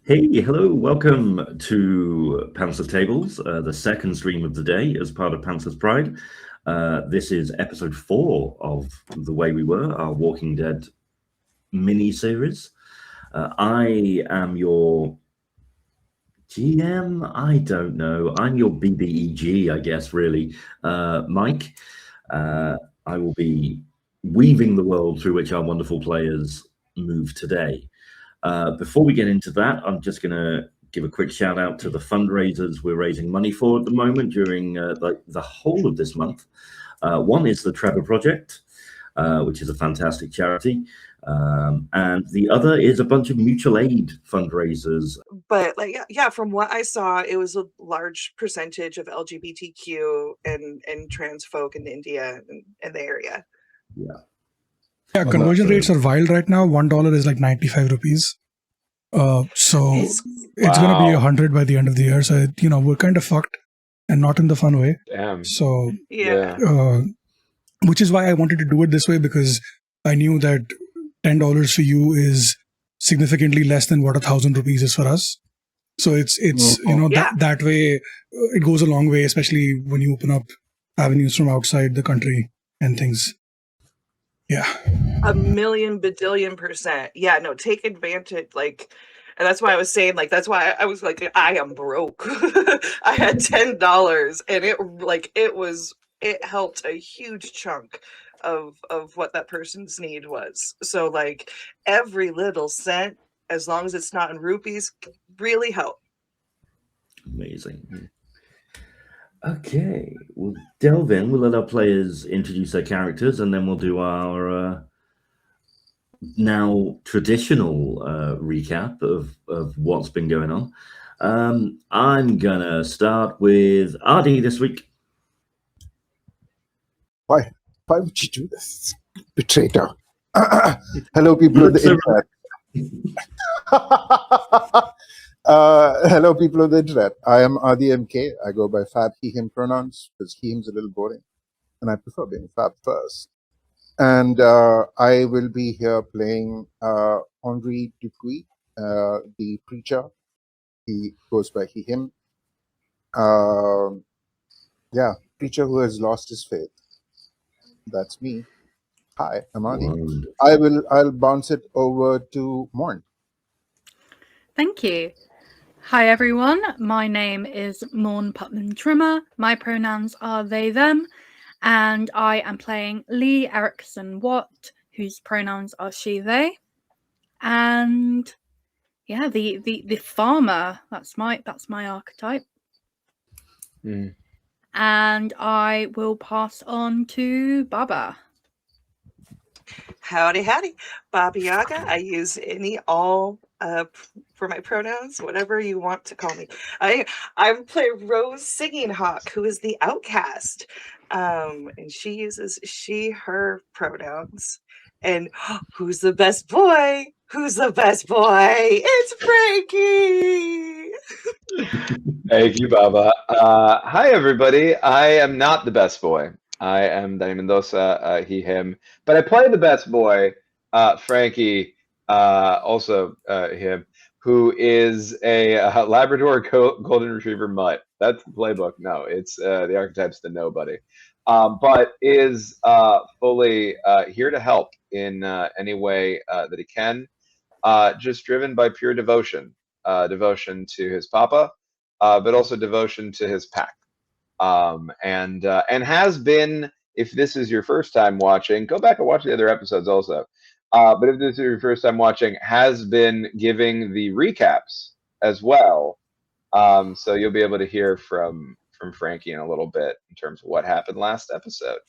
Hey, hello, welcome to Pantsless Tables, the second stream of the day as part of Pantsless Pride. This is episode 4 of The Way We Were, our Walking Dead mini-series. I am your GM? I don't know. I'm your BBEG, I guess, really. Mike, I will be weaving the world through which our wonderful players move today. Before we get into that, I'm just going to give a quick shout out to the fundraisers we're raising money for at the moment during the whole of this month. One is the Trevor Project, which is a fantastic charity. And the other is a bunch of mutual aid fundraisers. But from what I saw, it was a large percentage of LGBTQ and trans folk in India and the area. Yeah, conversion rates are wild right now. $1 is like 95 rupees. So it's going to be 100 by the end of the year. So, we're kind of fucked and not in the fun way. Damn. So, yeah. Which is why I wanted to do it this way, because I knew that $10 for you is significantly less than what 1,000 rupees is for us. So it's that way it goes a long way, especially when you open up avenues from outside the country and things. Yeah. 1,000,000 badillion %. Yeah, no, take advantage. And that's why I was saying, that's why I was like, I am broke. I had $10 and it helped a huge chunk of what that person's need was. So every little cent, as long as it's not in rupees, really help. Amazing. Okay, we'll delve in. We'll let our players introduce their characters, and then we'll do our now traditional recap of what's been going on. I'm gonna start with Ardy this week. Why would you do this, betrayer? Hello, people of the internet. Hello, people of the internet. I am Adi MK. I go by Fab, he, him pronouns because he, him's a little boring, and I prefer being Fab first. And I will be here playing Henri Dupuis, the preacher. He goes by he, him. Preacher who has lost his faith. That's me. Hi, I'm Adi. I'll bounce it over to Morn. Thank you. Hi everyone, my name is Morn Putnam Trimmer. My pronouns are they, them, and I am playing Lee Erickson Watt, whose pronouns are she, they. And yeah, the farmer, that's my archetype. And I will pass on to Baba. Howdy. Baba Yaga. I use all for my pronouns, whatever you want to call me. I'm playing Rose Singing Hawk, who is the outcast. And she uses she, her pronouns. And who's the best boy? It's Frankie! Thank you, Baba. Hi, everybody. I am not the best boy. I am Danny Mendoza, he, him. But I play the best boy, Frankie, also him, who is a Labrador Golden Retriever mutt. That's the playbook. No, it's the archetype's the nobody. But is fully here to help in any way that he can. Just driven by pure devotion. Devotion to his papa, but also devotion to his pack. And has been, if this is your first time watching, go back and watch the other episodes also. But if this is your first time watching, has been giving the recaps as well. So you'll be able to hear from Frankie in a little bit in terms of what happened last episode.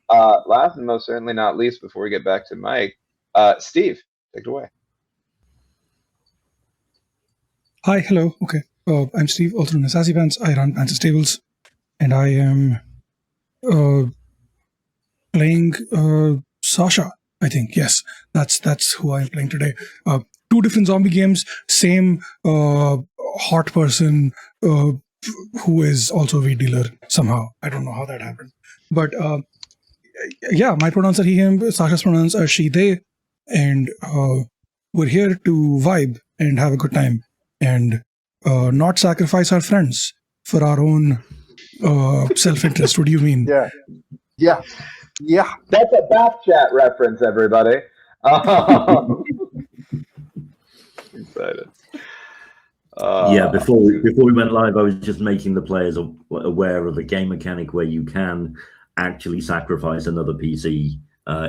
Last and most certainly not least, before we get back to Mike, Steve, take it away. Hi, hello. Okay. I'm Steve, also known as Sassy Pants. I run Pantsless Tables, and I am playing Sasha, I think. Yes, that's who I'm playing today. 2 different zombie games, same hot person who is also a weed dealer somehow. I don't know how that happened. But yeah, my pronouns are he, him. Sasha's pronouns are she, they. And we're here to vibe and have a good time. and not sacrifice our friends for our own self-interest. What do you mean? Yeah. That's a back chat reference, everybody. Excited. Yeah, before we went live, I was just making the players aware of a game mechanic where you can actually sacrifice another PC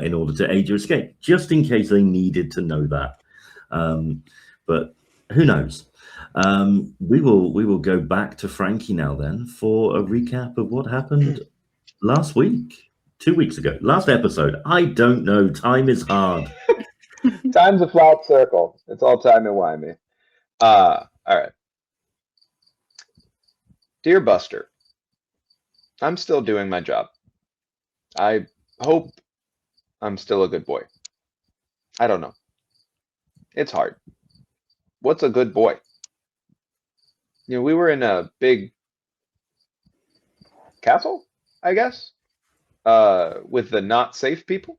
in order to aid your escape, just in case they needed to know that. But who knows? We will go back to Frankie now then for a recap of what happened last week, 2 weeks ago, last episode. I don't know. Time is hard. Time's a flat circle. It's all timey-wimey. All right. Dear Buster, I'm still doing my job. I hope I'm still a good boy. I don't know. It's hard. What's a good boy? You know, we were in a big castle, I guess, with the not safe people.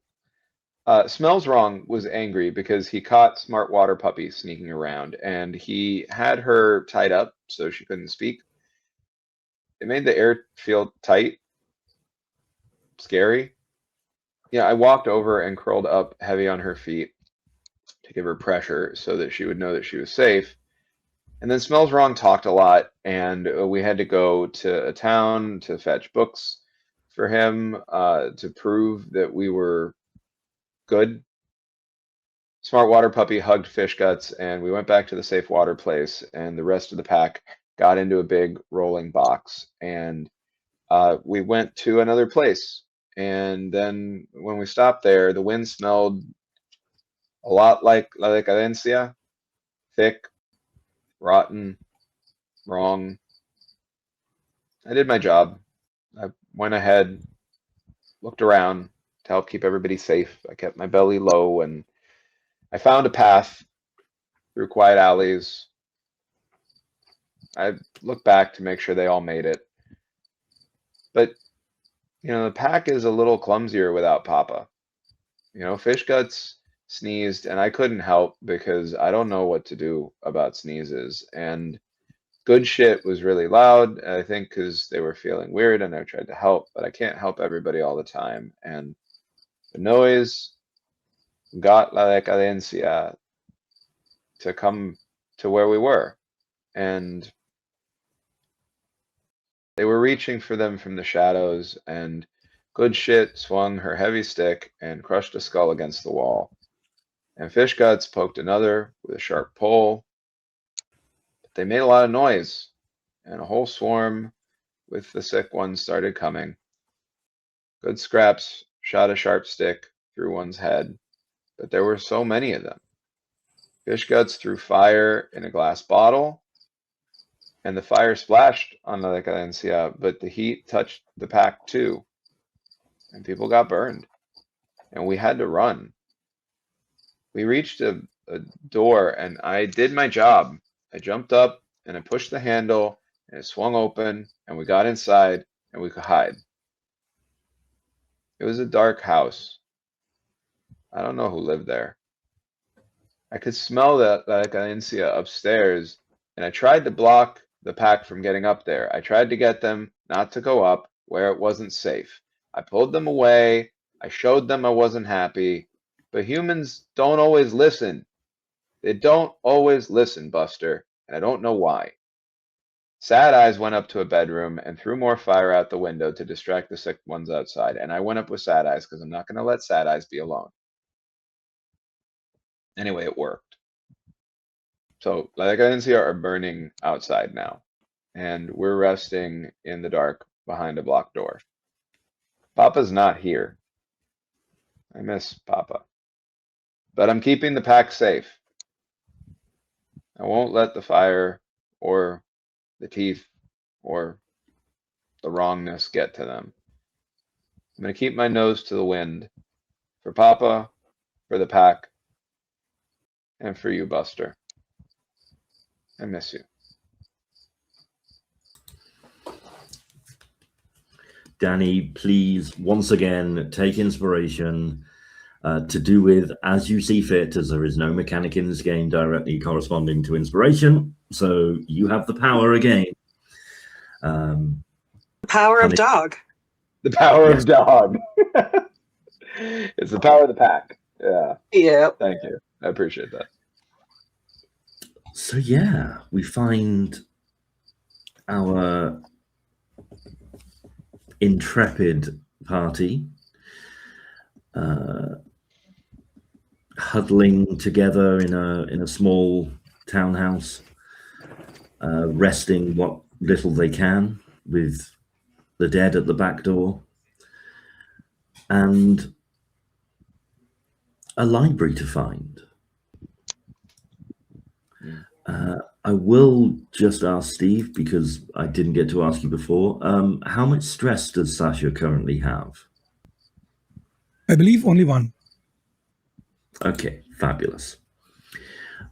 Smells Wrong was angry because he caught Smart Water Puppy sneaking around, and he had her tied up so she couldn't speak. It made the air feel tight, scary. Yeah, I walked over and curled up heavy on her feet to give her pressure so that she would know that she was safe. And then Smells Wrong talked a lot, and we had to go to a town to fetch books for him to prove that we were good. Smart Water Puppy hugged Fish Guts, and we went back to the safe water place, and the rest of the pack got into a big rolling box, and we went to another place. And then when we stopped there, the wind smelled a lot like La Decadencia, thick, rotten, wrong. I did my job. I went ahead, looked around to help keep everybody safe. I kept my belly low, and I found a path through quiet alleys. I looked back to make sure they all made it. But, you know, the pack is a little clumsier without Papa. You know, Fish Guts sneezed, and I couldn't help because I don't know what to do about sneezes. And Good Shit was really loud, I think because they were feeling weird and I tried to help, but I can't help everybody all the time. And the noise got La Decadencia to come to where we were. And they were reaching for them from the shadows, and Good Shit swung her heavy stick and crushed a skull against the wall. And Fish Guts poked another with a sharp pole. But they made a lot of noise, and a whole swarm with the sick ones started coming. Good Scraps shot a sharp stick through one's head, but there were so many of them. Fish Guts threw fire in a glass bottle, and the fire splashed on La Decadencia, but the heat touched the pack too, and people got burned, and we had to run. We reached a door, and I did my job. I jumped up, and I pushed the handle, and it swung open, and we got inside, and we could hide. It was a dark house. I don't know who lived there. I could smell the La Decadencia upstairs, and I tried to block the pack from getting up there. I tried to get them not to go up where it wasn't safe. I pulled them away. I showed them I wasn't happy. But humans don't always listen. They don't always listen, Buster, and I don't know why. Sad Eyes went up to a bedroom and threw more fire out the window to distract the sick ones outside. And I went up with Sad Eyes because I'm not going to let Sad Eyes be alone. Anyway, it worked. So La Decadencia are burning outside now, and we're resting in the dark behind a blocked door. Papa's not here. I miss Papa. But I'm keeping the pack safe. I won't let the fire or the teeth or the wrongness get to them. I'm going to keep my nose to the wind for Papa, for the pack, and for you, Buster. I miss you. Danny, please, once again, take inspiration to do with as you see fit, as there is no mechanic in this game directly corresponding to inspiration. So you have the power again. Power of dog. The power Yes. of dog. It's the power of the pack. Yeah. Yeah. Thank you. I appreciate that. So yeah, we find our intrepid party huddling together in a small townhouse, resting what little they can, with the dead at the back door, and a library to find. I will just ask Steve, because I didn't get to ask you before, how much stress does Sasha currently have? I believe only one. Okay, fabulous.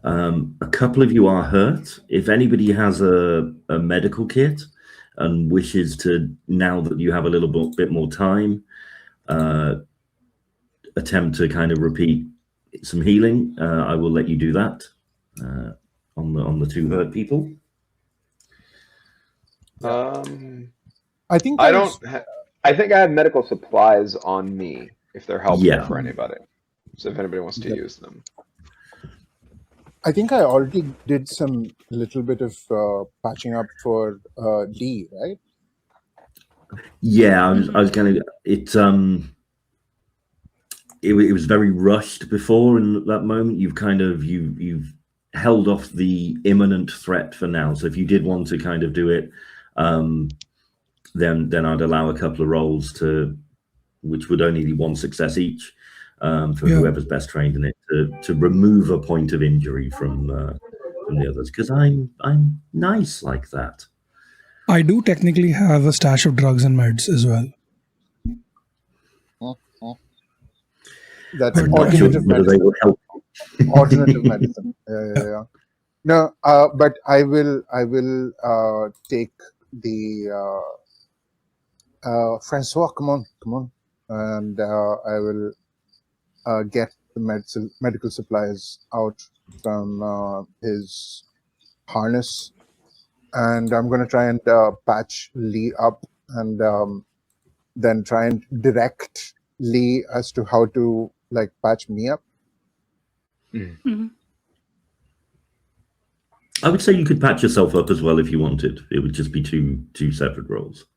A couple of you are hurt. If anybody has a medical kit and wishes to, now that you have a little bit more time, attempt to kind of repeat some healing, I will let you do that on the two hurt people. I think I don't. I think I have medical supplies on me if they're helpful Yeah. for anybody. So if anybody wants to use them. I think I already did some little bit of patching up for Lee, right? Yeah, I was kind of it was very rushed before in that moment. You've kind of you've held off the imminent threat for now. So if you did want to kind of do it, then I'd allow a couple of rolls which would only be one success each, for whoever's best trained in it, to remove a point of injury from the others, because I'm nice like that. I do technically have a stash of drugs and meds as well. That's I'm not alternative whether they medicine. will help. Alternative medicine. Yeah. No, but I will take the Francois. Come on, and I will get the medical supplies out from his harness, and I'm going to try and patch Lee up, and then try and direct Lee as to how to patch me up. I would say you could patch yourself up as well if you wanted. It would just be two separate roles.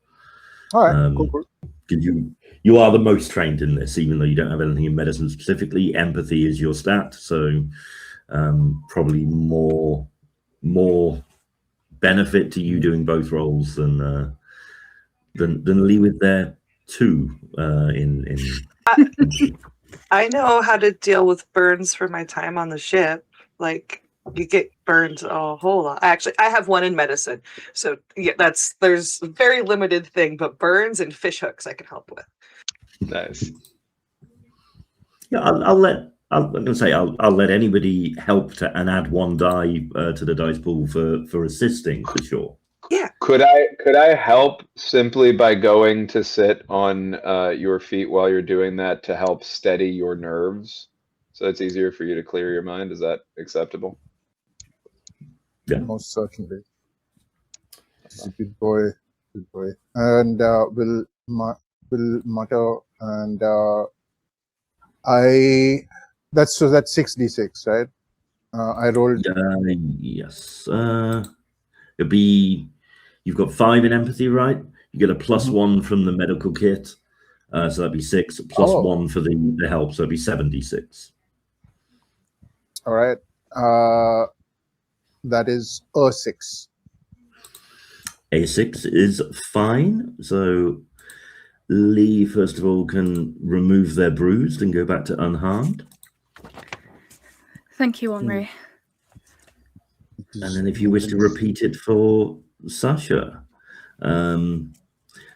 All right, cool. Because you are the most trained in this, even though you don't have anything in medicine specifically. Empathy is your stat, so probably more benefit to you doing both roles than Lee with their two in. I know how to deal with burns for my time on the ship. Like, you get burned a whole lot. Actually, I have one in medicine, so yeah, there's a very limited thing, but burns and fish hooks I can help with. Nice. Yeah, I'll let anybody help and add one die to the dice pool for assisting, for sure. Yeah. Could I help simply by going to sit on your feet while you're doing that to help steady your nerves, so it's easier for you to clear your mind? Is that acceptable? Yeah, most certainly. Good boy. And will mutter, and that's 6d6, right? I rolled. Yes. It'd be, you've got 5 in empathy, right? You get a +1 from the medical kit, so that'd be 6 plus 1 for the help, so it'd be 7d6. All right. That is a 6. A 6 is fine. So Lee, first of all, can remove their bruised and go back to unharmed. Thank you, Henri. And then if you wish to repeat it for Sasha. So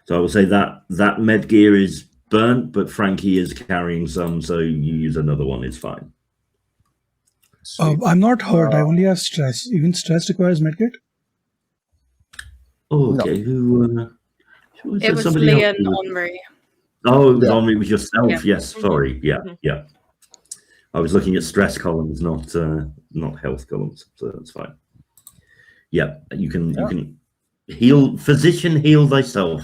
I will say that med gear is burnt, but Frankie is carrying some, so you use another one, it's fine. I'm not hurt. I only have stress. Even stress requires medkit? Oh, okay. No. Who was It it? was Somebody Lee else and who was- Henri. Oh, Yeah. Henri was yourself. Yeah. Yes, sorry. Yeah, yeah. I was looking at stress columns, not health columns, so that's fine. Yeah, you can heal. Physician, heal thyself.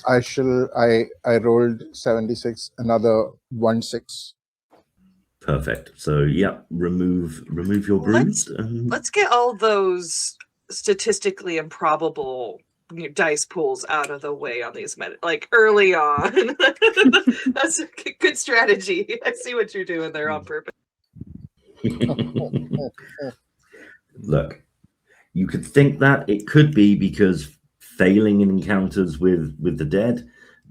I rolled 76, another 1-6. Perfect. So yeah, remove your bruise. Let's get all those statistically improbable dice pools out of the way on these like early on. That's a good strategy. I see what you're doing there on purpose. Look, you could think that it could be because failing in encounters with the dead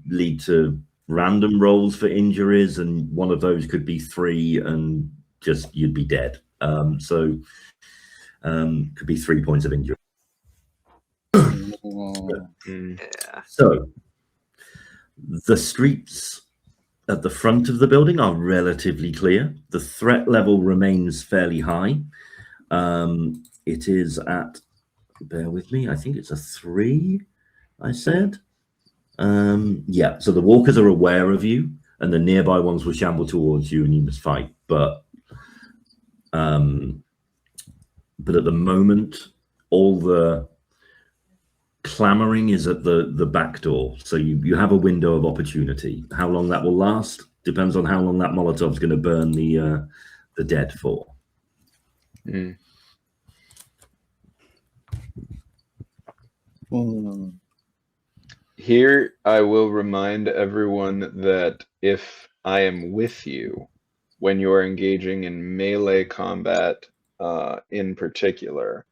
lead to random rolls for injuries, and one of those could be 3 and just you'd be dead. So could be 3 points of injury. Yeah. So the streets at the front of the building are relatively clear. The threat level remains fairly high. It is at, bear with me, I think it's a 3, I said. Yeah, so the walkers are aware of you, and the nearby ones will shamble towards you, and you must fight. But at the moment, all the clamoring is at the back door. So you have a window of opportunity. How long that will last depends on how long that Molotov's going to burn the dead for. Here, I will remind everyone that if I am with you when you're engaging in melee combat, in particular,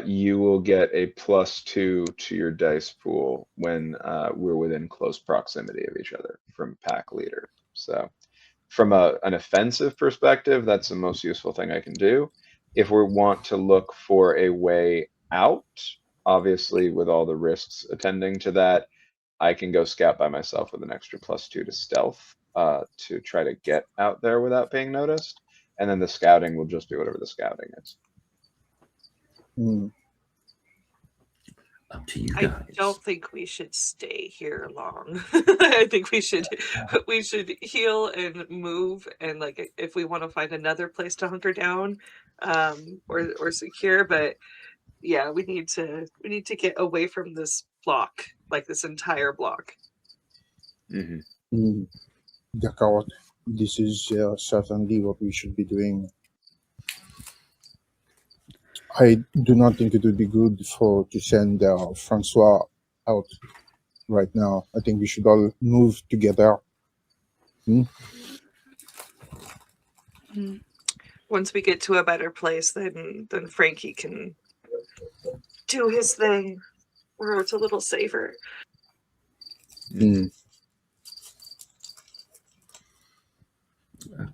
you will get a +2 to your dice pool when we're within close proximity of each other from pack leader. So from an offensive perspective, that's the most useful thing I can do. If we want to look for a way out, obviously with all the risks attending to that, I can go scout by myself with an extra +2 to stealth to try to get out there without being noticed. And then the scouting will just be whatever the scouting is. Up to you guys. I don't think we should stay here long. I think we should heal and move, and like if we want to find another place to hunker down, or secure. But yeah, we need to get away from this block, like this entire block. D'accord. This is certainly what we should be doing. I do not think it would be good to send Francois out right now. I think we should all move together. Once we get to a better place, then Frankie can do his thing, where it's a little safer.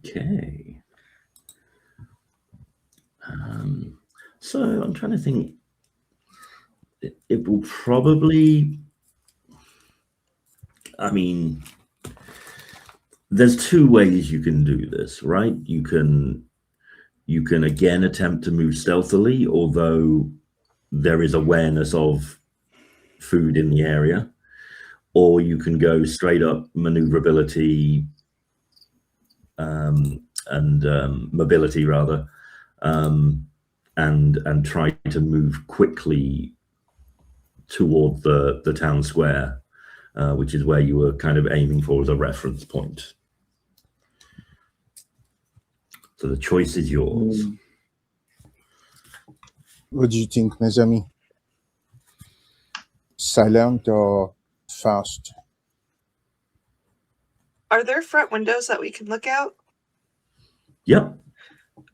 Okay. So I'm trying to think. It will probably, I mean, there's 2 ways you can do this, right? You can again attempt to move stealthily, although there is awareness of food in the area, or you can go straight up maneuverability and mobility rather, and try to move quickly toward the town square, which is where you were kind of aiming for as a reference point. So the choice is yours. What do you think, mes amis? Silent or fast? Are there front windows that we can look out? Yep.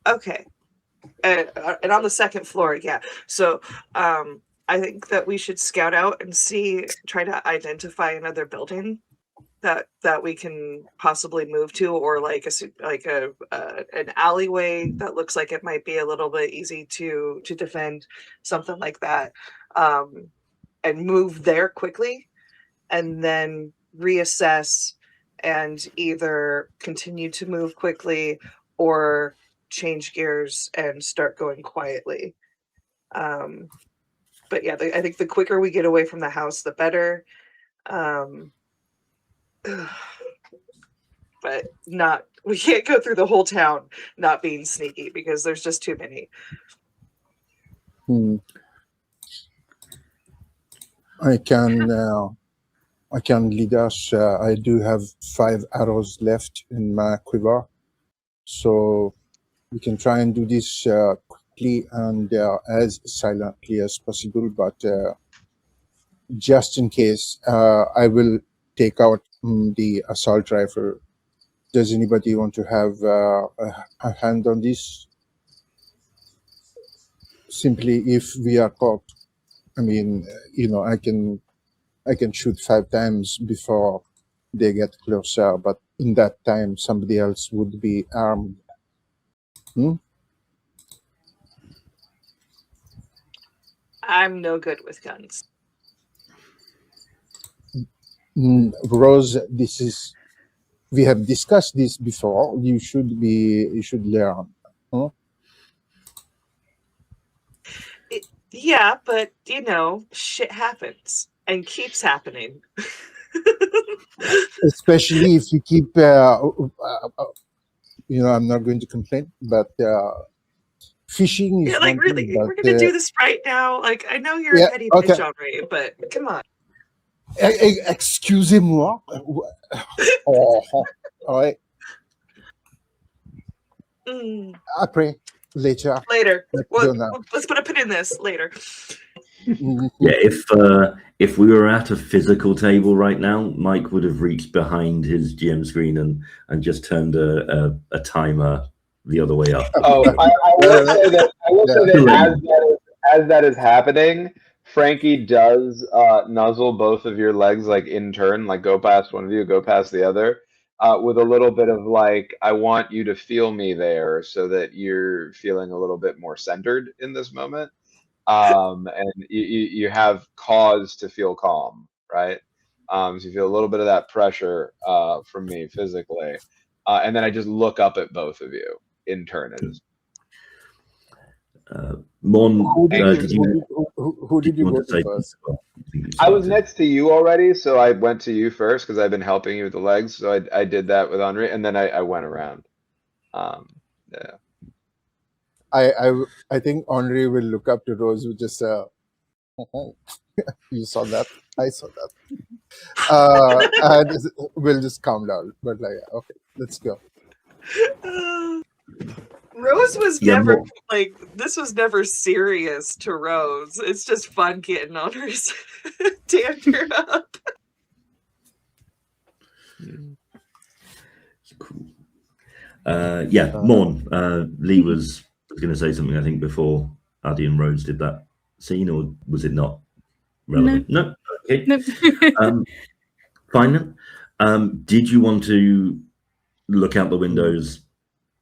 Okay. And on the second floor, yeah. So I think that we should scout out and try to identify another building that we can possibly move to, or like an alleyway that looks like it might be a little bit easy to defend, something like that, and move there quickly, and then reassess and either continue to move quickly or change gears and start going quietly. But yeah, I think the quicker we get away from the house, the better. but not. We can't go through the whole town not being sneaky because there's just too many. I can lead us. I do have 5 arrows left in my quiver, so we can try and do this quickly and as silently as possible. But just in case, I will take out the assault rifle. Does anybody want to have a hand on this? Simply, if we are caught, I mean, I can shoot 5 times before they get closer, but in that time, somebody else would be armed. I'm no good with guns. Rose, we have discussed this before. You should learn. Huh? Yeah, but shit happens and keeps happening. Especially if you keep, I'm not going to complain, but fishing is like one really, thing, but, we're gonna do this right now. Like I know you're a petty bitch, Henri, but come on. Excusez-moi. All right. Après, later. Let's put a pin in this later. Yeah, if we were at a physical table right now, Mike would have reached behind his GM screen and just turned a timer the other way up. Oh, I will say that as that is happening, Frankie does nuzzle both of your legs like in turn, like go past one of you, go past the other, with a little bit of like, I want you to feel me there so that you're feeling a little bit more centered in this moment. And you have cause to feel calm, right? So you feel a little bit of that pressure from me physically. And then I just look up at both of you in turn. Mon, who did you go to first? I was next to you already, so I went to you first because I've been helping you with the legs. So I did that with Henri, and then I went around. Yeah. I think Henri will look up to Rose with just you saw that, I saw that. And we'll just calm down. But like, okay, let's go. Rose was never like this was never serious to Rose. It's just fun getting on her dander up. Cool. Morn. Lee was going to say something, I think, before Addy and Rose did that scene, or was it not relevant? No. Okay. No. Fine. Did you want to look out the windows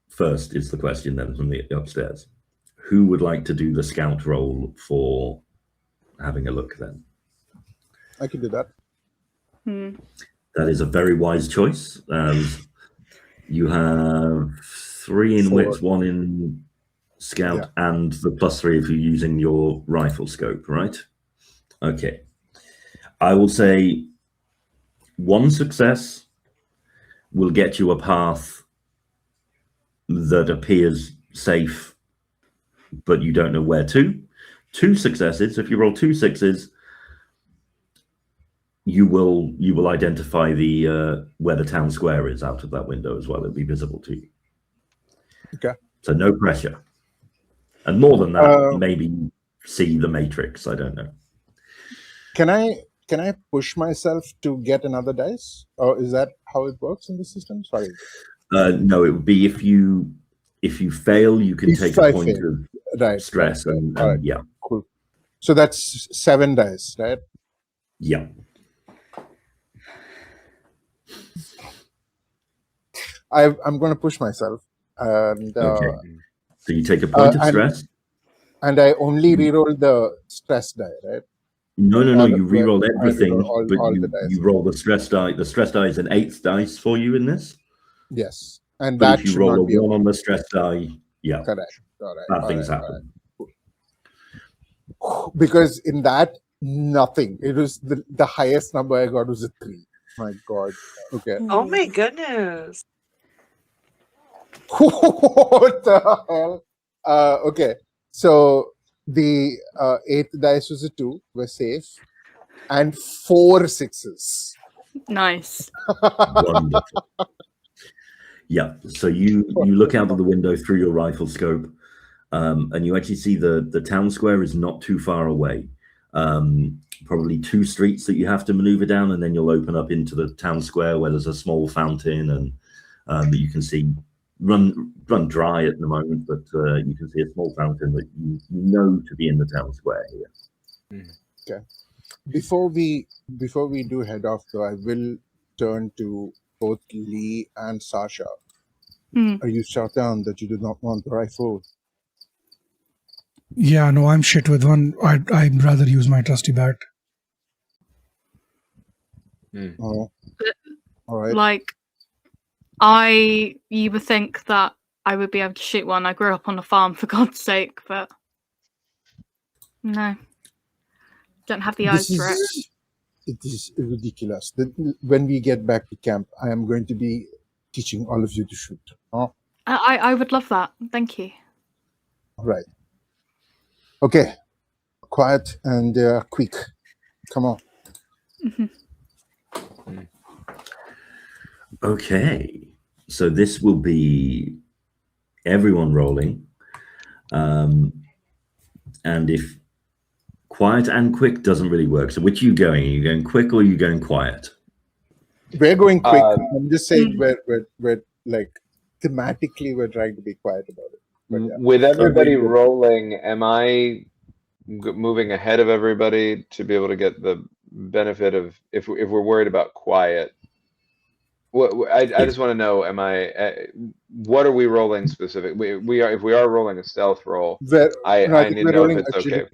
first? Is the question then from the upstairs. Who would like to do the scout roll for having a look then? I can do that. That is a very wise choice. You have 3 in wits, 1 in scout, and the +3 if you're using your rifle scope, right? Okay. I will say 1 success will get you a path that appears safe, but you don't know where to. 2 successes, if you roll 2 6s, you will identify the where the town square is out of that window as well. It'll be visible to you. Okay. So no pressure. And more than that, maybe see the matrix. I don't know. Can I push myself to get another dice, or is that how it works in the system? Sorry. No, it would be if you fail, you can take a point of stress, and yeah. Cool. So that's 7 dice, right? Yeah. I'm going to push myself, and okay. So you take a point of stress, and I only reroll the stress die, right? No. You reroll everything, but you roll the stress die. The stress die is an 8th dice for you in this. Yes, and but that if you roll a 1 on the stress die, yeah, correct. All right. Bad things happen. Right. Because in that, nothing. It was the highest number I got was a 3. My God. Okay. Oh my goodness. What the hell? Okay, so the 8th dice was a 2. We're safe, and 4 6s. Nice. Wonderful. Yeah. So you look out of the window through your rifle scope, and you actually see the town square is not too far away. Probably 2 streets that you have to maneuver down, and then you'll open up into the town square where there's a small fountain, and you can see run dry at the moment, but you can see a small fountain that you know to be in the town square here. Okay. Before we do head off, though, I will turn to both Lee and Sasha. Are you shut down that you do not want the rifle? Yeah, no, I'm shit with one. I'd rather use my trusty bat. All right. Like, you would think that I would be able to shoot one. I grew up on a farm, for God's sake, but no. Don't have the eyes for it. It is ridiculous. When we get back to camp, I am going to be teaching all of you to shoot. Oh. I would love that. Thank you. All right. Okay. Quiet and quick. Come on. Okay. So this will be everyone rolling. And if quiet and quick doesn't really work, so which are you going? Are you going quick or are you going quiet? We're going quick. I'm just saying we're like thematically we're trying to be quiet about it. But yeah. With everybody rolling, am I moving ahead of everybody to be able to get the benefit of if we're worried about quiet? I just want to know, what are we rolling specific? We are, if we are rolling a stealth roll, I need to know if it's agility. okay.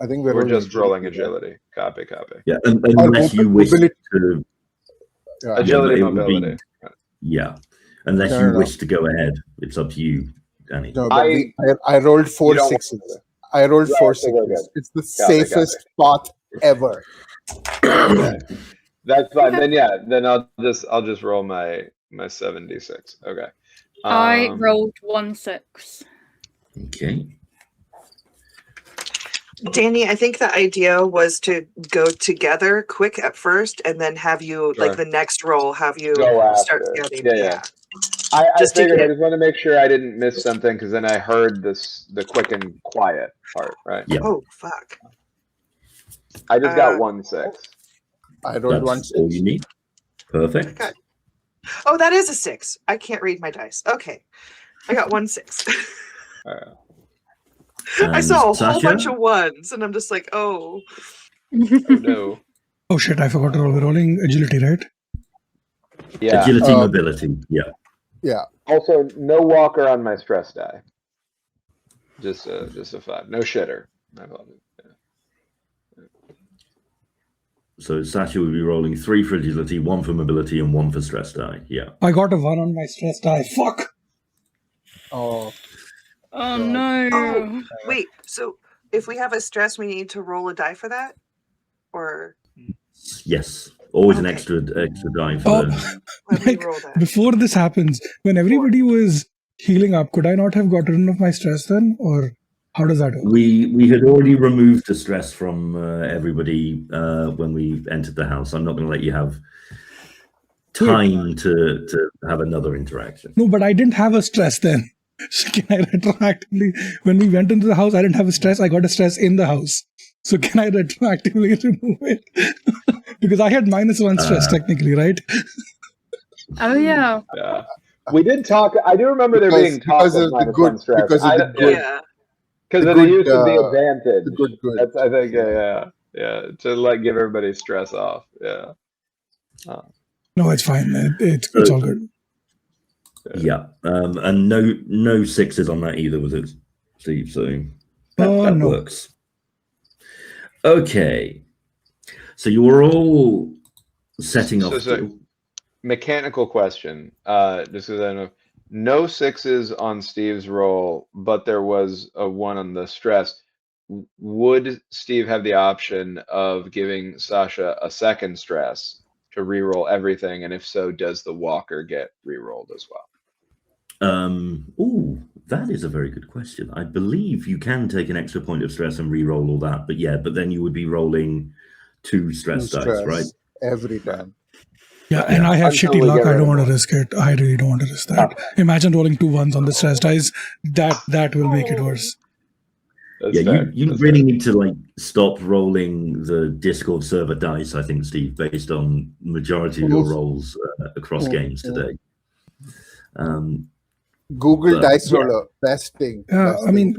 I think we're just rolling agility. Copy. Yeah, unless you wish to. Agility, mobility. Yeah, unless you wish to go ahead, it's up to you, Danny. No, but I rolled 4 6s. I rolled 4 6s. It's the safest path ever. That's fine. Then I'll just roll my 7d6. Okay. I rolled 1 6. Okay. Danny, I think the idea was to go together quick at first, and then have you like the next roll, have you start scouting. Yeah. I just want to make sure I didn't miss something, because then I heard the quick and quiet part, right? Yeah. Oh fuck. I just got 1 6. I rolled 1 6. All you need. Perfect. Oh, that is a 6. I can't read my dice. Okay. I got 1 6. I saw a whole bunch of 1s, and I'm just like, oh. No. Oh shit, I forgot to roll. We're rolling agility, right? Yeah. Agility, mobility. Yeah. Yeah. Also, no walker on my stress die. Just a 5. No shitter. I love it. So Sasha will be rolling 3 for agility, 1 for mobility, and 1 for stress die. Yeah. I got a 1 on my stress die. Fuck. Oh. Oh no. Oh, wait. So if we have a stress, we need to roll a die for that, or? Yes. Always an extra die for like, before this happens, when everybody was healing up, could I not have gotten rid of my stress then, or how does that work? We had already removed the stress from everybody when we entered the house. I'm not going to let you have time to have another interaction. No, but I didn't have a stress then. So can I retroactively, when we went into the house, I didn't have a stress. I got a stress in the house. So can I retroactively remove it? Because I had -1 stress technically, right? Oh yeah. Yeah. We did talk. I do remember there being talk of -1 stress. Because of the good. Because of the use of the advantage. The good. That's, I think, yeah. To like give everybody stress off. Yeah. No, it's fine. It's all good. Yeah. And no 6s on that either, was it, Steve? So that no. works. Okay. So you were all setting off. So mechanical question. Just because I know. No 6s on Steve's roll, but there was a 1 on the stress. Would Steve have the option of giving Sasha a second stress to re-roll everything? And if so, does the walker get re-rolled as well? That is a very good question. I believe you can take an extra point of stress and re-roll all that, but then you would be rolling 2 stress dice, right? Every time. Yeah, and I have Until shitty we luck. get I rid don't of want to one. risk it. I really don't want to risk that. Imagine rolling 2 1s on the stress dice. That will make it worse. That's fair. You That's really fair. need to stop rolling the Discord server dice, I think, Steve, based on majority of your rolls across games today. Google Dice Roller, best thing. I mean,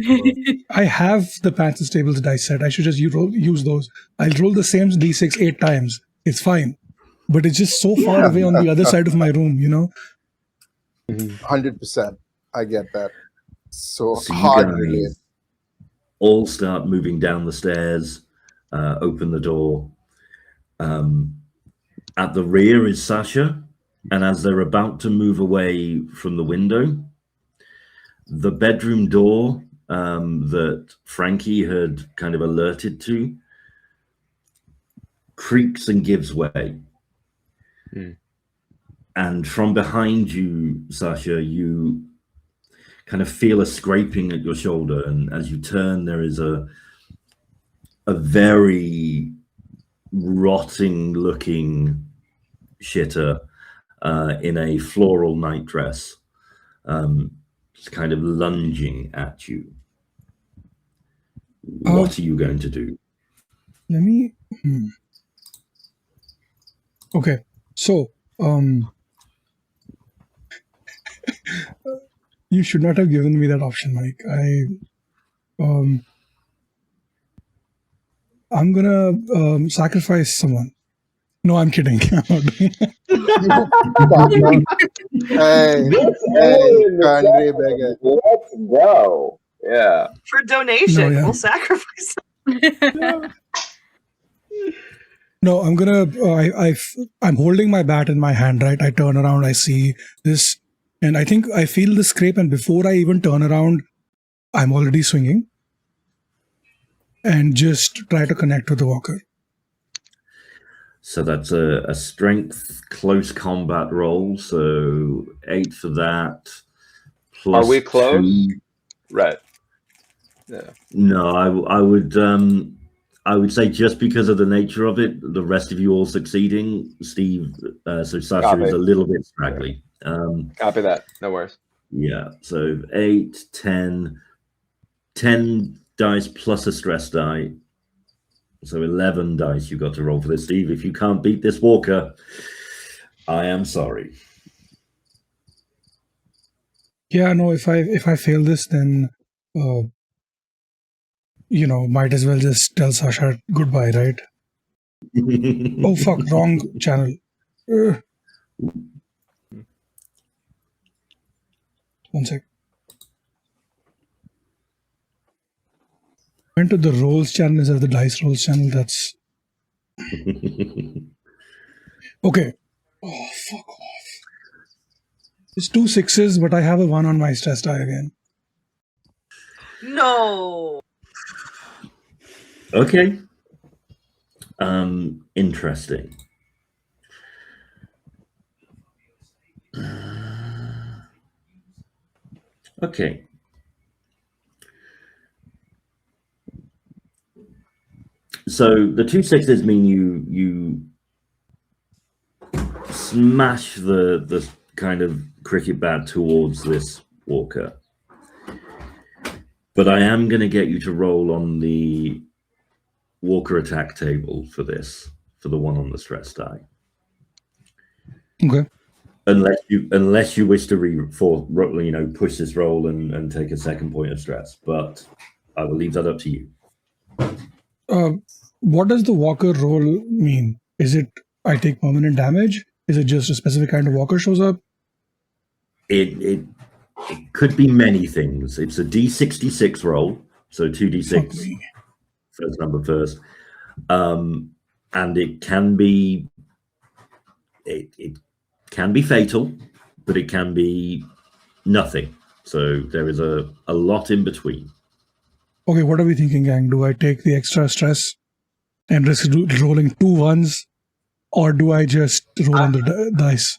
I have the Pantsless tables dice set. I should just use those. I'll roll the same d6 8 times. It's fine. But it's just so far away on the other side of my room, 100%. I get that. So you hard guys relate. all start moving down the stairs, open the door. At the rear is Sasha, and as they're about to move away from the window, the bedroom door that Frankie had kind of alerted to creaks and gives way. And from behind you, Sasha, you kind of feel a scraping at your shoulder, and as you turn, there is a very rotting looking shitter in a floral nightdress, just kind of lunging at you. What are you going to do? Let me. Okay, so you should not have given me that option, Mike. I'm gonna sacrifice someone. No, I'm kidding. I'm not doing it. Let's go. Yeah. For donation, No, yeah. we'll sacrifice. No, I'm gonna. I'm holding my bat in my hand, right? I turn around, I see this, and I think I feel the scrape. And before I even turn around, I'm already swinging, and just try to connect with the walker. So that's a strength close combat roll. So 8 for that. Plus Are we close? 2. Right. Yeah. No, I would say just because of the nature of it, the rest of you all succeeding, Steve. So Sasha is a little bit straggly. Copy that. No worries. Yeah. So 8, 10 dice plus a stress die. So 11 dice you got to roll for this, Steve. If you can't beat this walker, I am sorry. Yeah, no. If I fail this, then might as well just tell Sasha goodbye, right? Oh fuck! Wrong channel. One sec. Went to the rolls channel instead of the dice rolls channel. That's okay. Oh fuck off! It's 2 6s, but I have a 1 on my stress die again. No. Okay. Interesting. Okay. So the 2 6s mean you smash the kind of cricket bat towards this walker. But I am going to get you to roll on the walker attack table for this, for the 1 on the stress die. Okay. Unless you wish to push this roll and take a second point of stress, but I will leave that up to you. What does the walker roll mean? Is it I take permanent damage? Is it just a specific kind of walker shows up? It could be many things. It's a D66 roll, so 2d6 first number first, and it can be fatal, but it can be nothing. So there is a lot in between. Okay, what are we thinking, gang? Do I take the extra stress and risk rolling 2 1s, or do I just roll on the dice?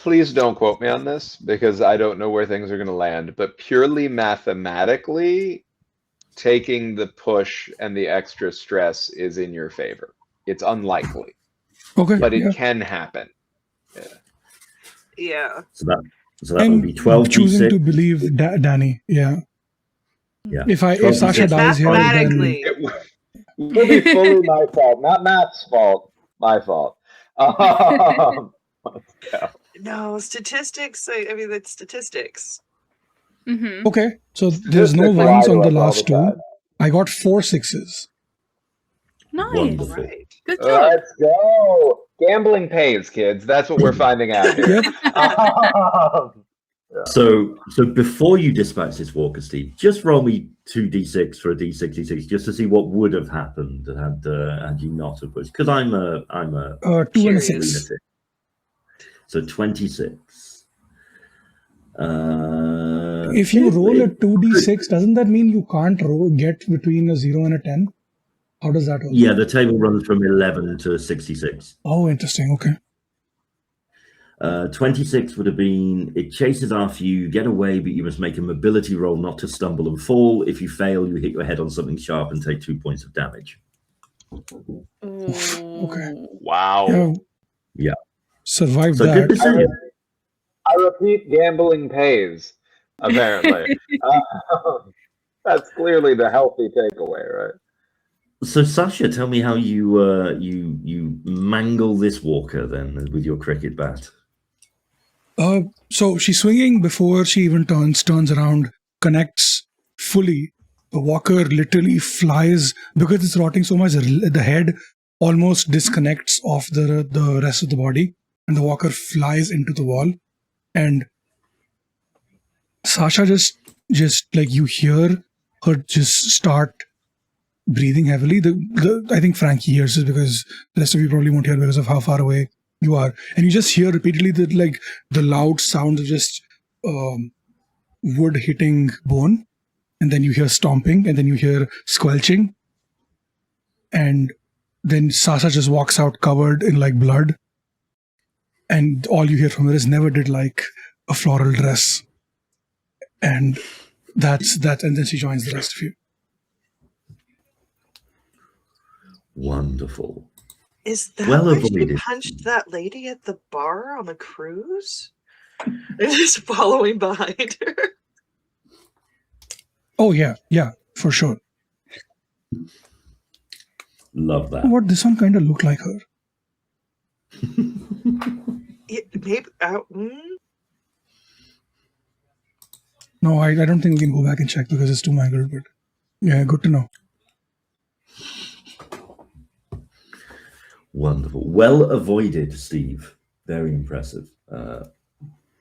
please don't quote me on this because I don't know where things are going to land, but purely mathematically, taking the push and the extra stress is in your favor. It's unlikely, Okay. but yeah. it can happen. Yeah. So that will I'm be 12 choosing to d6. believe Danny. Yeah. Yeah. If 12 Sasha d6 dies here, then Mathematically. It will be fully my fault, not Matt's fault. My fault. No, statistics. I mean, it's statistics. Mm-hmm. okay. So there's no Statistics lie ones to on the us all last the two. time. I got 4 6s. Nice. Wonderful. Right. Good job. Let's go. Gambling pays, kids. That's what we're finding out here. Yep. So before you dispatch this walker, Steve, just roll me 2d6 for a d66 just to see what would have happened had you not have pushed. Because I'm a 2 and a Curious. 6. lunatic. So 26. If you roll a 2d6, doesn't that mean you can't get between a 0 and a 10? How does that work? Yeah, the table runs from 11 to 66. Oh, interesting. Okay. 26 would have been, it chases after you, get away, but you must make a mobility roll not to stumble and fall. If you fail, you hit your head on something sharp and take 2 points of damage. Okay. Wow. Yeah. Yeah. Survived So good that. decision. I repeat, gambling pays, apparently. That's clearly the healthy takeaway, right? So Sasha, tell me how you mangle this walker then with your cricket bat. So she's swinging before she even turns around, connects fully. The walker literally flies because it's rotting so much. The head almost disconnects off the rest of the body, and the walker flies into the wall. And Sasha just like you hear her just start breathing heavily. I think Frankie hears it because the rest of you probably won't hear because of how far away you are, and you just hear repeatedly the loud sound of just wood hitting bone, and then you hear stomping, and then you hear squelching, and then Sasha just walks out covered in like blood, and all you hear from her is "never did like a floral dress," and that's that, and then she joins the rest of you. Wonderful. Is that Well why she avoided. punched that lady at the bar on the cruise? They're just following behind her. Oh yeah, for sure. Love that. What this one kind of looked like her. Maybe. No, I don't think we can go back and check because it's too mangled. But yeah, good to know. Wonderful. Well avoided, Steve. Very impressive.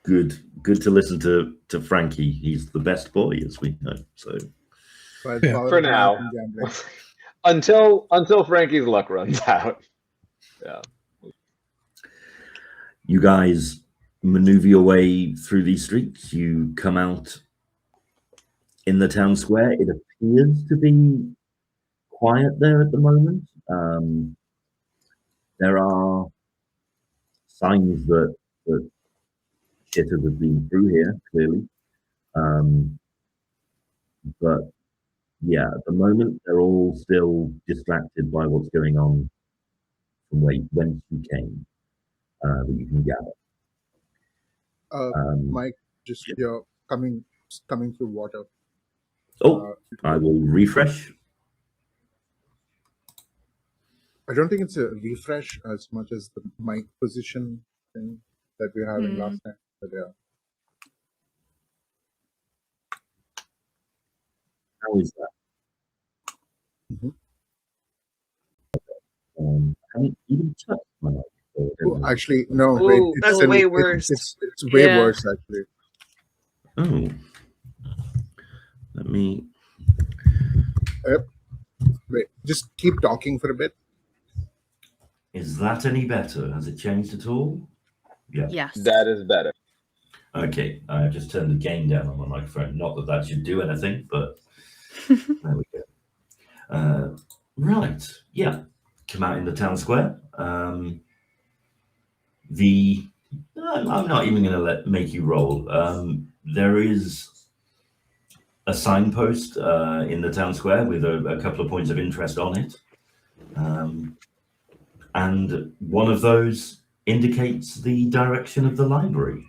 Good to listen to Frankie. He's the best boy, as we know. So Yeah. For now. Until Frankie's luck runs out. Yeah. you guys maneuver your way through these streets. You come out in the town square. It appears to be quiet there at the moment. There are signs that shitters have been through here, clearly. But yeah, at the moment, they're all still distracted by what's going on from whence you came, that you can gather. Mike, just you're coming through water. Oh, I will refresh. I don't think it's a refresh as much as the mic position thing that we were having last time. But yeah. How is that? I haven't even touched my mic. So I don't know. Actually, no. Ooh, Wait, that's way worse. It's way Yeah. worse actually. Oh, let me. Wait, just keep talking for a bit. Is that any better? Has it changed at all? Yeah. Yes. That is better. Okay, I just turned the gain down on my microphone. Not that that should do anything, but there we go. Right, yeah. Come out in the town square. The I'm not even going to make you roll. There is a signpost in the town square with a couple of points of interest on it. And one of those indicates the direction of the library,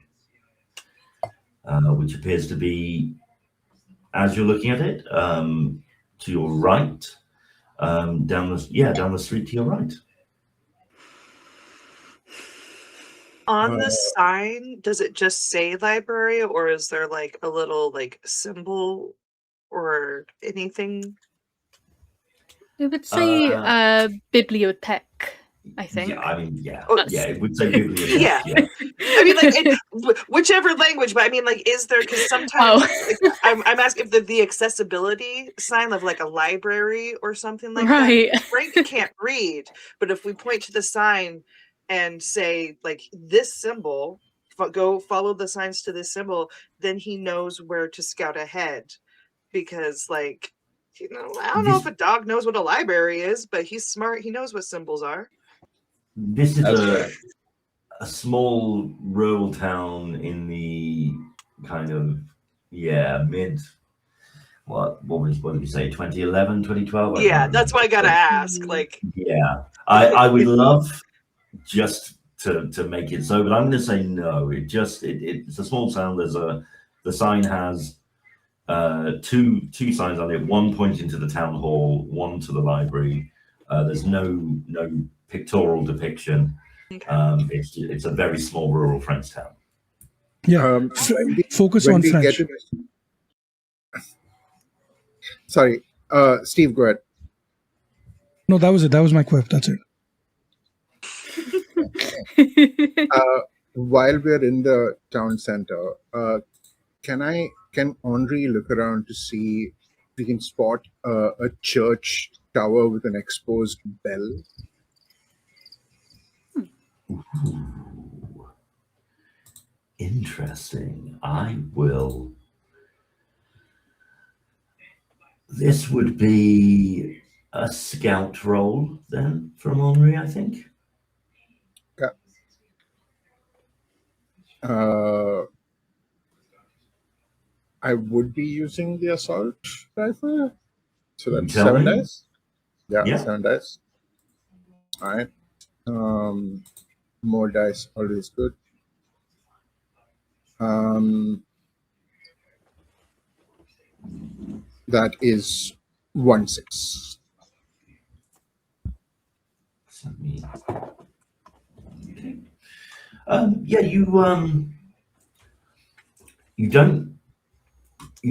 which appears to be, as you're looking at it, to your right, down the street to your right. On the sign, does it just say library, or is there like a little like symbol or anything? It would say bibliothèque, I think. Yeah, I mean, yeah, Oh, yeah, it would say bibliothèque. Yeah. Yeah. I mean, like whichever language, but I mean, like, is there? Because sometimes like, I'm asking if the accessibility sign of like a library or something like Right. that. Frank can't read, but if we point to the sign and say like this symbol, go follow the signs to this symbol, then he knows where to scout ahead. Because like, you know, I don't know if a dog knows what a library is, but he's smart. He knows what symbols are. This is a small rural town in the kind of mid what did you say, 2011, 2012? Yeah, that's why I gotta ask. Like, yeah, I would love just to make it so, but I'm going to say no. It's a small town. The sign has two signs on it, one pointing to the town hall, one to the library. There's no pictorial depiction. okay. It's a very small rural French town. Yeah. Focus on French. Sorry, Steve, go ahead. No, that was it. That was my quip. That's it. While we're in the town center, can Henri look around to see if we can spot a church tower with an exposed bell? Ooh, interesting. I will. This would be a scout roll then from Henri, I think. Okay. I would be using the assault rifle. So that's 7 dice. Yeah, 7 dice. All right. More dice, always good. That is 1-6. Okay. Yeah, you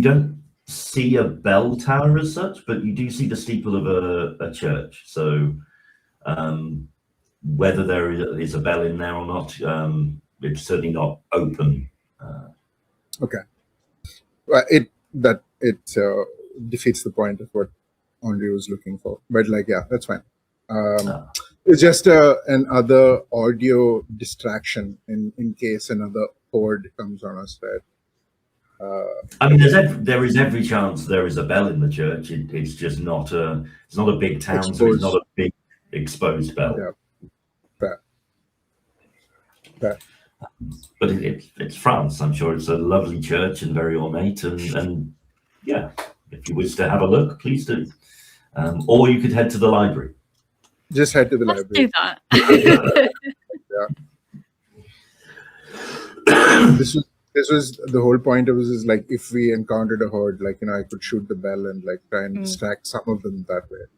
don't see a bell tower as such, but you do see the steeple of a church. So whether there is a bell in there or not, it's certainly not open. Okay. Well, it defeats the point of what Henri was looking for. But like, yeah, that's fine. It's just another audio distraction in case another horde comes on us, right? I mean, there is every chance there is a bell in the church. It's just not it's not a big town, exposed. So it's not a big exposed bell. Yeah. Fair. But it's France. I'm sure it's a lovely church and very ornate. And yeah, if you wish to have a look, please do. Or you could head to the library. Just head to the Let's library. do that. Yeah. This was the whole point of this is like if we encountered a horde, like I could shoot the bell and like try and distract some of them that way.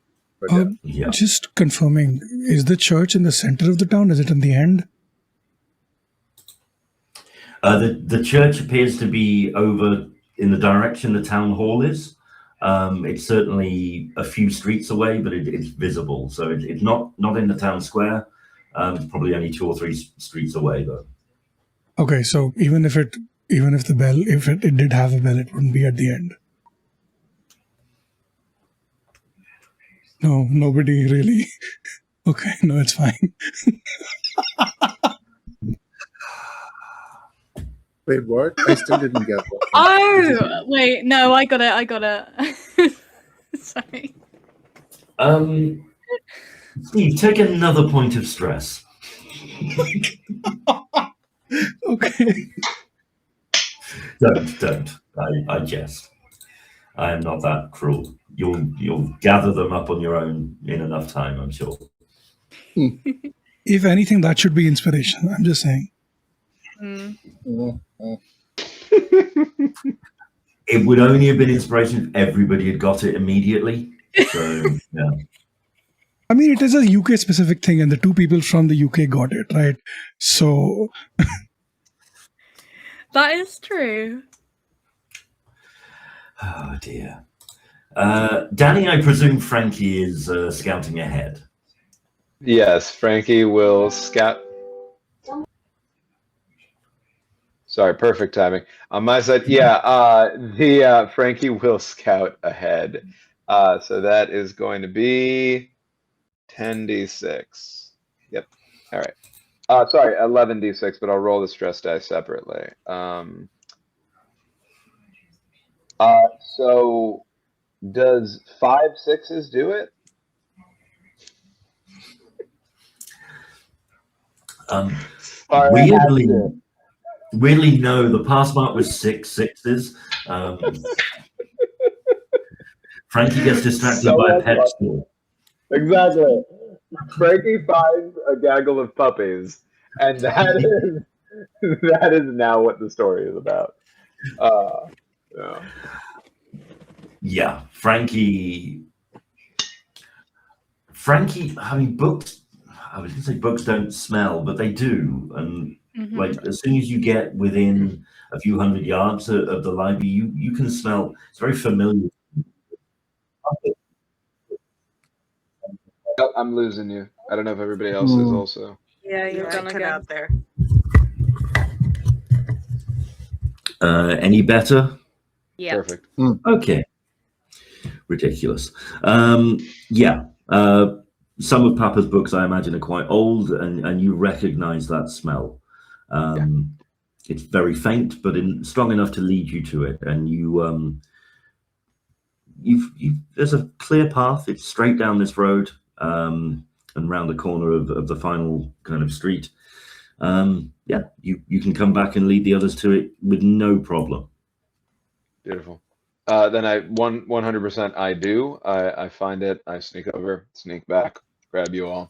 But yeah. Just confirming, is the church in the center of the town? Is it in the end? The church appears to be over in the direction the town hall is. It's certainly a few streets away, but it's visible. So it's not in the town square. It's probably only 2 or 3 streets away, though. Okay, so even if it did have a bell, it wouldn't be at the end. No, nobody really. Okay, no, it's fine. Wait, what? I still didn't get that. Oh, wait, no, I got it. Sorry. Steve, take another point of stress. Okay. Don't. I jest. I am not that cruel. You'll gather them up on your own in enough time, I'm sure. If anything, that should be inspiration. I'm just saying. It would only have been inspiration if everybody had got it immediately. So yeah. I mean, it is a UK specific thing, and the two people from the UK got it, right? So That is true. Oh dear. Danny, I presume Frankie is scouting ahead. Yes, Frankie will scout. Sorry, perfect timing. On my side, yeah, Frankie will scout ahead. So that is going to be 10d6. Yep. All right. Sorry, 11d6, but I'll roll the stress dice separately. So does 5 6s do it? Weirdly, no. The pass mark was 6 6s. Frankie gets distracted by a pet store. Exactly. Frankie finds a gaggle of puppies, and that is now what the story is about. Yeah, Frankie. I mean, books. I was going to say books don't smell, but they do. And like as soon as you get within a few hundred yards of the library, you can smell. It's very familiar. Oh, I'm losing you. I don't know if everybody else is also. Yeah, you're gonna cut go out there. Any better? Yeah. Perfect. Okay. Ridiculous. Yeah. Some of Papa's books, I imagine, are quite old, and you recognize that smell. It's very faint, but strong enough to lead you to it. And there's a clear path. It's straight down this road and round the corner of the final kind of street. Yeah, you can come back and lead the others to it with no problem. Beautiful. Then 100% I do. I find it. I sneak over, sneak back, grab you all,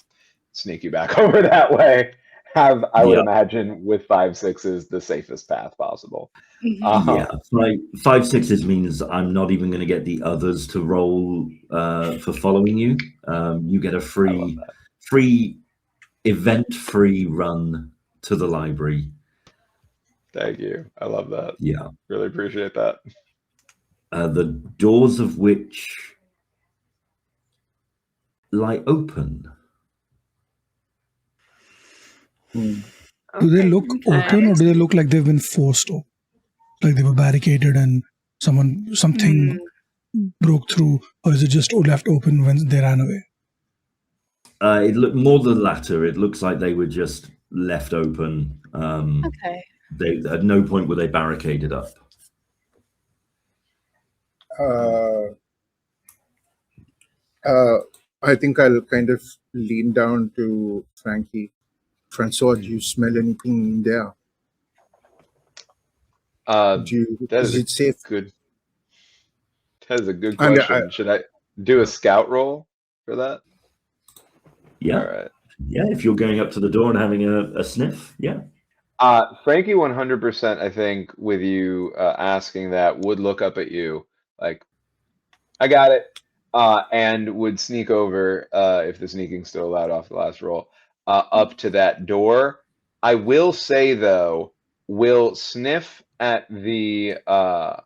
sneak you back over that way. I would imagine with 5 6s the safest path possible. Yeah, 5 6s means I'm not even going to get the others to roll for following you. You get a free event-free run to the library. Thank you. I love that. Yeah, really appreciate that. The doors of which lie open. Do they look open, or do they look like they've been forced open? Like they were barricaded and something broke through, or is it just left open when they ran away? It looked more the latter. It looks like they were just left open. Okay. They at no point were they barricaded up. I think I'll kind of lean down to Frankie. Francois, do you smell anything in there? Is it safe? Good. That is a good question. Should I do a scout roll for that? Yeah. All right. Yeah, if you're going up to the door and having a sniff, yeah. Frankie, 100%, I think, with you asking that, would look up at you like, I got it, and would sneak over, if the sneaking's still allowed off the last roll, up to that door. I will say, though, we'll sniff at the, I'm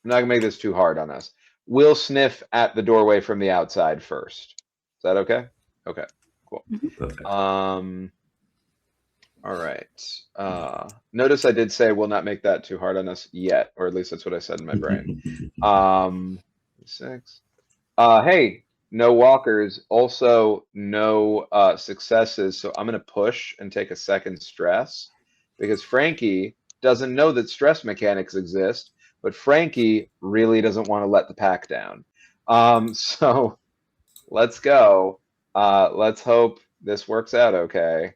not going to make this too hard on us. We'll sniff at the doorway from the outside first. Is that okay? Okay, cool. Perfect. All right. Notice I did say we'll not make that too hard on us yet, or at least that's what I said in my brain. 6. Hey, no walkers, also no successes, so I'm going to push and take a second stress, because Frankie doesn't know that stress mechanics exist, but Frankie really doesn't want to let the pack down. So let's go. Let's hope this works out okay.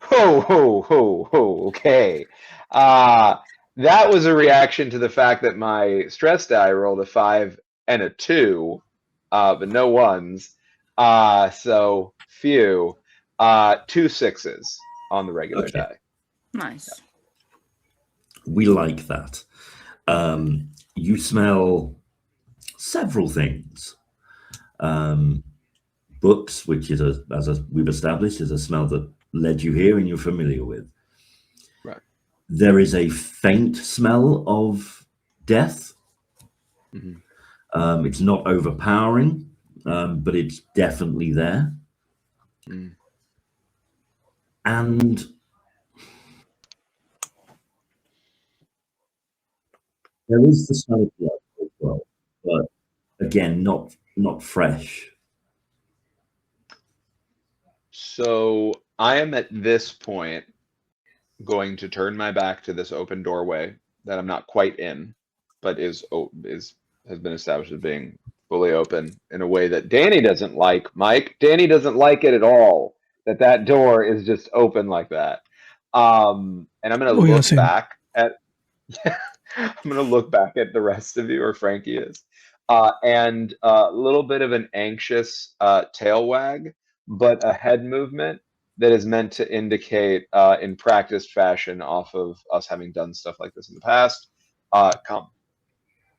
Ho, ho, ho, ho, okay. That was a reaction to the fact that my stress die rolled a 5 and a 2, but no ones. So few. 2 6s on the regular Okay. die. Nice. We like that. You smell several things. Books, which is as we've established, is a smell that led you here and you're familiar with. Right. There is a faint smell of death. Mm-hmm. It's not overpowering, but it's definitely there. Mm. And there is the smell of blood as well, but again, not fresh. So I am at this point going to turn my back to this open doorway that I'm not quite in, but has been established as being fully open in a way that Danny doesn't like. Mike, Danny doesn't like it at all that door is just open like that. And I'm gonna Oh, yeah, look same. back at I'm gonna look back at the rest of you, or Frankie is, and a little bit of an anxious tail wag, but a head movement that is meant to indicate, in practiced fashion, off of us having done stuff like this in the past, come,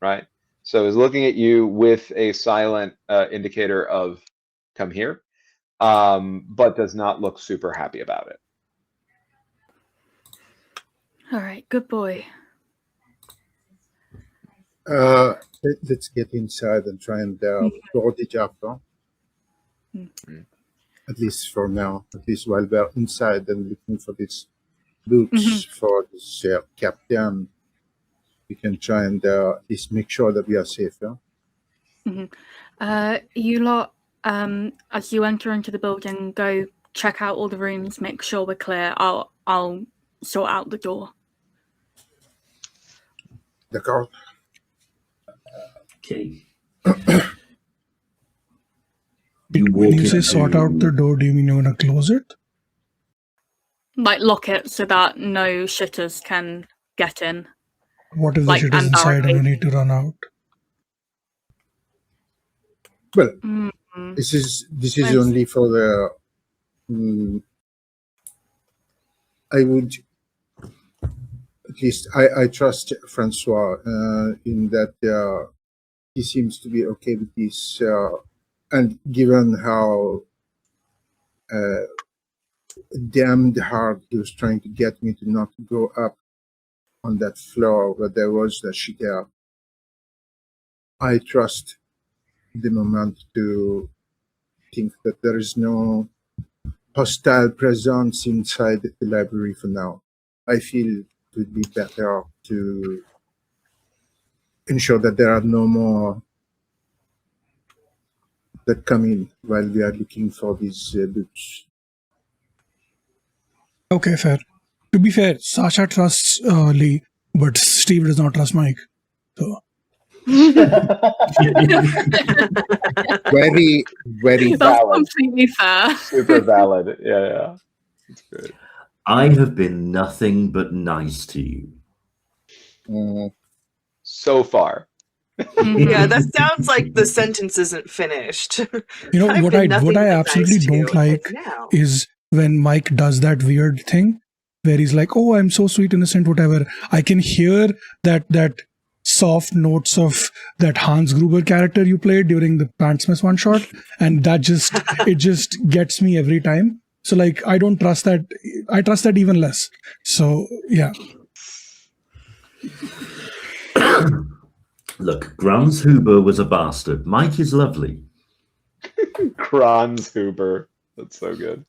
right? So is looking at you with a silent indicator of come here, but does not look super happy about it. All right, good boy. Let's get inside and try and boardage after. At least for now. At least while we're inside and looking for these boots for this captain, we can try and at least make sure that we are safe. Yeah? You lot, as you enter into the building, go check out all the rooms, make sure we're clear. I'll sort out the door. D'accord. Okay. When you say sort out the door, do you mean you're gonna close it? Like lock it so that no shitters can get in. What if the Like, shit is and inside and we barricade. need to run out? Well, Mm-hmm. this is only for the. I would. At least I trust Francois in that he seems to be okay with this, and given how damned hard he was trying to get me to not go up on that floor where there was that shit there, I trust the moment to think that there is no hostile presence inside the library for now. I feel it would be better to ensure that there are no more that come in while we are looking for these books. Okay, fair. To be fair, Sasha trusts Lee, but Steve does not trust Mike. So Very, very That's valid. completely fair. Super valid. Yeah. That's great. I have been nothing but nice to you. So far. Yeah, that sounds like the sentence isn't finished. you know I've what been I nothing but absolutely nice to don't you, like and now. is when Mike does that weird thing where he's like, "Oh, I'm so sweet, innocent, whatever." I can hear that soft notes of that Hans Gruber character you played during the Pantsless one shot, and that it just gets me every time. So like, I don't trust that. I trust that even less. So yeah. Look, Grans Huber was a bastard. Mike is lovely. Grans Huber. That's so good.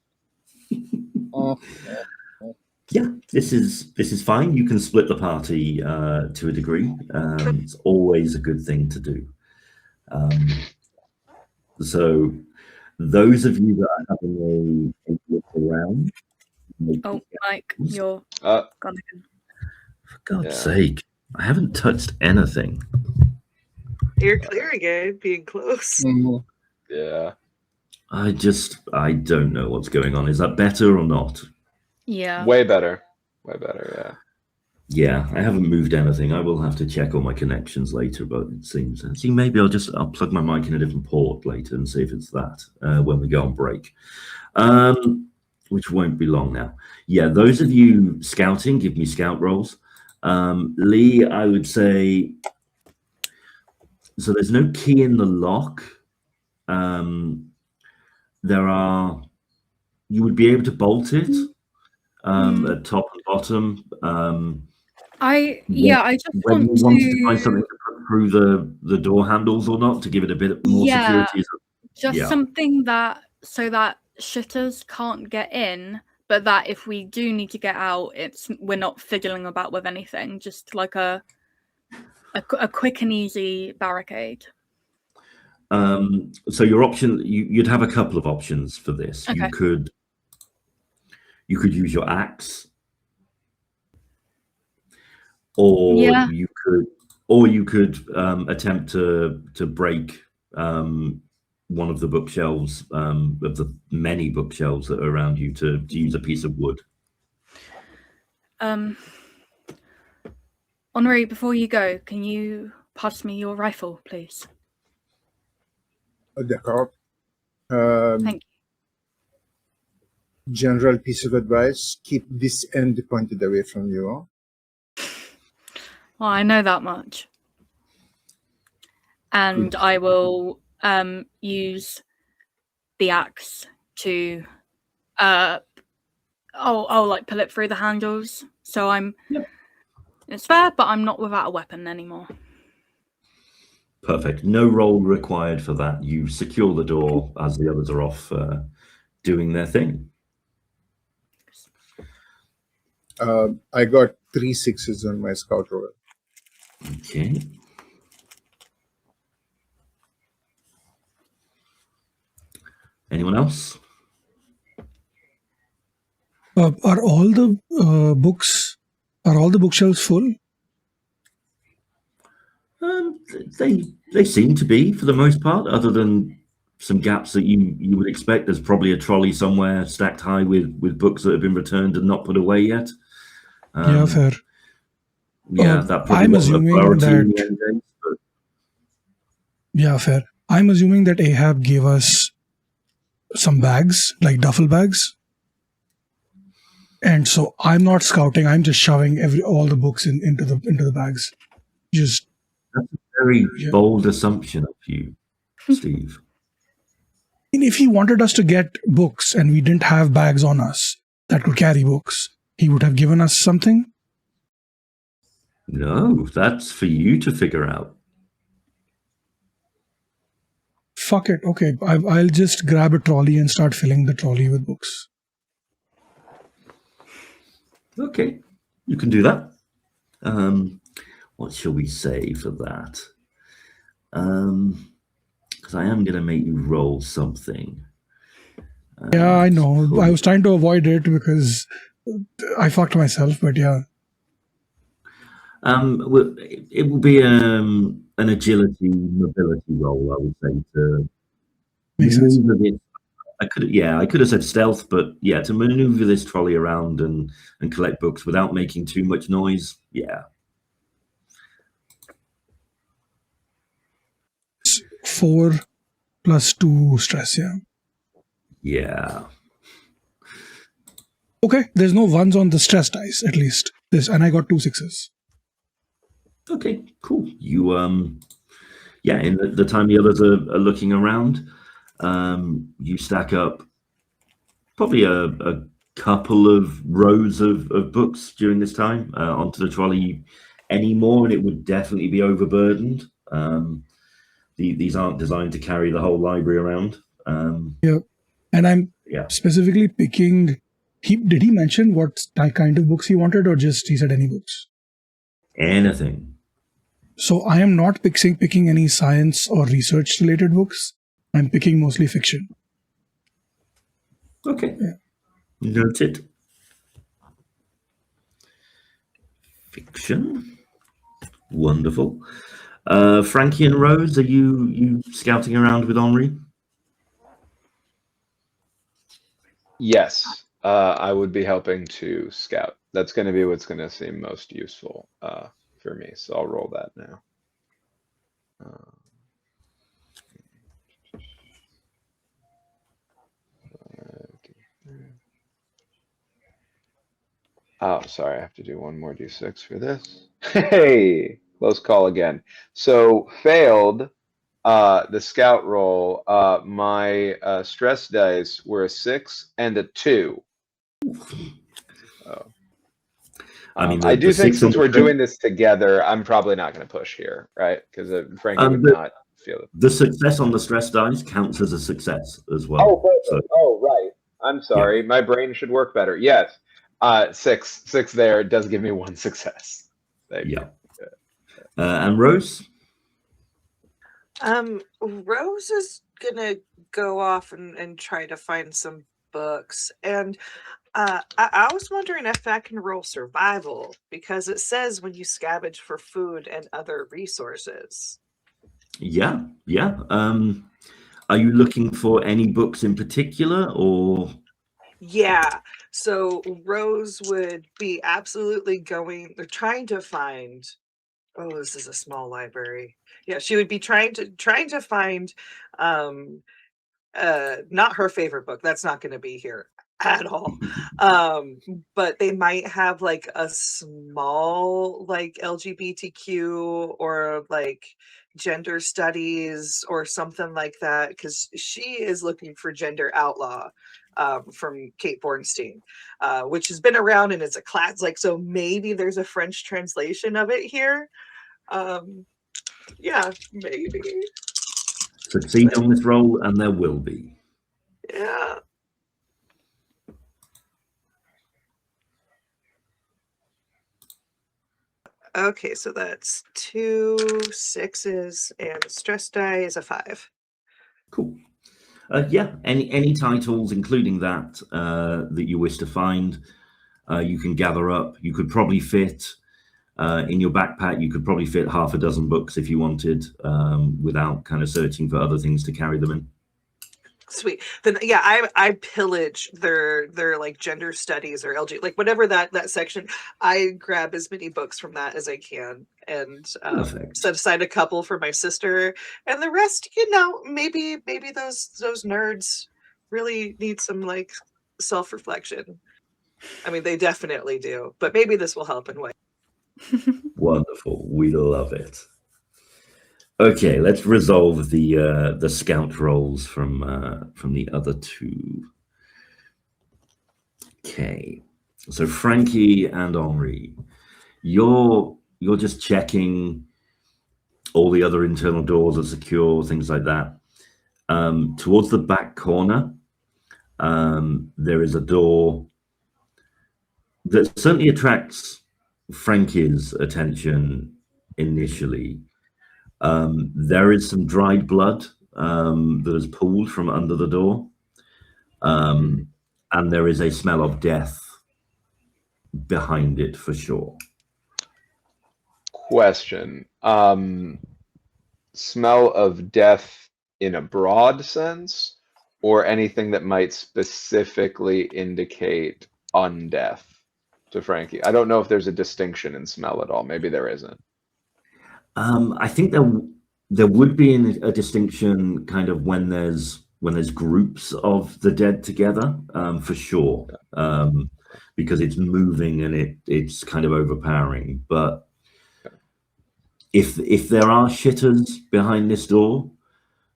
Yeah, this is fine. You can split the party to a degree. It's always a good thing to do. So those of you that are having a look around. Oh, Mike, you're Uh, gone again. For God's Yeah. sake, I haven't touched anything. You're clear again, being close. Yeah. I don't know what's going on. Is that better or not? Yeah. Way better. Way better, yeah. Yeah, I haven't moved anything. I will have to check all my connections later, but it seems. See, maybe I'll plug my mic in a different port later and see if it's that when we go on break, which won't be long now. Yeah, those of you scouting, give me scout rolls. Lee, I would say. So there's no key in the lock. There are. You would be able to bolt it at top and bottom. I just Whether want you wanted to find to. something to put through the door handles or not to give it a bit more security. Just something that so that shitters can't get in, but that if we do need to get out, we're not fiddling about with anything. Just like a quick and easy barricade. So your option, you'd have a couple of options for this. Okay. You could use your axe, or you could attempt to break one of the bookshelves of the many bookshelves that are around you to use a piece of wood. Henri, before you go, can you pass me your rifle, please? D'accord. Thank you. General piece of advice: keep this end pointed away from you. Well, I know that much. And I will use the axe to I'll like pull it through the handles. So it's fair, but I'm not without a weapon anymore. Perfect. No roll required for that. You secure the door as the others are off doing their thing. I got 3 6s on my scout roll. Okay. Anyone else? Are all the bookshelves full? They seem to be for the most part, other than some gaps that you would expect. There's probably a trolley somewhere stacked high with books that have been returned and not put away yet. Yeah, fair. Yeah, that probably I'm wasn't a assuming priority in that. the end days, but... Yeah, fair. I'm assuming that Ahab gave us some bags, like duffel bags. And so I'm not scouting. I'm just shoving all the books into the bags. Just That's a very bold assumption of you, Steve. And if he wanted us to get books and we didn't have bags on us that could carry books, he would have given us something. No, that's for you to figure out. Fuck it. Okay, I'll just grab a trolley and start filling the trolley with books. Okay, you can do that. What shall we say for that? Because I am going to make you roll something. Yeah, I know. Cool. I was trying to avoid it because I fucked myself, but yeah. It will be an agility mobility roll, I would say. To Makes sense. I could have said stealth, but yeah, to maneuver this trolley around and collect books without making too much noise. Yeah. 4 plus 2 stress, yeah. Yeah. Okay, there's no 1s on the stress dice, at least. And I got 2 6s. Okay, cool. You in the time the others are looking around, you stack up probably a couple of rows of books during this time onto the trolley anymore, and it would definitely be overburdened. These aren't designed to carry the whole library around. Yeah, and I'm specifically picking. Did he mention what kind of books he wanted, or just he said any books? Anything. So I am not picking any science or research related books. I'm picking mostly fiction. Okay. Yeah. Noted. Fiction. Wonderful. Frankie and Rose, are you scouting around with Henri? Yes. I would be helping to scout. That's going to be what's going to seem most useful for me. So I'll roll that now. Oh, sorry, I have to do one more d6 for this. Hey, close call again. So failed the scout roll. My stress dice were a 6 and a 2. So, I mean, I do think 6 since and we're the doing this together, I'm probably not going to push here, right? Because Frankie would not feel it. The success on the stress dice counts as a success as well. Oh, perfect. So, Oh, right. I'm sorry. My brain should work better. Yes. 6 there does give me 1 success. Thank you. And Rose? Rose is gonna go off and try to find some books, and I was wondering if I can roll survival, because it says when you scavenge for food and other resources. Yeah. Are you looking for any books in particular, or? Yeah, so Rose would be absolutely they're trying to find, oh, this is a small library. Yeah, she would be trying to find not her favorite book. That's not going to be here at all. But they might have like a small like LGBTQ or like gender studies or something like that, because she is looking for Gender Outlaw from Kate Bornstein, which has been around and it's a class, like, so maybe there's a French translation of it here. Yeah, maybe. Succeed on this roll, and there will be. Yeah. Okay, so that's 2 6s, and stress die is a 5. Cool. Yeah, any titles, including that that you wish to find, you can gather up. You could probably fit in your backpack. You could probably fit half a dozen books if you wanted, without kind of searching for other things to carry them in. Sweet. Then yeah, I pillage their like gender studies or LG, like whatever that section. I grab as many books from that as I can, and set aside a couple for my sister, and the rest, maybe those nerds really need some like self-reflection. I mean, they definitely do, but maybe this will help in way. Wonderful. We love it. Okay, let's resolve the scout rolls from the other two. Okay, so Frankie and Henri, you're just checking all the other internal doors are secure, things like that. Towards the back corner, there is a door that certainly attracts Frankie's attention initially. There is some dried blood that is pooled from under the door, and there is a smell of death behind it for sure. Question. Smell of death in a broad sense, or anything that might specifically indicate undeath to Frankie? I don't know if there's a distinction in smell at all. Maybe there isn't. I think there would be a distinction kind of when there's groups of the dead together, for sure, because it's moving and it's kind of overpowering. But if there are shitters behind this door,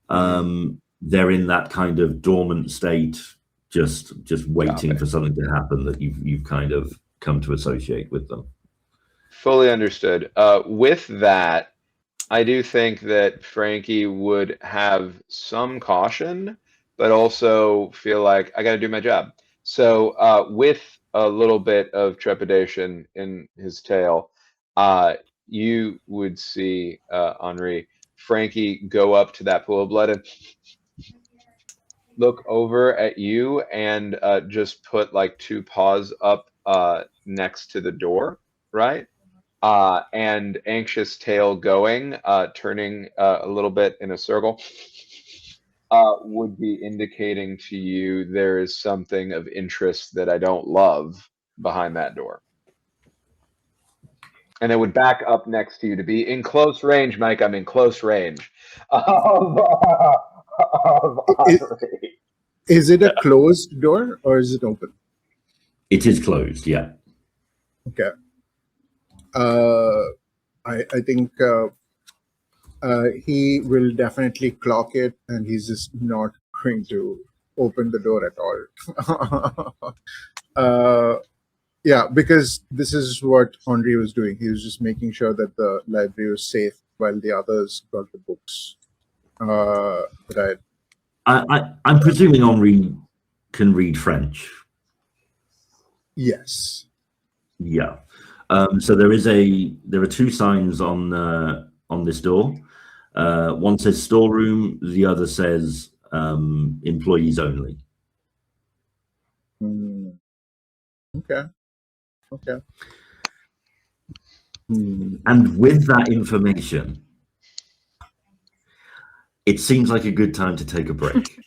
they're in that kind of dormant state, just waiting for something to happen that you've kind of come to associate with them. Fully understood. With that, I do think that Frankie would have some caution, but also feel like I got to do my job. So with a little bit of trepidation in his tail, you would see Henri, Frankie go up to that pool of blood and look over at you and just put like 2 paws up next to the door, right? And anxious tail going, turning a little bit in a circle, would be indicating to you there is something of interest that I don't love behind that door. And it would back up next to you to be in close range, Mike. I'm in close range of Henri. Is it a closed door or is it open? It is closed, yeah. Okay. I think he will definitely clock it, and he's just not going to open the door at all. Yeah, because this is what Henri was doing. He was just making sure that the library was safe while the others got the books. Right. I'm presuming Henri can read French. Yes. Yeah. So there are two signs on this door. One says storeroom, the other says employees only. Okay. Okay. And with that information, it seems like a good time to take a break.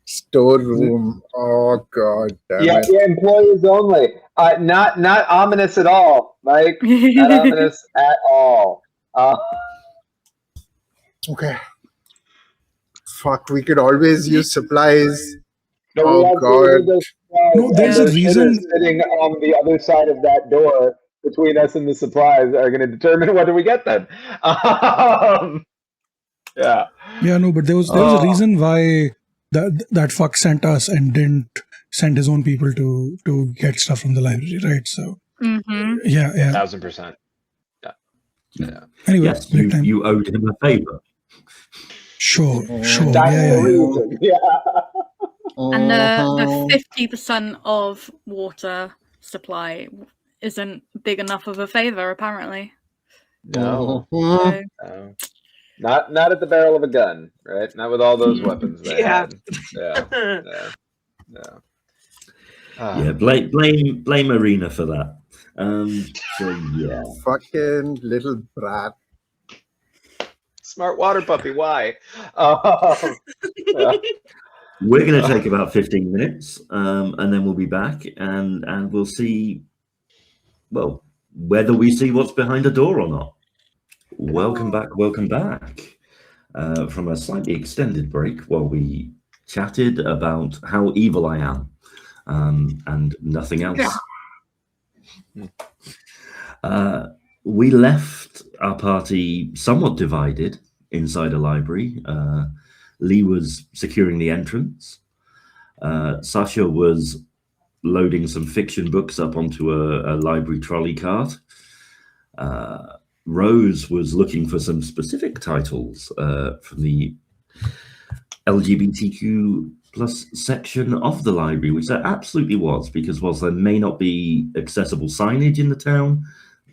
Storeroom. Oh God damn Yeah, it. yeah, employees only. Not ominous at all, Mike. Not ominous at all. Okay. Fuck, we could always use supplies. No, Oh, we God. need those supplies, No, there's and a those reason- shitters sitting on the other side of that door between us and the supplies are going to determine whether we get them. Yeah. Yeah, no, but there was a reason why that fuck sent us and didn't send his own people to get stuff from the library, right? So yeah. 1000%. Yeah. Anyway, Yes, break time. you owed him a favor. Sure. That's Yeah. the reason. Yeah. And the 50% of water supply isn't big enough of a favor, apparently. No. So, No. Not at the barrel of a gun, right? Not with all those weapons they had. Yeah. Yeah, blame Arena for that. So yeah. Fucking little brat. Smart water puppy, why? Yeah. We're going to take about 15 minutes, and then we'll be back, and we'll see, well, whether we see what's behind the door or not. Welcome back from a slightly extended break while we chatted about how evil I am, and nothing else. We left our party somewhat divided inside a library. Lee was securing the entrance. Sasha was loading some fiction books up onto a library trolley cart. Rose was looking for some specific titles from the LGBTQ plus section of the library, which there absolutely was, because whilst there may not be accessible signage in the town,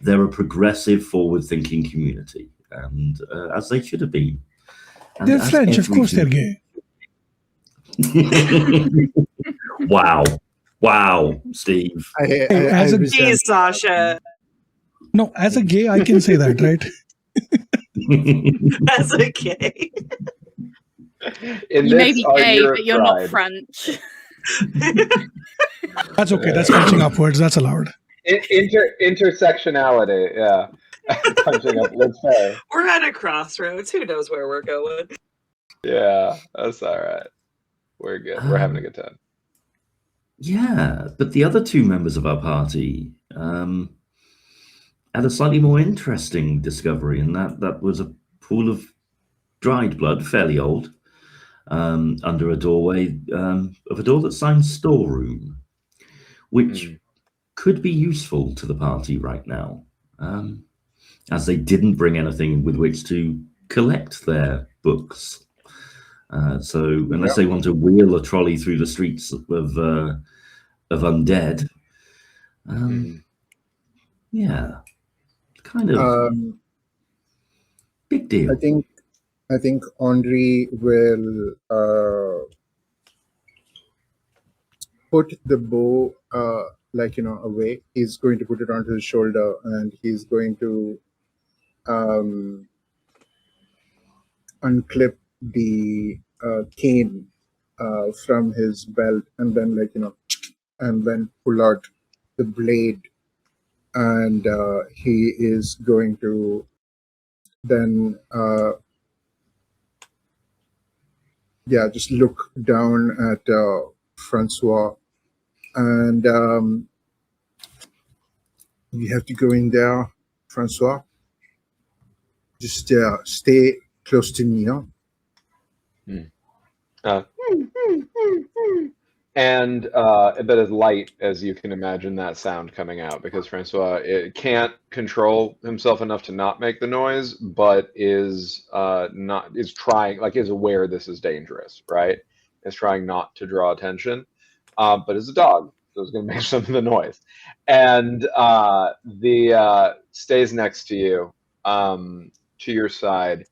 they're a progressive, forward-thinking community, and as they should have been. And They're French, of course they're gay. Wow, Steve. As a Geez, Sasha. No, as a gay, I can say that, right? As a gay. you may be gay, but you're not French. That's okay. That's punching upwards. That's allowed. Intersectionality, yeah. Punching up, let's say. We're at a crossroads. Who knows where we're going? Yeah, that's all right. We're good. We're having a good time. Yeah, but the other two members of our party had a slightly more interesting discovery, and that was a pool of dried blood, fairly old, under a doorway of a door that signed storeroom, which could be useful to the party right now, as they didn't bring anything with which to collect their books. So unless they want to wheel a trolley through the streets of undead, yeah, kind of big deal. I think Henri will put the bow away. He's going to put it onto his shoulder, and he's going to unclip the cane from his belt, and then and then pull out the blade, and he is going to then just look down at Francois, and you have to go in there, Francois. Just stay close to me, huh? And about as light as you can imagine that sound coming out, because Francois can't control himself enough to not make the noise, but is trying, like, is aware this is dangerous, right? Is trying not to draw attention, but is a dog, so it's going to make some of the noise, and stays next to you, to your side.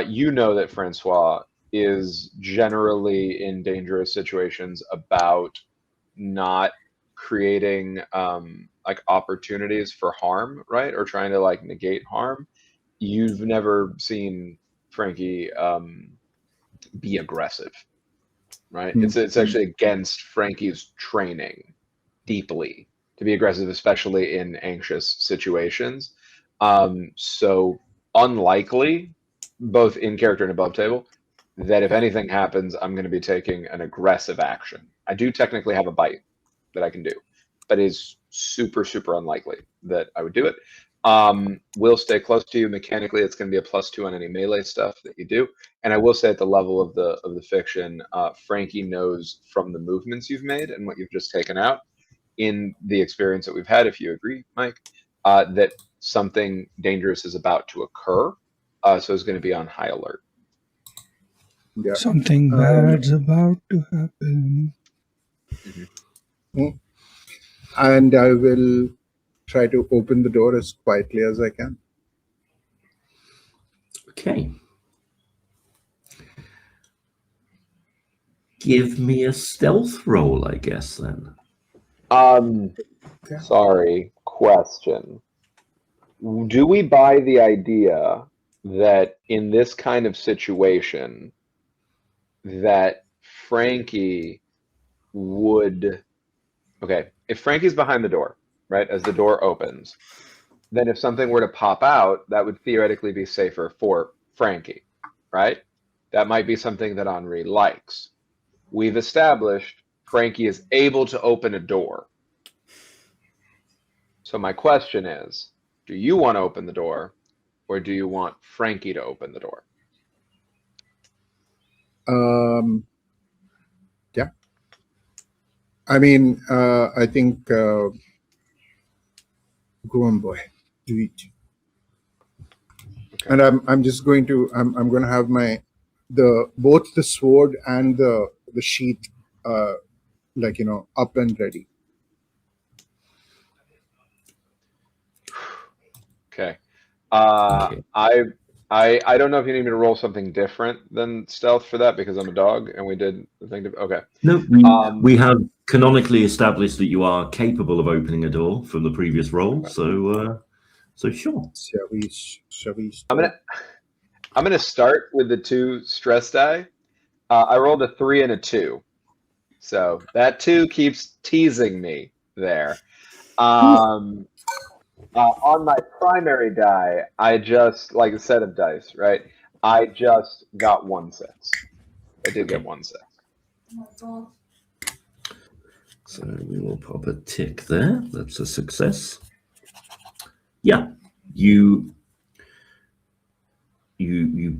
You know that Francois is generally in dangerous situations about not creating like opportunities for harm, right? Or trying to like negate harm. You've never seen Frankie be aggressive, right? It's actually against Frankie's training deeply to be aggressive, especially in anxious situations. So unlikely, both in character and above table, that if anything happens, I'm going to be taking an aggressive action. I do technically have a bite that I can do, but it's super, super unlikely that I would do it. Will stay close to you. Mechanically, it's going to be a +2 on any melee stuff that you do. And I will say at the level of the fiction, Frankie knows from the movements you've made and what you've just taken out, in the experience that we've had, if you agree, Mike, that something dangerous is about to occur. So it's going to be on high alert. Yeah. Something bad's about to happen. And I will try to open the door as quietly as I can. Okay. Give me a stealth roll, I guess, then. Sorry, question. Do we buy the idea that in this kind of situation that Frankie would, okay, if Frankie's behind the door, right, as the door opens, then if something were to pop out, that would theoretically be safer for Frankie, right? That might be something that Henri likes. We've established Frankie is able to open a door. So my question is, do you want to open the door, or do you want Frankie to open the door? Yeah. I mean, I think go on, boy, do it. Okay. And I'm just going to I'm going to have my both the sword and the sheath like up and ready. Okay. I don't know if you need me to roll something different than stealth for that, because I'm a dog and we did the thing to, okay. No, we have canonically established that you are capable of opening a door from the previous roll, okay. So sure. Shall we I'm gonna start with the 2 stress die. I rolled a 3 and a 2. So that 2 keeps teasing me there. On my primary die, I just, like a set of dice, right? I just got 1 6. I did get 1 6. So we will pop a tick there. That's a success. Yeah, you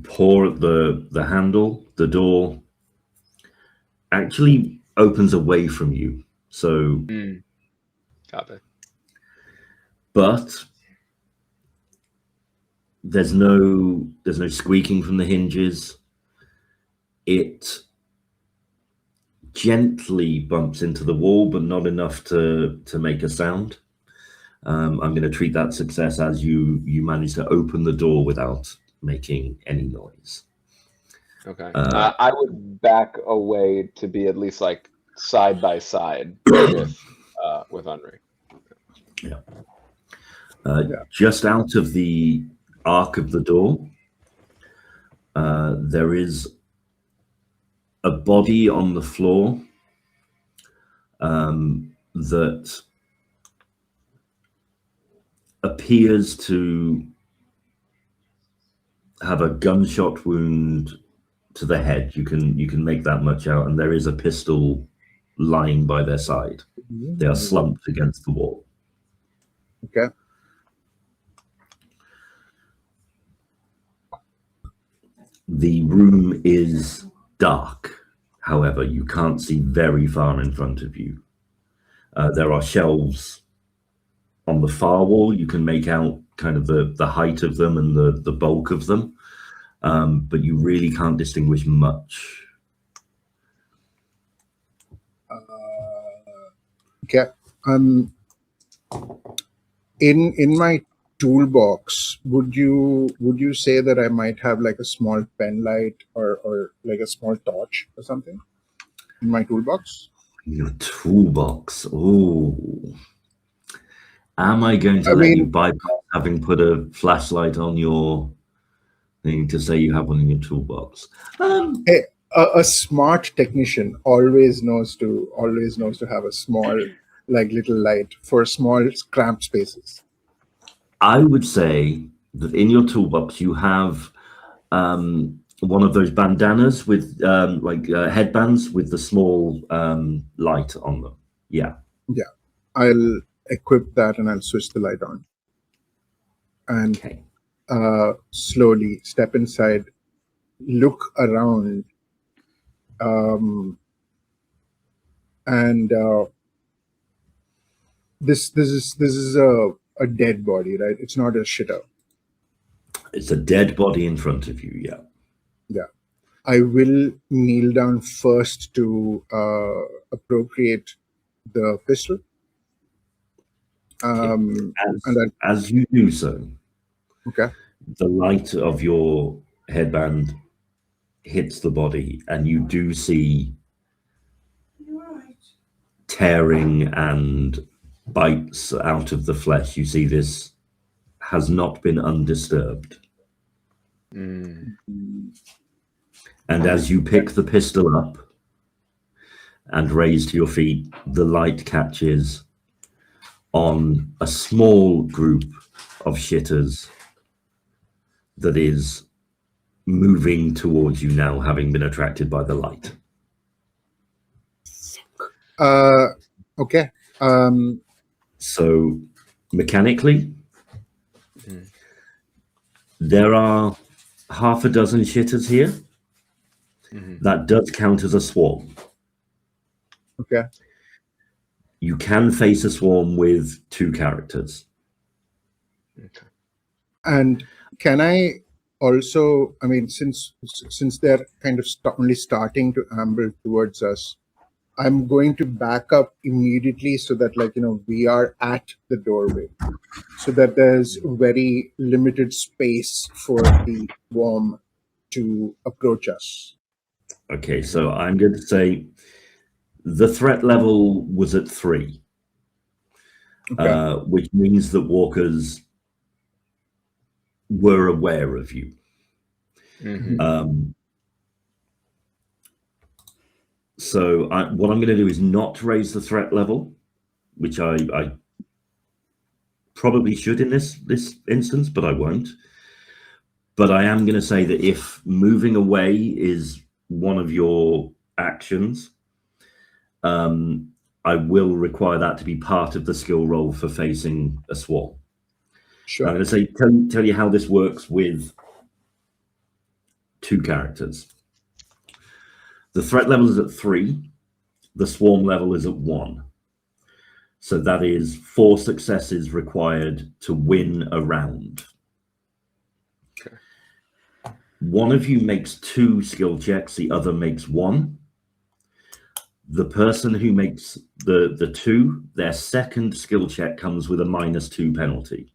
pour at the handle. The door actually opens away from you. So, copy. But there's no squeaking from the hinges. It gently bumps into the wall, but not enough to make a sound. I'm going to treat that success as you manage to open the door without making any noise. Okay. I would back away to be at least like side by side with Henri. Yeah. Just out of the arc of the door, there is body on the floor that appears to have a gunshot wound to the head. You can make that much out, and there is a pistol lying by their side. They are slumped against the wall. Okay. The room is dark. However, you can't see very far in front of you. There are shelves on the far wall. You can make out kind of the height of them and the bulk of them, but you really can't distinguish much. Okay. In my toolbox, would you say that I might have like a small pen light or like a small torch or something in my toolbox? Your toolbox. Oh, am I going to let you bypass having put a flashlight on your thing to say you have one in your toolbox? Hey, a smart technician always knows to have a small, like, little light for small cramped spaces. I would say that in your toolbox you have one of those bandanas with headbands with the small light on them. Yeah. Yeah, I'll equip that and I'll switch the light on. And Okay. slowly step inside, look around, and this is a dead body, right? It's not a shitter. It's a dead body in front of you. Yeah. Yeah. I will kneel down first to appropriate the pistol. As you do so, Okay. the light of your headband hits the body, and you do see tearing and bites out of the flesh. You see this has not been undisturbed. And as you pick the pistol up and raise to your feet, the light catches on a small group of shitters that is moving towards you now, having been attracted by the light. Okay. So mechanically, there are half a dozen shitters here. That does count as a swarm. Okay. You can face a swarm with 2 characters. Okay. And can I also, I mean, since they're kind of only starting to amble towards us, I'm going to back up immediately so that, like, we are at the doorway, so that there's very limited space for the worm to approach us. Okay, so I'm going to say the threat level was at 3, Okay. which means that walkers were aware of you. So what I'm going to do is not raise the threat level, which I probably should in this instance, but I won't. But I am going to say that if moving away is one of your actions, I will require that to be part of the skill roll for facing a swarm. Sure. I'm going to say tell you how this works with 2 characters. The threat level is at 3. The swarm level is at 1. So that is 4 successes required to win a round. Okay. One of you makes 2 skill checks, the other makes 1. The person who makes the 2, their second skill check comes with a -2 penalty.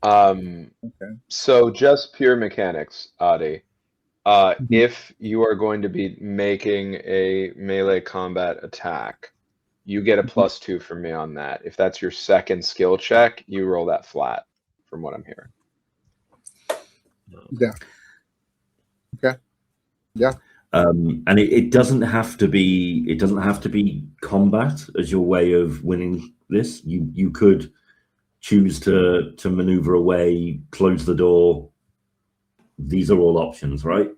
Okay. So just pure mechanics, Adi. If you are going to be making a melee combat attack, you get a +2 from me on that. If that's your second skill check, you roll that flat, from what I'm hearing. Yeah. Yeah. And it doesn't have to be combat as your way of winning this. You could choose to maneuver away, close the door. These are all options, right?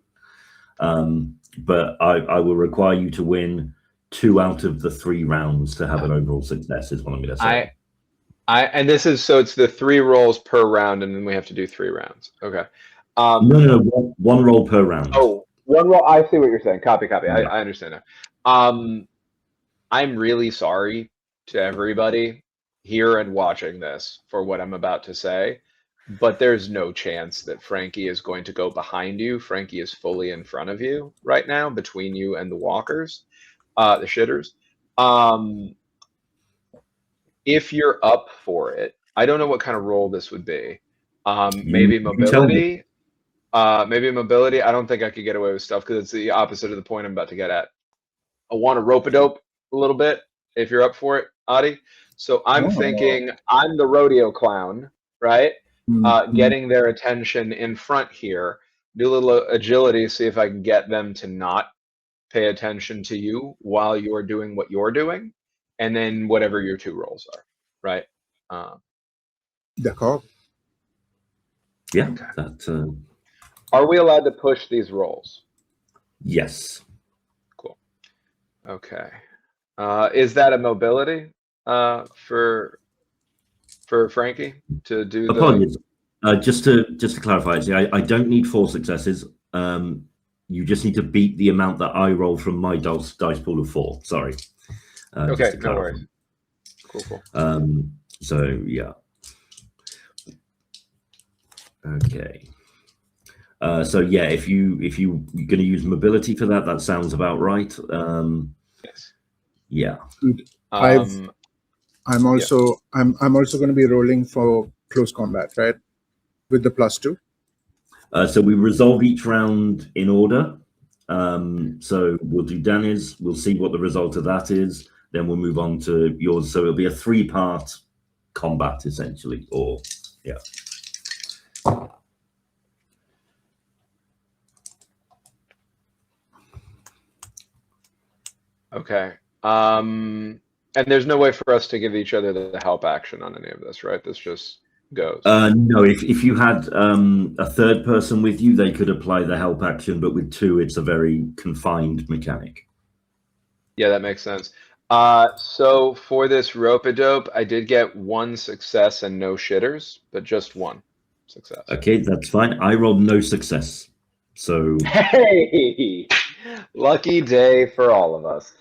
But I will require you to win 2 out of the 3 rounds to have an overall success, is what I'm going to say. And this is, so it's the 3 rolls per round, and then we have to do 3 rounds. Okay. No, one roll per round. Oh, 1 roll. I see what you're saying. Copy. Yeah. I understand now. I'm really sorry to everybody here and watching this for what I'm about to say, but there's no chance that Frankie is going to go behind you. Frankie is fully in front of you right now, between you and the walkers, the shitters. If you're up for it, I don't know what kind of roll this would be. Maybe mobility. Maybe mobility. I don't think I could get away with stuff because it's the opposite of the point I'm about to get at. I want to rope-a-dope a little bit if you're up for it, Adi. So I'm thinking I'm the rodeo clown, right? Getting their attention in front here. Do a little agility, see if I can get them to not pay attention to you while you're doing what you're doing. And then whatever your 2 rolls are, right? D'accord. Yeah. Okay. Are we allowed to push these rolls? Yes. Cool. Okay. Is that a mobility for Frankie to do? Apologies. Just to clarify, actually, I don't need 4 successes. You just need to beat the amount that I roll from my dice pool of 4. Sorry. Okay, no worries. Cool. So yeah. Okay. So yeah, if you're going to use mobility for that sounds about right. Yes. Yeah. I'm also going to be rolling for close combat, right? With the +2. So we resolve each round in order. So we'll do Danny's. We'll see what the result of that is. Then we'll move on to yours. So it'll be a 3-part combat essentially, or yeah. Okay. And there's no way for us to give each other the help action on any of this, right? This just goes. No, if you had a third person with you, they could apply the help action, but with 2, it's a very confined mechanic. Yeah, that makes sense. So for this rope-a-dope, I did get 1 success and no shitters, but just 1 success. Okay, that's fine. I rolled no success. So hey, lucky day for all of us.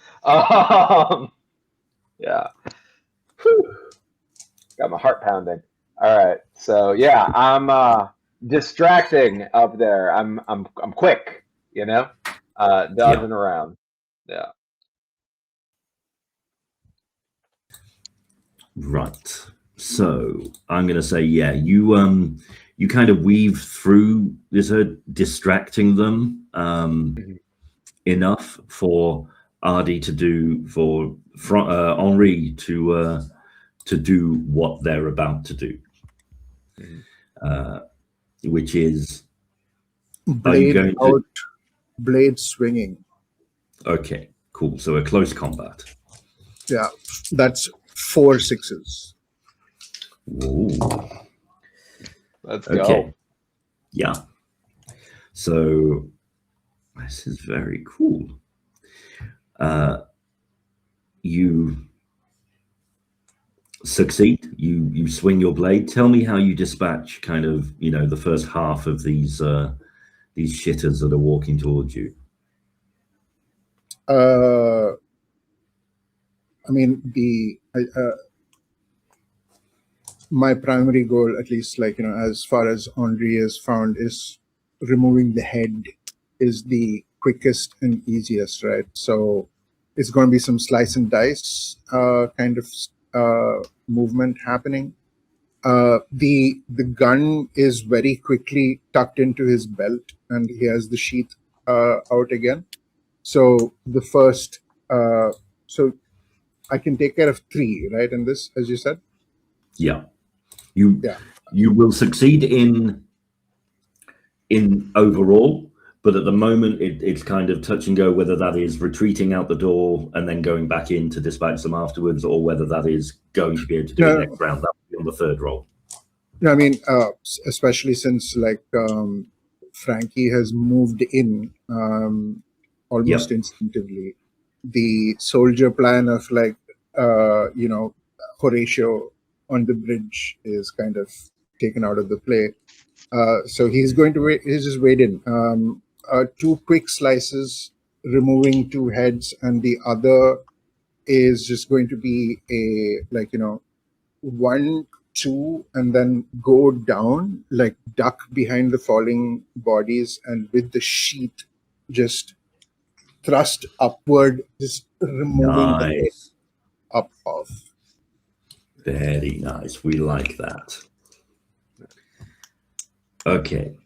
Yeah. Whew. Got my heart pounding. All right. So yeah, I'm distracting up there. I'm quick, you know, dodging around. Yeah. Right. So I'm going to say, yeah, you kind of weave through this, distracting them enough for Adi to do, for Henri to do what they're about to do, which is blade swinging. Okay, cool. So a close combat. Yeah, that's 4 6s. Whoa. Let's okay. go. Yeah. So this is very cool. You succeed. You swing your blade. Tell me how you dispatch kind of, the first half of these shitters that are walking towards you. I mean, my primary goal, at least, as far as Henri is found, is removing the head is the quickest and easiest, right? So it's going to be some slice and dice kind of movement happening. The gun is very quickly tucked into his belt, and he has the sheath out again. So the first, so I can take care of 3, right? In this, as you said. Yeah, you will succeed in overall, but at the moment it's kind of touch and go whether that is retreating out the door and then going back in to dispatch them afterwards, or whether that is going to be able to do it next round. That would be on the third roll. No, I mean, especially since like Frankie has moved in almost instinctively. The soldier plan of like Horatio on the bridge is kind of taken out of the play. So he's going to wait. He's just wait in. 2 quick slices, removing 2 heads, and the other is just going to be a 1, 2, and then go down, like duck behind the falling bodies, and with the sheath just thrust upward, just removing the head up off. Very nice. We like that. Okay.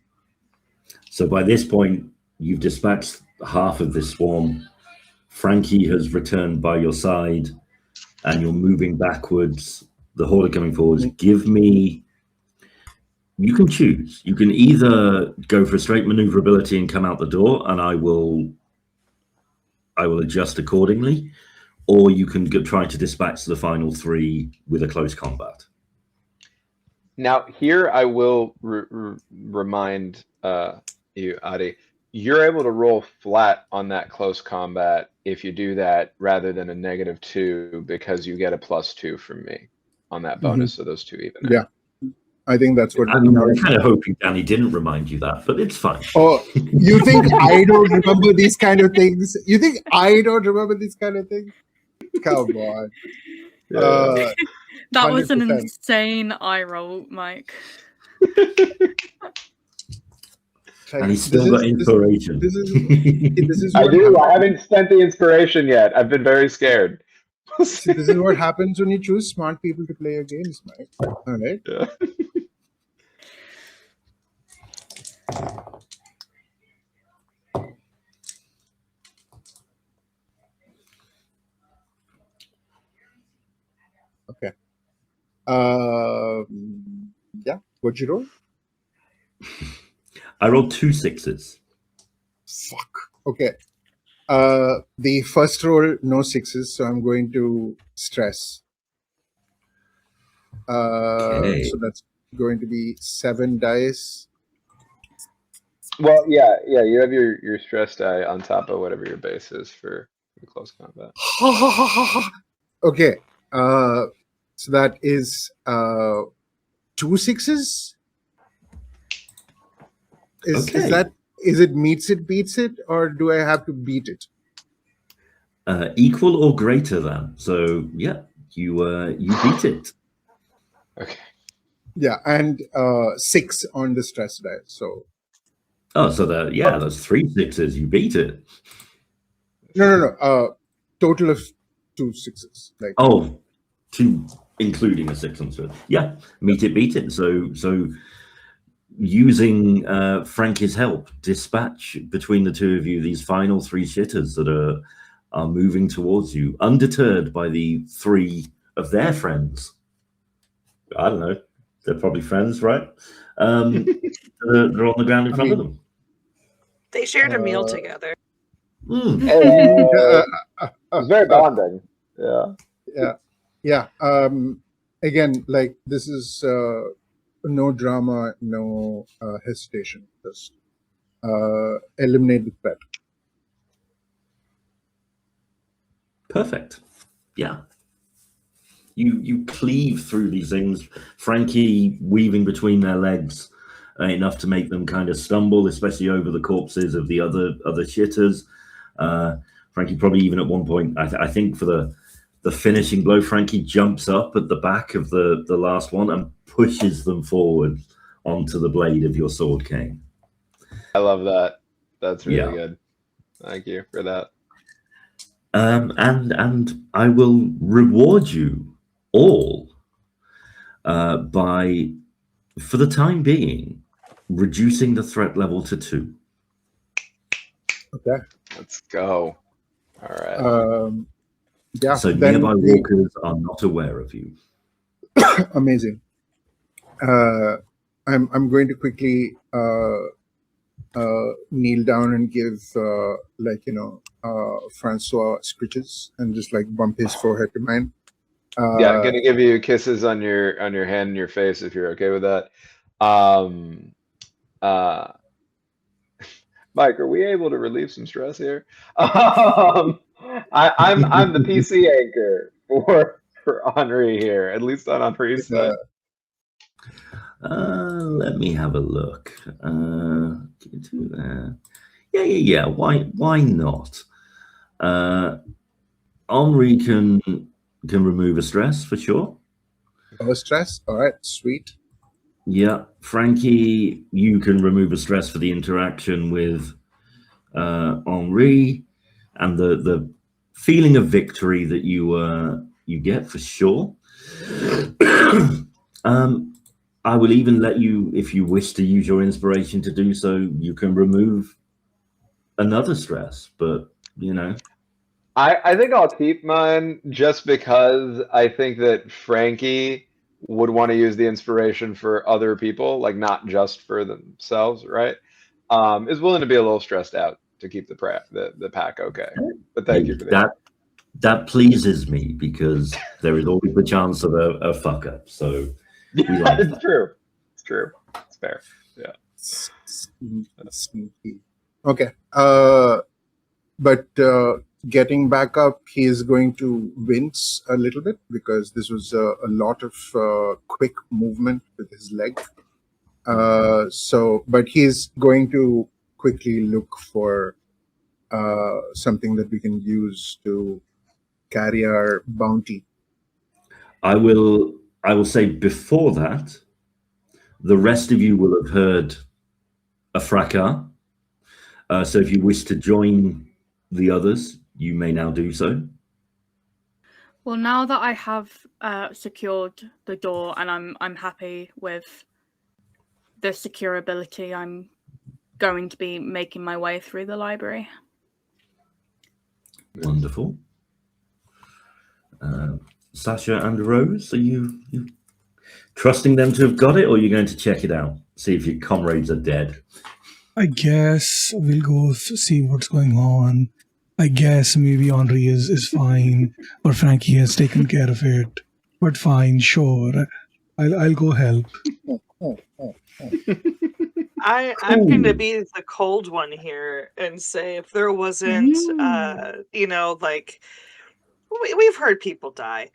So by this point, you've dispatched half of this swarm. Frankie has returned by your side, and you're moving backwards. The horde are coming forwards. Give me... You can choose. You can either go for a straight maneuverability and come out the door, and I will adjust accordingly, or you can try to dispatch the final 3 with a close combat. Now, here I will remind you, Adi, you're able to roll flat on that close combat if you do that rather than a -2, because you get a +2 from me on that bonus, so those 2 even. Yeah, I think that's what. I'm kind of hoping Danny didn't remind you that, but it's fine. Oh, you think I don't remember these kind of things? You think I don't remember these kind of things? Come on. That was an 100%. insane eye roll, Mike. And he's still got inspiration. This is I what do. I haven't spent the inspiration yet. I've been very scared. this is what happens when you choose smart people to play your games, Mike. All right. Yeah. Okay. Yeah. What'd you roll? I rolled 2 6s. Fuck. Okay. The first roll, no 6s, so I'm going to stress. Okay. So that's going to be 7 dice. Well, yeah. You have your stress die on top of whatever your base is for close combat. Okay. So that is 2 6s. Is it meets it, beats it, or do I have to beat it? Equal or greater than. So yeah, you beat it. Okay. Yeah, and 6 on the stress die. So. Oh, so that's 3 6s. You beat it. No. Total of 2 6s. Like. Oh, 2, including a 6 on stress. Yeah, meet it, beat it. So using Frankie's help, dispatch between the 2 of you these final 3 shitters that are moving towards you, undeterred by the 3 of their friends. I don't know. They're probably friends, right? They're on the ground in front of them. They shared a meal together. It's very bonding. Yeah. Again, like this is no drama, no hesitation. Just eliminate the threat. Perfect. Yeah. You cleave through these things, Frankie weaving between their legs enough to make them kind of stumble, especially over the corpses of the other shitters. Frankie probably even at one point, I think for the finishing blow, Frankie jumps up at the back of the last one and pushes them forward onto the blade of your sword cane. I love that. That's really good. Thank you for that. And I will reward you all by, for the time being, reducing the threat level to 2. Okay. Let's go. All right. Yeah. So nearby walkers are not aware of you. Amazing. I'm going to quickly kneel down and give Francois scritches and just like bump his forehead to mine. Yeah, I'm gonna give you kisses on your hand and your face if you're okay with that. Mike, are we able to relieve some stress here? I'm the PC anchor for Henri here, at least on Henri's side. Let me have a look. Get to there. Yeah. Why not? Henri can remove a stress for sure. Oh, stress. All right, sweet. Yeah, Frankie, you can remove a stress for the interaction with Henri, and the feeling of victory that you get for sure. I will even let you, if you wish to use your inspiration to do so, you can remove another stress, but you know. I think I'll keep mine just because I think that Frankie would want to use the inspiration for other people, like not just for themselves, right? Is willing to be a little stressed out to keep the pack okay. But thank you for that. That pleases me because there is always the chance of a fuck up. So yeah, it's true. It's true. It's fair. Yeah. Sneaky. Okay. But getting back up, he is going to wince a little bit because this was a lot of quick movement with his leg. But he's going to quickly look for something that we can use to carry our bounty. I will say before that, the rest of you will have heard a fracas. So if you wish to join the others, you may now do so. Well, now that I have secured the door and I'm happy with the securability, I'm going to be making my way through the library. Wonderful. Sasha and Rose, are you trusting them to have got it, or are you going to check it out, see if your comrades are dead? I guess we'll go see what's going on. I guess maybe Henri is fine, or Frankie has taken care of it. But fine, sure. I'll go help. I'm going to be the cold one here and say if there wasn't, like we've heard people die.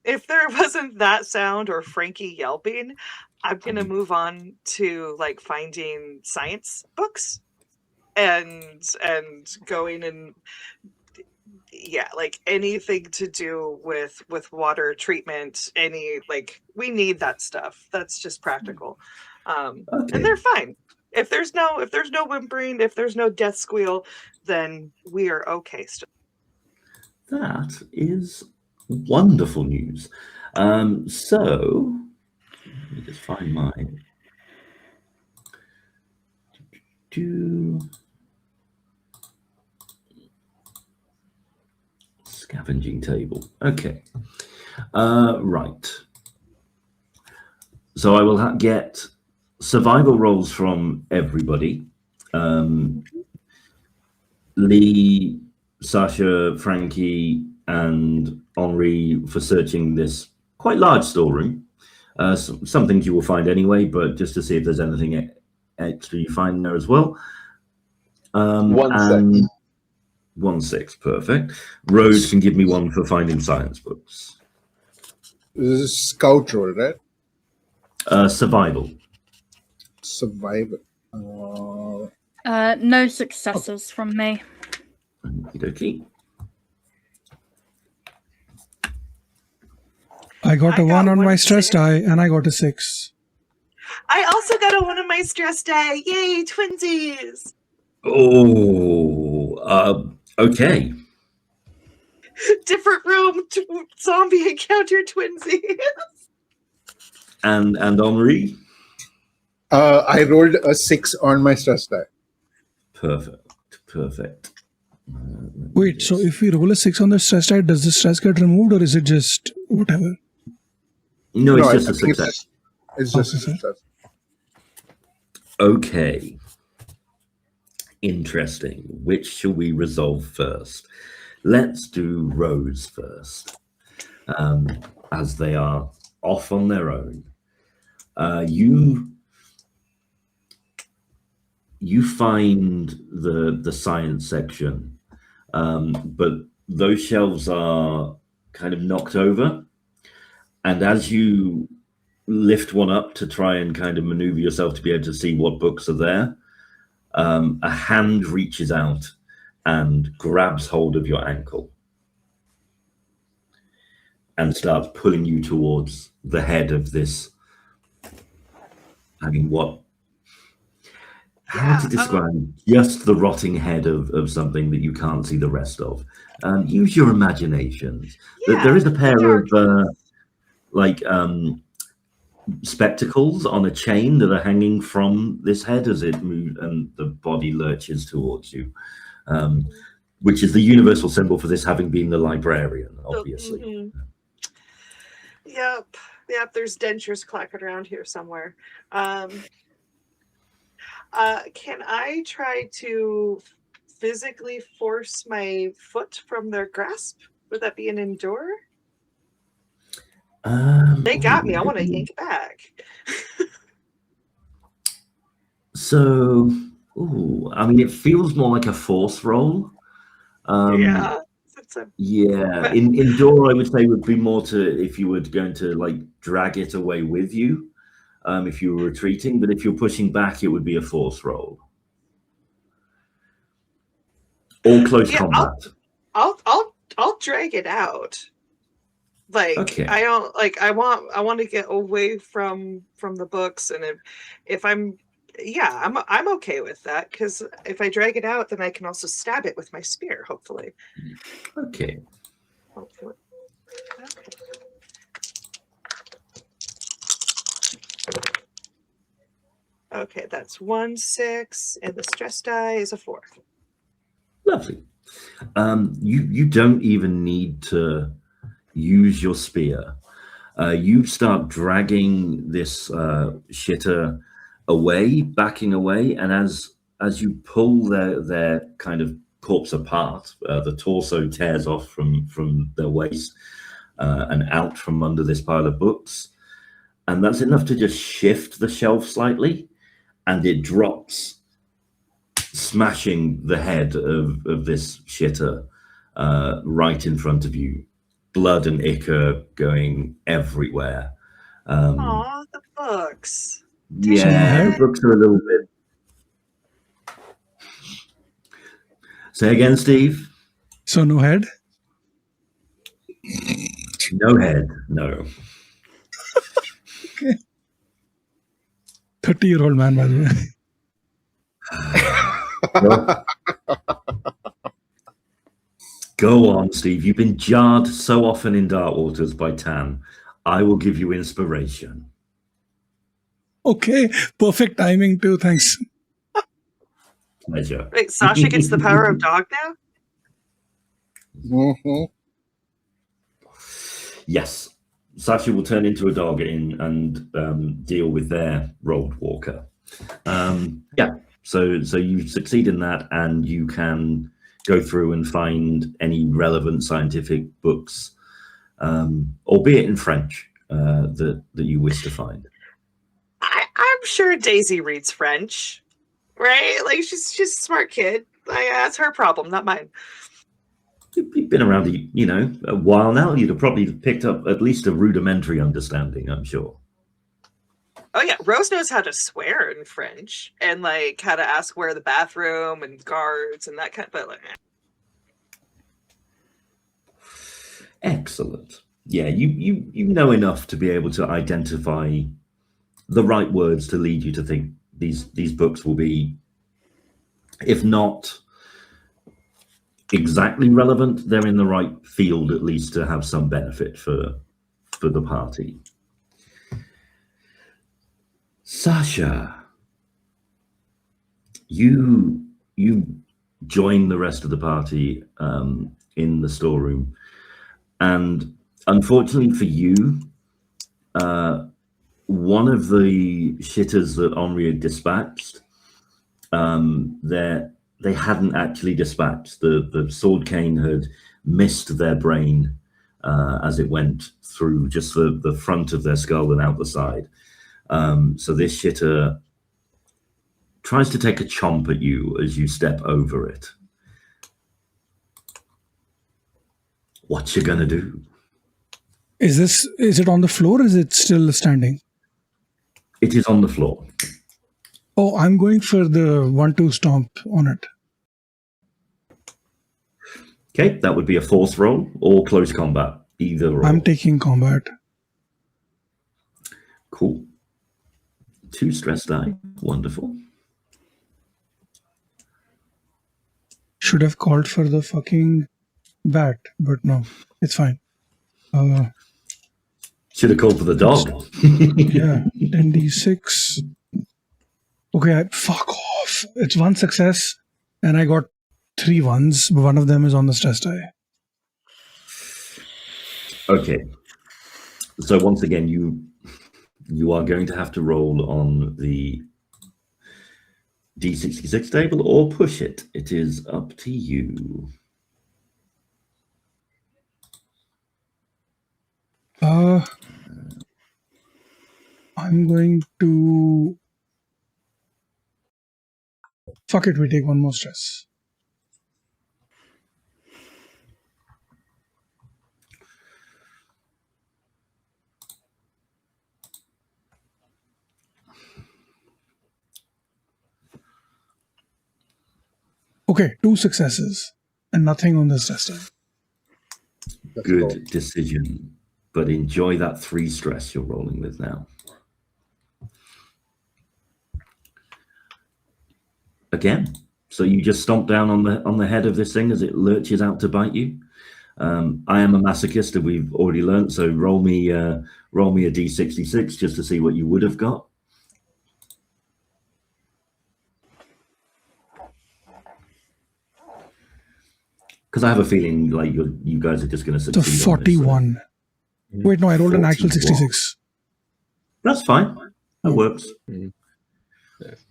If there wasn't that sound or Frankie yelping, I'm going to move on to like finding science books and going and like anything to do with water treatment, we need that stuff. That's just practical. And they're fine. If there's no whimpering, if there's no death squeal, then we are okay still. That is wonderful news. So let me just find mine. Scavenging table. Okay. Right. So I will get survival rolls from everybody. Lee, Sasha, Frankie, and Henri for searching this quite large storeroom. Some things you will find anyway, but just to see if there's anything extra you find there as well. 1/6. 1/6, perfect. Rose can give me one for finding science books. This is scout roll, right? Survival. Survival. No successes from me. Okey-dokey. I got a 1 on my stress die, and I got a 6. I also got a 1 on my stress die. Yay, twinsies! Oh, okay. Different room, zombie encounter twinsies. And Henri? I rolled a 6 on my stress die. Perfect. Wait, so if we roll a 6 on the stress die, does the stress get removed, or is it just whatever? No, it's just a success. It's just a success. Okay. Interesting. Which shall we resolve first? Let's do Rose first, as they are off on their own. You find the science section, but those shelves are kind of knocked over, and as you lift one up to try and kind of maneuver yourself to be able to see what books are there, a hand reaches out and grabs hold of your ankle and starts pulling you towards the head of this. I mean, how to describe just the rotting head of something that you can't see the rest of? Use your imaginations. Yeah, there is a pair dark. of spectacles on a chain that are hanging from this head as it moves and the body lurches towards you, which is the universal symbol for this having been the librarian, obviously. Mm-hmm. Yep. There's dentures clacking around here somewhere. Can I try to physically force my foot from their grasp? Would that be an endure? They got me. I want to yank it back. So, I mean, it feels more like a force roll. Yeah. Yeah. Endure, I would say, would be more to if you were going to like drag it away with you. If you were retreating, but if you're pushing back, it would be a force roll or close combat. I'll drag it out. Like, okay. I don't like. I want to get away from the books, and if I'm okay with that, because if I drag it out, then I can also stab it with my spear. Hopefully. Okay. Hopefully. Okay. Okay, that's 1, 6, and the stress die is a 4. Lovely. You don't even need to use your spear. You start dragging this shitter away, backing away, and as you pull their kind of corpse apart, the torso tears off from their waist and out from under this pile of books, and that's enough to just shift the shelf slightly. And it drops, smashing the head of this shitter right in front of you. Blood and ichor going everywhere. Aw, the books. Yeah, the books are a little bit. Say again, Steve. So no head? No head, no. Okay. 30-year-old man, by the way. Go on, Steve. You've been jarred so often in Dark Waters by Tan. I will give you inspiration. Okay, perfect timing too. Thanks. Pleasure. Wait, Sasha gets the power of dog now? Mm-hmm. Yes. Sasha will turn into a dog and deal with their road walker. Yeah, so you succeed in that, and you can go through and find any relevant scientific books, albeit in French, that you wish to find. I'm sure Daisy reads French, right? Like she's a smart kid. Like, that's her problem, not mine. You've been around, a while now. You'd have probably picked up at least a rudimentary understanding, I'm sure. Oh yeah, Rose knows how to swear in French and like how to ask where the bathroom and guards and that kind of. But like, excellent. Yeah, you know enough to be able to identify the right words to lead you to think these books will be, if not exactly relevant, they're in the right field at least to have some benefit for the party. Sasha, you join the rest of the party in the storeroom, and unfortunately for you, one of the shitters that Henri had dispatched, they hadn't actually dispatched. The sword cane had missed their brain as it went through just the front of their skull and out the side. So this shitter tries to take a chomp at you as you step over it. What you gonna do? Is it on the floor or is it still standing? It is on the floor. Oh, I'm going for the 1-2 stomp on it. Okay, that would be a force roll or close combat. Either or. I'm taking combat. Cool. 2 stress die. Wonderful. Should have called for the fucking bat, but no, it's fine. Should have called for the dog. Yeah, 10d6. Okay, fuck off. It's 1 success, and I got 3 ones. One of them is on the stress die. Okay. So once again, you are going to have to roll on the D66 table or push it. It is up to you. I'm going to... Fuck it, we take 1 more stress. Okay, 2 successes and nothing on the stress die. Good decision. But enjoy that 3 stress you're rolling with now. Again. So you just stomp down on the head of this thing as it lurches out to bite you. I am a masochist, and we've already learned. So roll me a D66 just to see what you would have got. Because I have a feeling like you guys are just going to succeed. The 41. Wait, no, I rolled an actual 66. That's fine. That works. Mm-hmm. Yes.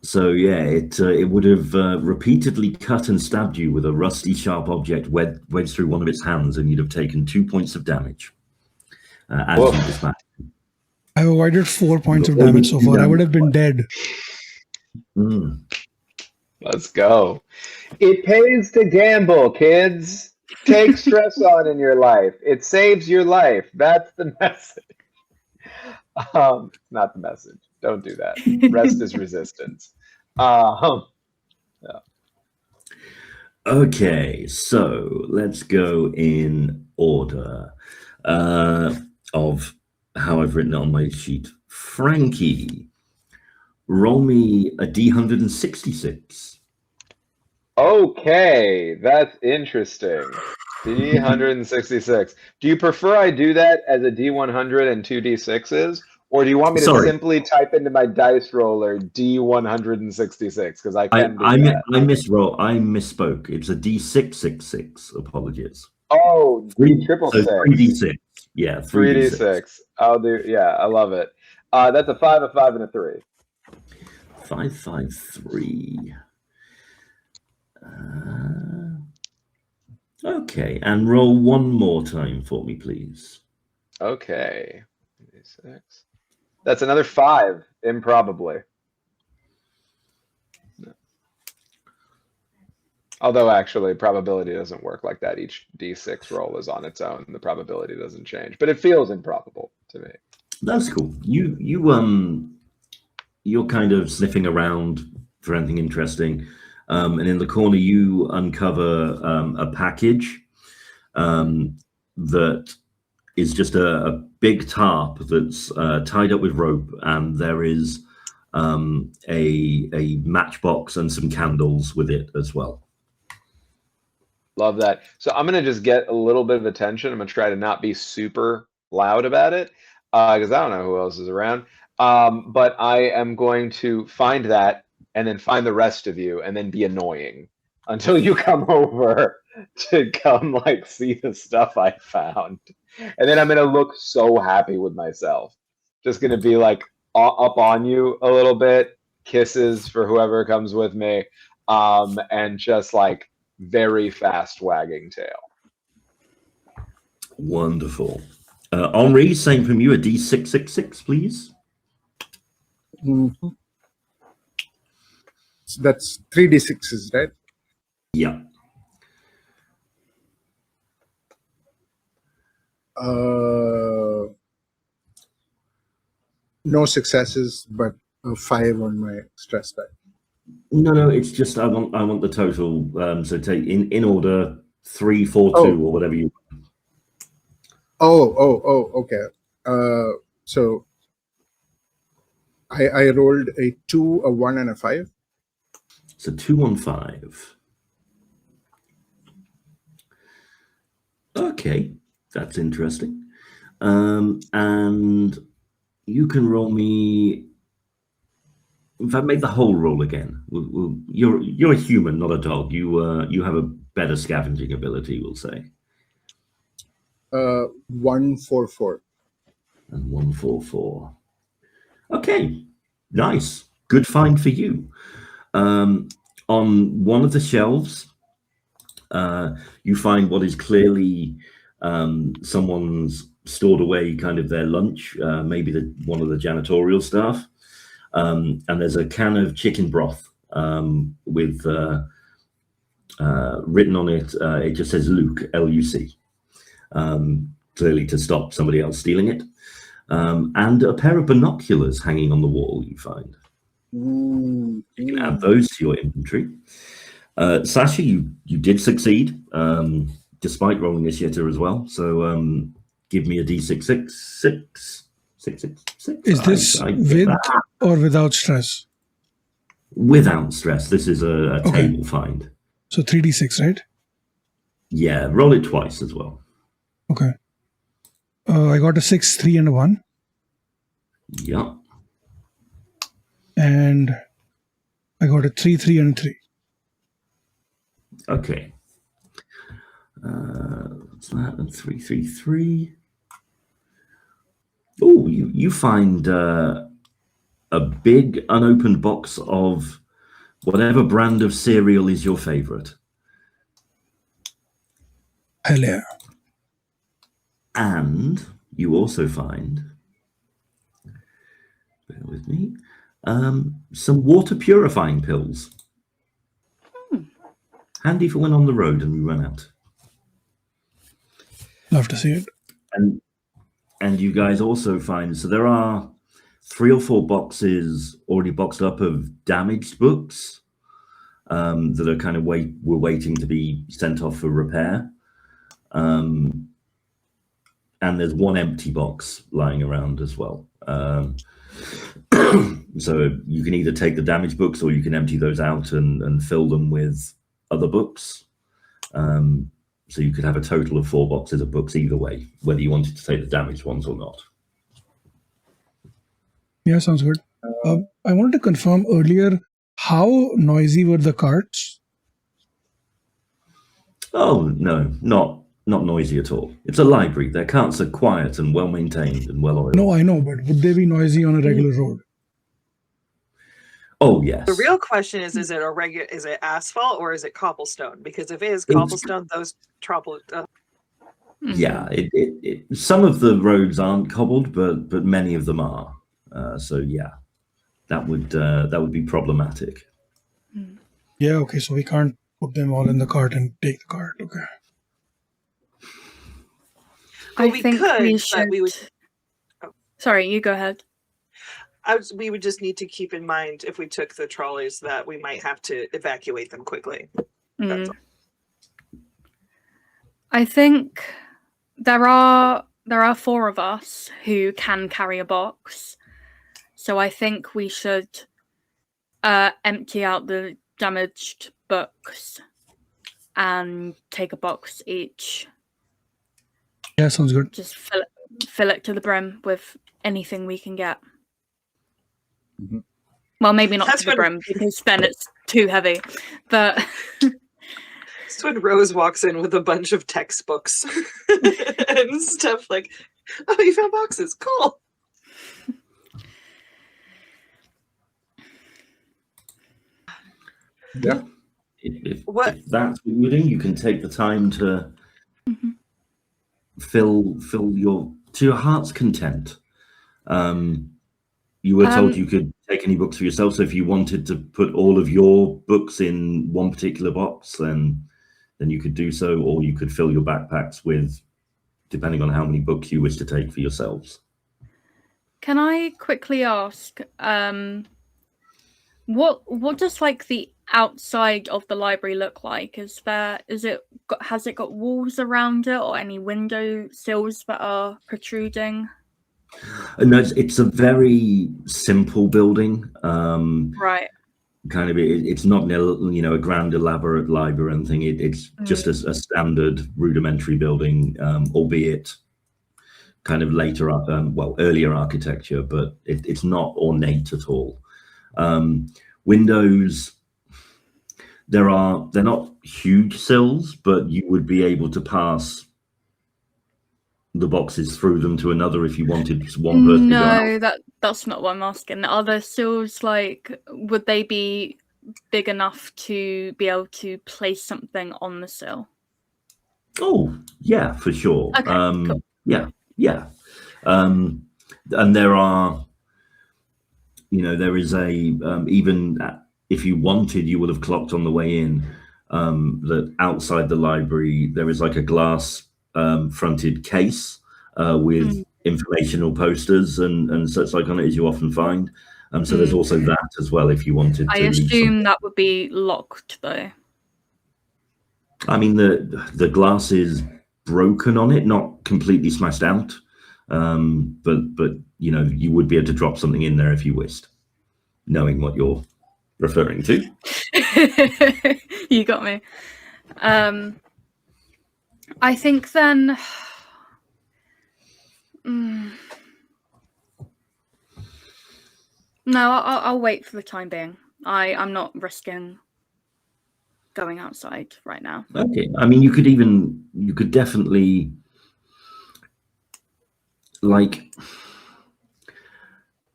So yeah, it would have repeatedly cut and stabbed you with a rusty, sharp object wedged through one of its hands, and you'd have taken 2 points of damage. As you dispatched. I've avoided 4 points of damage so far. I would have been dead. Let's go. It pays to gamble, kids. Take stress on in your life. It saves your life. That's the message. Not the message. Don't do that. Rest is resistance. Yeah. Okay, so let's go in order of how I've written it on my sheet. Frankie, roll me a D166. Okay, that's interesting. D166. Do you prefer I do that as a D100 and 2 D6s? Or do you want me to simply type into my dice roller D166? Because I can do that. I misspoke. It's a D666. Apologies. Oh, D666. So 3D6. Yeah, 3D6. I'll do. Yeah, I love it. That's a 5, a 5, and a 3. 5, 5, 3. Okay, and roll one more time for me, please. Okay. 6. That's another 5, improbably. No. Although, actually, probability doesn't work like that. Each D6 roll is on its own. The probability doesn't change, but it feels improbable to me. That's cool. You're kind of sniffing around for anything interesting. And in the corner, you uncover a package that is just a big tarp that's tied up with rope, and there is a matchbox and some candles with it as well. Love that. So I'm going to just get a little bit of attention. I'm going to try to not be super loud about it because I don't know who else is around. But I am going to find that and then find the rest of you and then be annoying until you come over to come like see the stuff I found. And then I'm going to look so happy with myself. Just going to be like, up on you a little bit, kisses for whoever comes with me, and just like very fast wagging tail. Wonderful. Henri, same from you, a D666, please. Mhm. So that's 3d6s, right? Yeah. No successes, but a 5 on my stress die. No, it's just I want the total. So take in order 3, 4, 2, Oh. or whatever you. Okay. So I rolled a 2, a 1, and a 5. So 2 on 5. Okay, that's interesting. And you can roll me. In fact, make the whole roll again. You're a human, not a dog. You have a better scavenging ability, we'll say. 1, 4, 4. And 1, 4, 4. Okay, nice. Good find for you. On one of the shelves, you find what is clearly someone's stored away kind of their lunch, maybe one of the janitorial staff. And there's a can of chicken broth with written on it, it just says Luke, L-U-C, clearly to stop somebody else stealing it. And a pair of binoculars hanging on the wall, you find. You can add those to your inventory. Sasha, you did succeed, despite rolling a shitter as well. So give me a D666. 666. Is this with or without stress? Without stress. This is a Okay. table find. So 3d6, right? Yeah, roll it twice as well. Okay. I got a 6, 3, and a 1. Yeah. And I got a 3, 3, and a 3. Okay. What's that? And 3, 3, 3. Oh, you find a big unopened box of whatever brand of cereal is your favorite. Hell yeah. And you also find, bear with me, some water purifying pills. Handy for when on the road and we run out. Love to see it. And you guys also find, so there are 3 or 4 boxes already boxed up of damaged books that are kind of we're waiting to be sent off for repair. And there's 1 empty box lying around as well. So you can either take the damaged books or you can empty those out and fill them with other books. So you could have a total of 4 boxes of books either way, whether you wanted to take the damaged ones or not. Yeah, sounds good. I wanted to confirm earlier, how noisy were the carts? Oh, no, not noisy at all. It's a library. Their carts are quiet and well maintained and well oiled. No, I know, but would they be noisy on a regular road? Oh, yes. The real question is it is it asphalt or is it cobblestone? Because if it is cobblestone, those trouble. Yeah, some of the roads aren't cobbled, but many of them are. So yeah, that would be problematic. Yeah, okay, so we can't put them all in the cart and take the cart. Okay. Well, I think we should. but we would. Sorry, you go ahead. We would just need to keep in mind if we took the trolleys that we might have to evacuate them quickly. That's all. I think there are 4 of us who can carry a box, so I think we should empty out the damaged books and take a box each. Yeah, sounds good. Just fill it to the brim with anything we can get. Mhm. Well, maybe not That's to the brim because then it's too heavy. But That's when Rose walks in with a bunch of textbooks and stuff like, "Oh, you found boxes, cool." Yeah. If What? that's what you're doing, you can take the time to Mhm. fill to your heart's content. You were told you could take any books for yourself, so if you wanted to put all of your books in one particular box, then you could do so, or you could fill your backpacks with, depending on how many books you wish to take for yourselves. Can I quickly ask, what does like the outside of the library look like? Has it got walls around it, or any window sills that are protruding? No, it's a very simple building. Right. Kind of, it's not a grand elaborate library or anything. It's just a standard rudimentary building, albeit kind of earlier architecture, but it's not ornate at all. Windows, they're not huge sills, but you would be able to pass the boxes through them to another if you wanted one person to go out. No, that's not what I'm asking. Are the sills would they be big enough to be able to place something on the sill? Oh, yeah, for sure. Okay, cool. Yeah. And there are, there is even if you wanted, you would have clocked on the way in that outside the library, there is like a glass fronted case with informational posters and such like on it, as you often find. So there's also that as well if you wanted to. I assume that would be locked though. I mean, the glass is broken on it, not completely smashed out, but you would be able to drop something in there if you wished, knowing what you're referring to. You got me. I think then. No, I'll wait for the time being. I'm not risking going outside right now. Okay. I mean, you could definitely,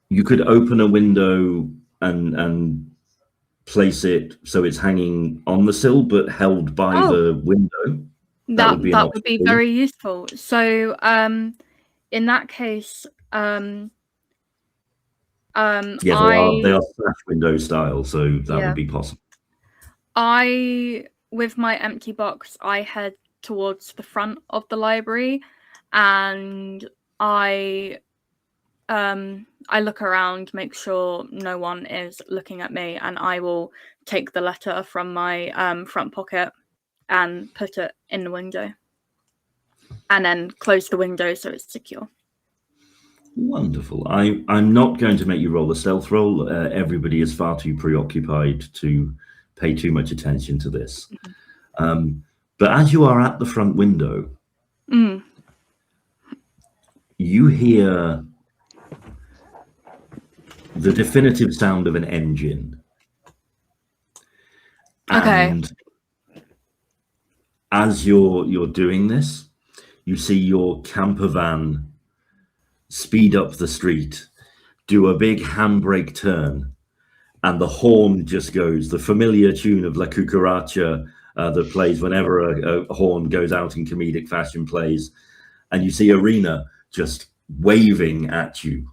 you could open a window and place it so it's hanging on the sill but held by the window. That would be very useful. So in that case, they are slash window style, so that would be possible. With my empty box, I head towards the front of the library, and I look around, make sure no one is looking at me, and I will take the letter from my front pocket and put it in the window, and then close the window so it's secure. Wonderful. I'm not going to make you roll a stealth roll. Everybody is far too preoccupied to pay too much attention to this. But as you are at the front window, you hear the definitive sound of an engine. Okay. And as you're doing this, you see your camper van speed up the street, do a big handbrake turn, and the horn just goes, the familiar tune of La Cucaracha that plays whenever a horn goes out in comedic fashion plays, and you see Arena just waving at you.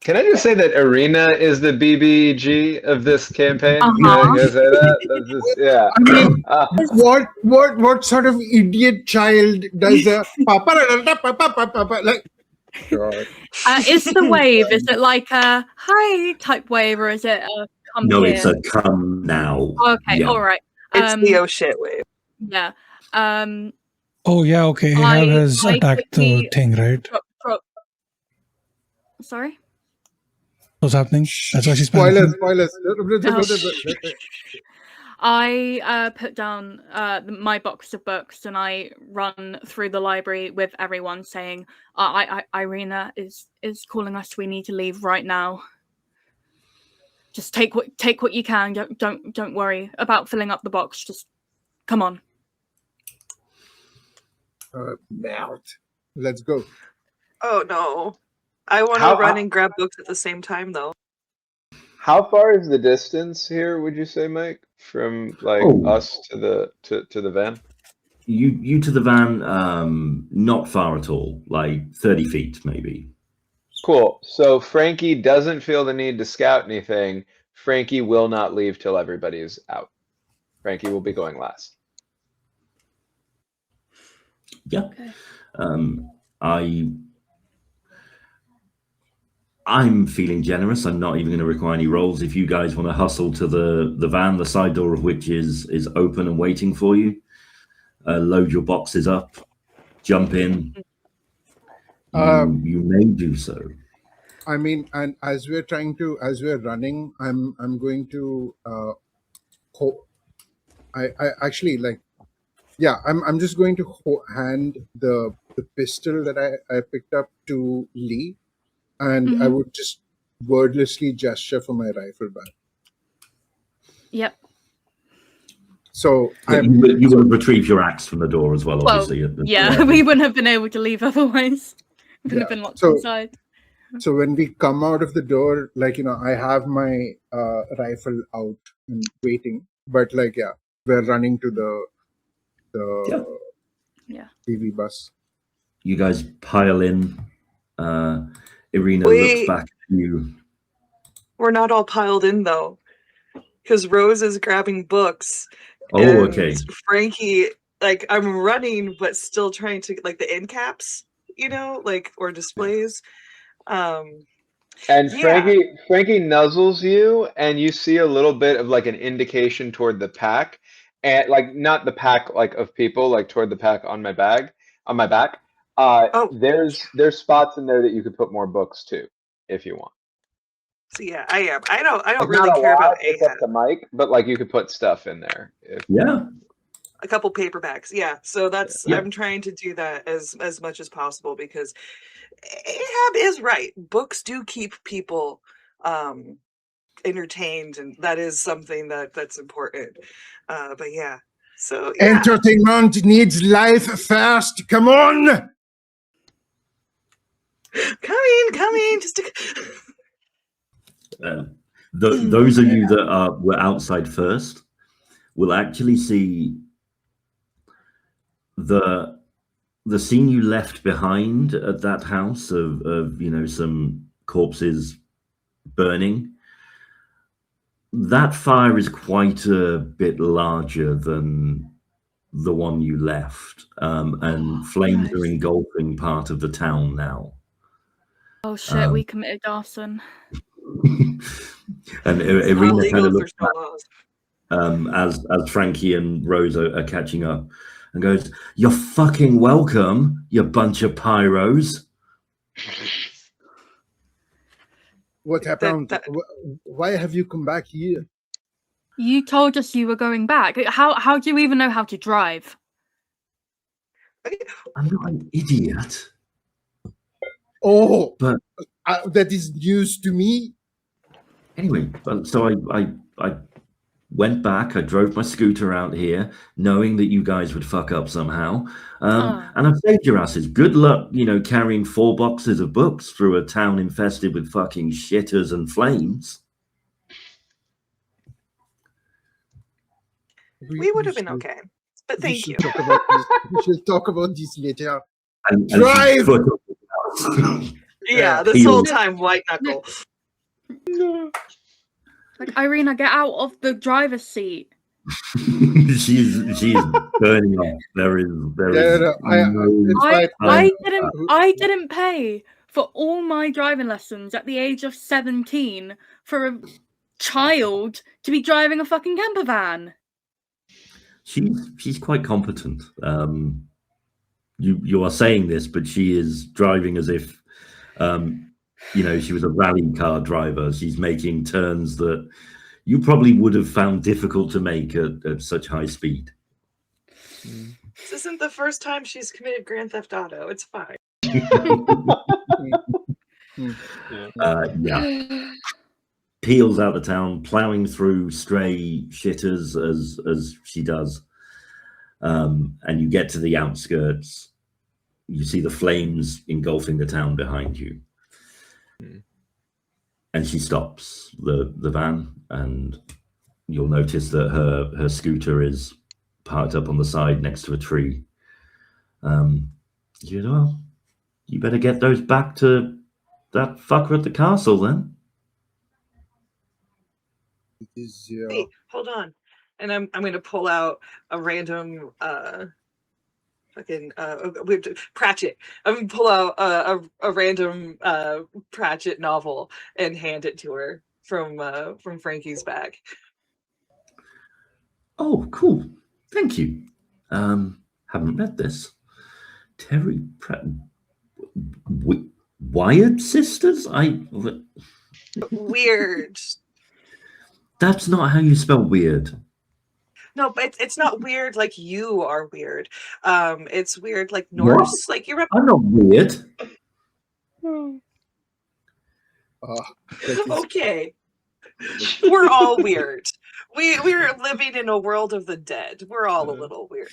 Can I just say that Arena is the BBG of this campaign? Can I say that? That's just, yeah. I mean, what sort of idiot child does a papa like? God. Is the wave? Is it like a hi type wave, or is it a come No, here? it's a come now. Okay, Yeah. all right. It's the oh shit wave. Yeah. Oh yeah, okay. Ahab has attacked the thing, right? Sorry? What's happening? That's why she's Spoilers. I put down my box of books and I run through the library with everyone saying, Irina is calling us. We need to leave right now. Just take what you can. Don't worry about filling up the box. Just come on. Mouth. Let's go. Oh no. I want How- to run and grab books at the same time, though. How far is the distance here, would you say, Mike? From like us to the van? You to the van, not far at all, like 30 feet maybe. Cool. So Frankie doesn't feel the need to scout anything. Frankie will not leave till everybody's out. Frankie will be going last. Yeah. Okay. I'm feeling generous. I'm not even going to require any rolls. If you guys want to hustle to the van, the side door of which is open and waiting for you, load your boxes up, jump in. You may do so. I mean, and as we're running, I'm going to I actually like, yeah, I'm just going to hand the pistol that I picked up to Lee, and I would just wordlessly gesture for my rifle back. Yep. So you will retrieve your axe from the door as well, obviously. Yeah, we wouldn't have been able to leave otherwise. We wouldn't have been locked inside. So when we come out of the door, like, I have my rifle out and waiting, but like, yeah, we're running to the PV bus. You guys pile in. Irina looks back at you. We're not all piled in though, because Rose is grabbing books. Oh, okay. Frankie, like, I'm running, but still trying to, like, the end caps, like, or displays. And Frankie nuzzles you, and you see a little bit of like an indication toward the pack, and like not the pack like of people, like toward the pack on my back. There's spots in there that you could put more books to if you want. So yeah, I am. I don't It's really not a care lot, about it's up to Mike, but like you could put stuff in there. A couple paperbacks. Yeah. So that's I'm trying to do that as much as possible, because Ahab is right. Books do keep people entertained, and that is something that's important. But yeah. So yeah. Entertainment needs life first. Come on. Coming. Just those of you that were outside first will actually see the scene you left behind at that house of some corpses burning. That fire is quite a bit larger than the one you left, and flames are engulfing part of the town now. Oh shit, we committed arson. And Irina kind of looks back, as Frankie and Rose are catching up, and goes, "You're fucking welcome, you bunch of pyros." What happened? Why have you come back here? You told us you were going back. How do you even know how to drive? I'm not an idiot. Oh, but that is news to me. Anyway, so I went back. I drove my scooter out here, knowing that you guys would fuck up somehow, and I've saved your asses. Good luck, carrying 4 boxes of books through a town infested with fucking shitters and flames. We would have been okay, but thank you. We should talk about this later. And drive. Yeah, this whole time, white knuckle. Like, Irina, get out of the driver's seat. she's burning up. There is. I didn't pay for all my driving lessons at the age of 17 for a child to be driving a fucking camper van. She's quite competent. You are saying this, but she is driving as if she was a rally car driver. She's making turns that you probably would have found difficult to make at such high speed. This isn't the first time she's committed Grand Theft Auto. It's fine. Peels out of town, plowing through stray shitters as she does, and you get to the outskirts. You see the flames engulfing the town behind you. and she stops the van, and you'll notice that her scooter is parked up on the side next to a tree. You know, well, you better get those back to that fucker at the castle then. It is Hey, hold on. And I'm gonna pull out a random fucking Pratchett. I'm gonna pull out a random Pratchett novel and hand it to her from Frankie's bag. Oh, cool. Thank you. Haven't read this. Terry Pratt. Wired Sisters? Weird. That's not how you spell weird. No, but it's not weird like you are weird. It's weird like Norse. Like you remember. I'm not weird. Okay. We're all weird. We're living in a world of the dead. We're all a little weird.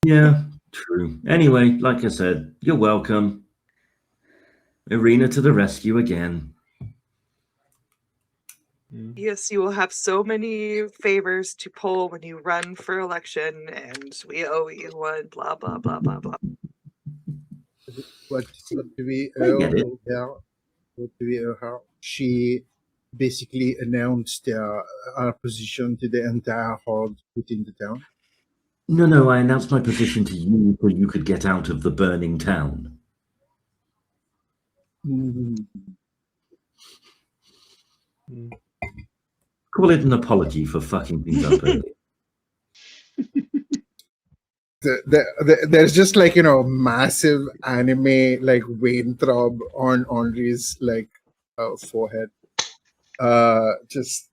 Yeah, true. Anyway, like I said, you're welcome. Irina to the rescue again. Yes, you will have so many favors to pull when you run for election, and we owe you one, blah, blah, blah, blah, blah. What do we I owe get it. her? What do we owe her? She basically announced our position to the entire horde within the town. No, I announced my position to you so you could get out of the burning town. Call it an apology for fucking things up earlier. There's just like, massive anime like vein throb on Henri's like forehead. Just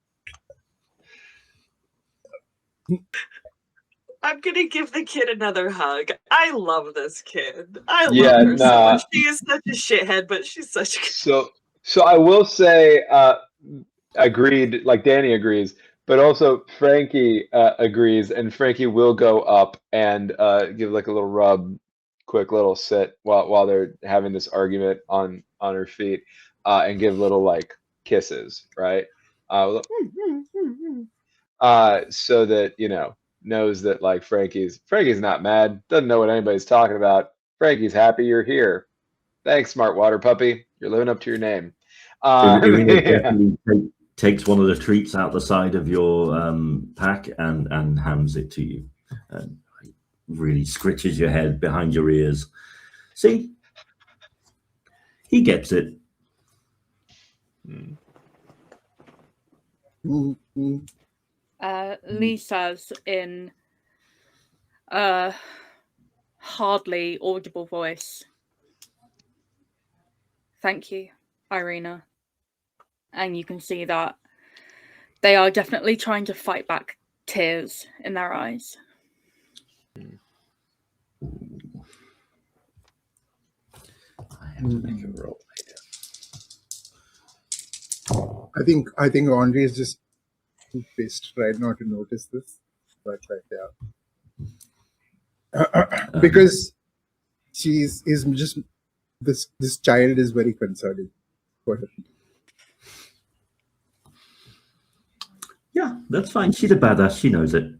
I'm gonna give the kid another hug. I love this kid. I Yeah, love her so nah. much. She is such a shithead, but she's such a good. So I will say, agreed, like Danny agrees, but also Frankie agrees, and Frankie will go up and give like a little rub, quick little sit while they're having this argument on her feet, and give little like kisses, right? So that knows that like Frankie's not mad, doesn't know what anybody's talking about. Frankie's happy you're here. Thanks, smart water puppy. You're living up to your name. Irina Yeah. definitely takes one of the treats out the side of your pack and hands it to you. And really scritches your head behind your ears. See? He gets it. Lee says in a hardly audible voice, "Thank you, Irina." And you can see that they are definitely trying to fight back tears in their eyes. I have to make a roll. I think Andre is just too pissed right now to notice this, but like because is just this child is very concerning for her. Yeah, that's fine. She's a badass. She knows it.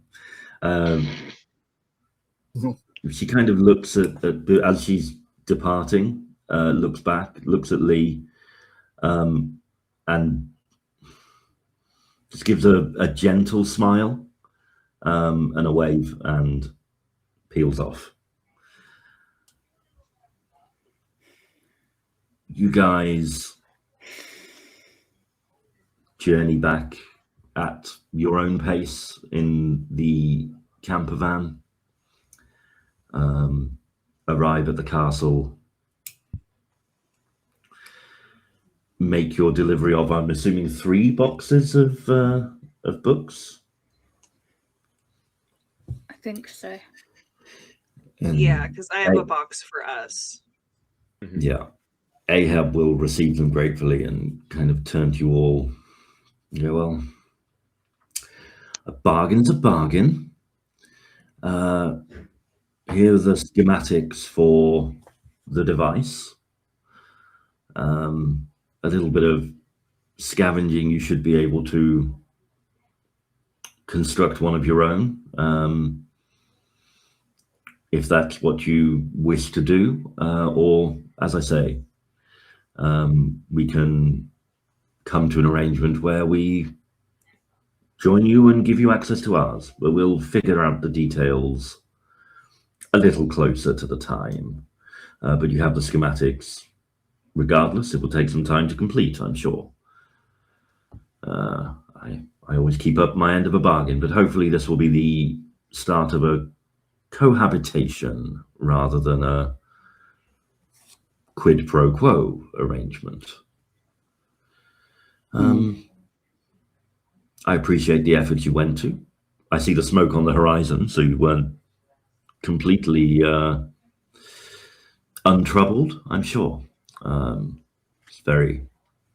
She kind of looks at as she's departing, looks back, looks at Lee, and just gives a gentle smile and a wave and peels off. You guys journey back at your own pace in the camper van, arrive at the castle, make your delivery of, I'm assuming, 3 boxes of books. I think so. Yeah, because I have a box for us. Yeah. Ahab will receive them gratefully and kind of turn to you all. You go, well, a bargain's a bargain. Here are the schematics for the device. a little bit of scavenging, you should be able to construct one of your own, if that's what you wish to do, or as I say, we can come to an arrangement where we join you and give you access to ours, but we'll figure out the details a little closer to the time. But you have the schematics. Regardless, it will take some time to complete, I'm sure. I always keep up my end of a bargain, but hopefully this will be the start of a cohabitation rather than a quid pro quo arrangement. I appreciate the effort you went to. I see the smoke on the horizon, so you weren't completely untroubled, I'm sure. It's very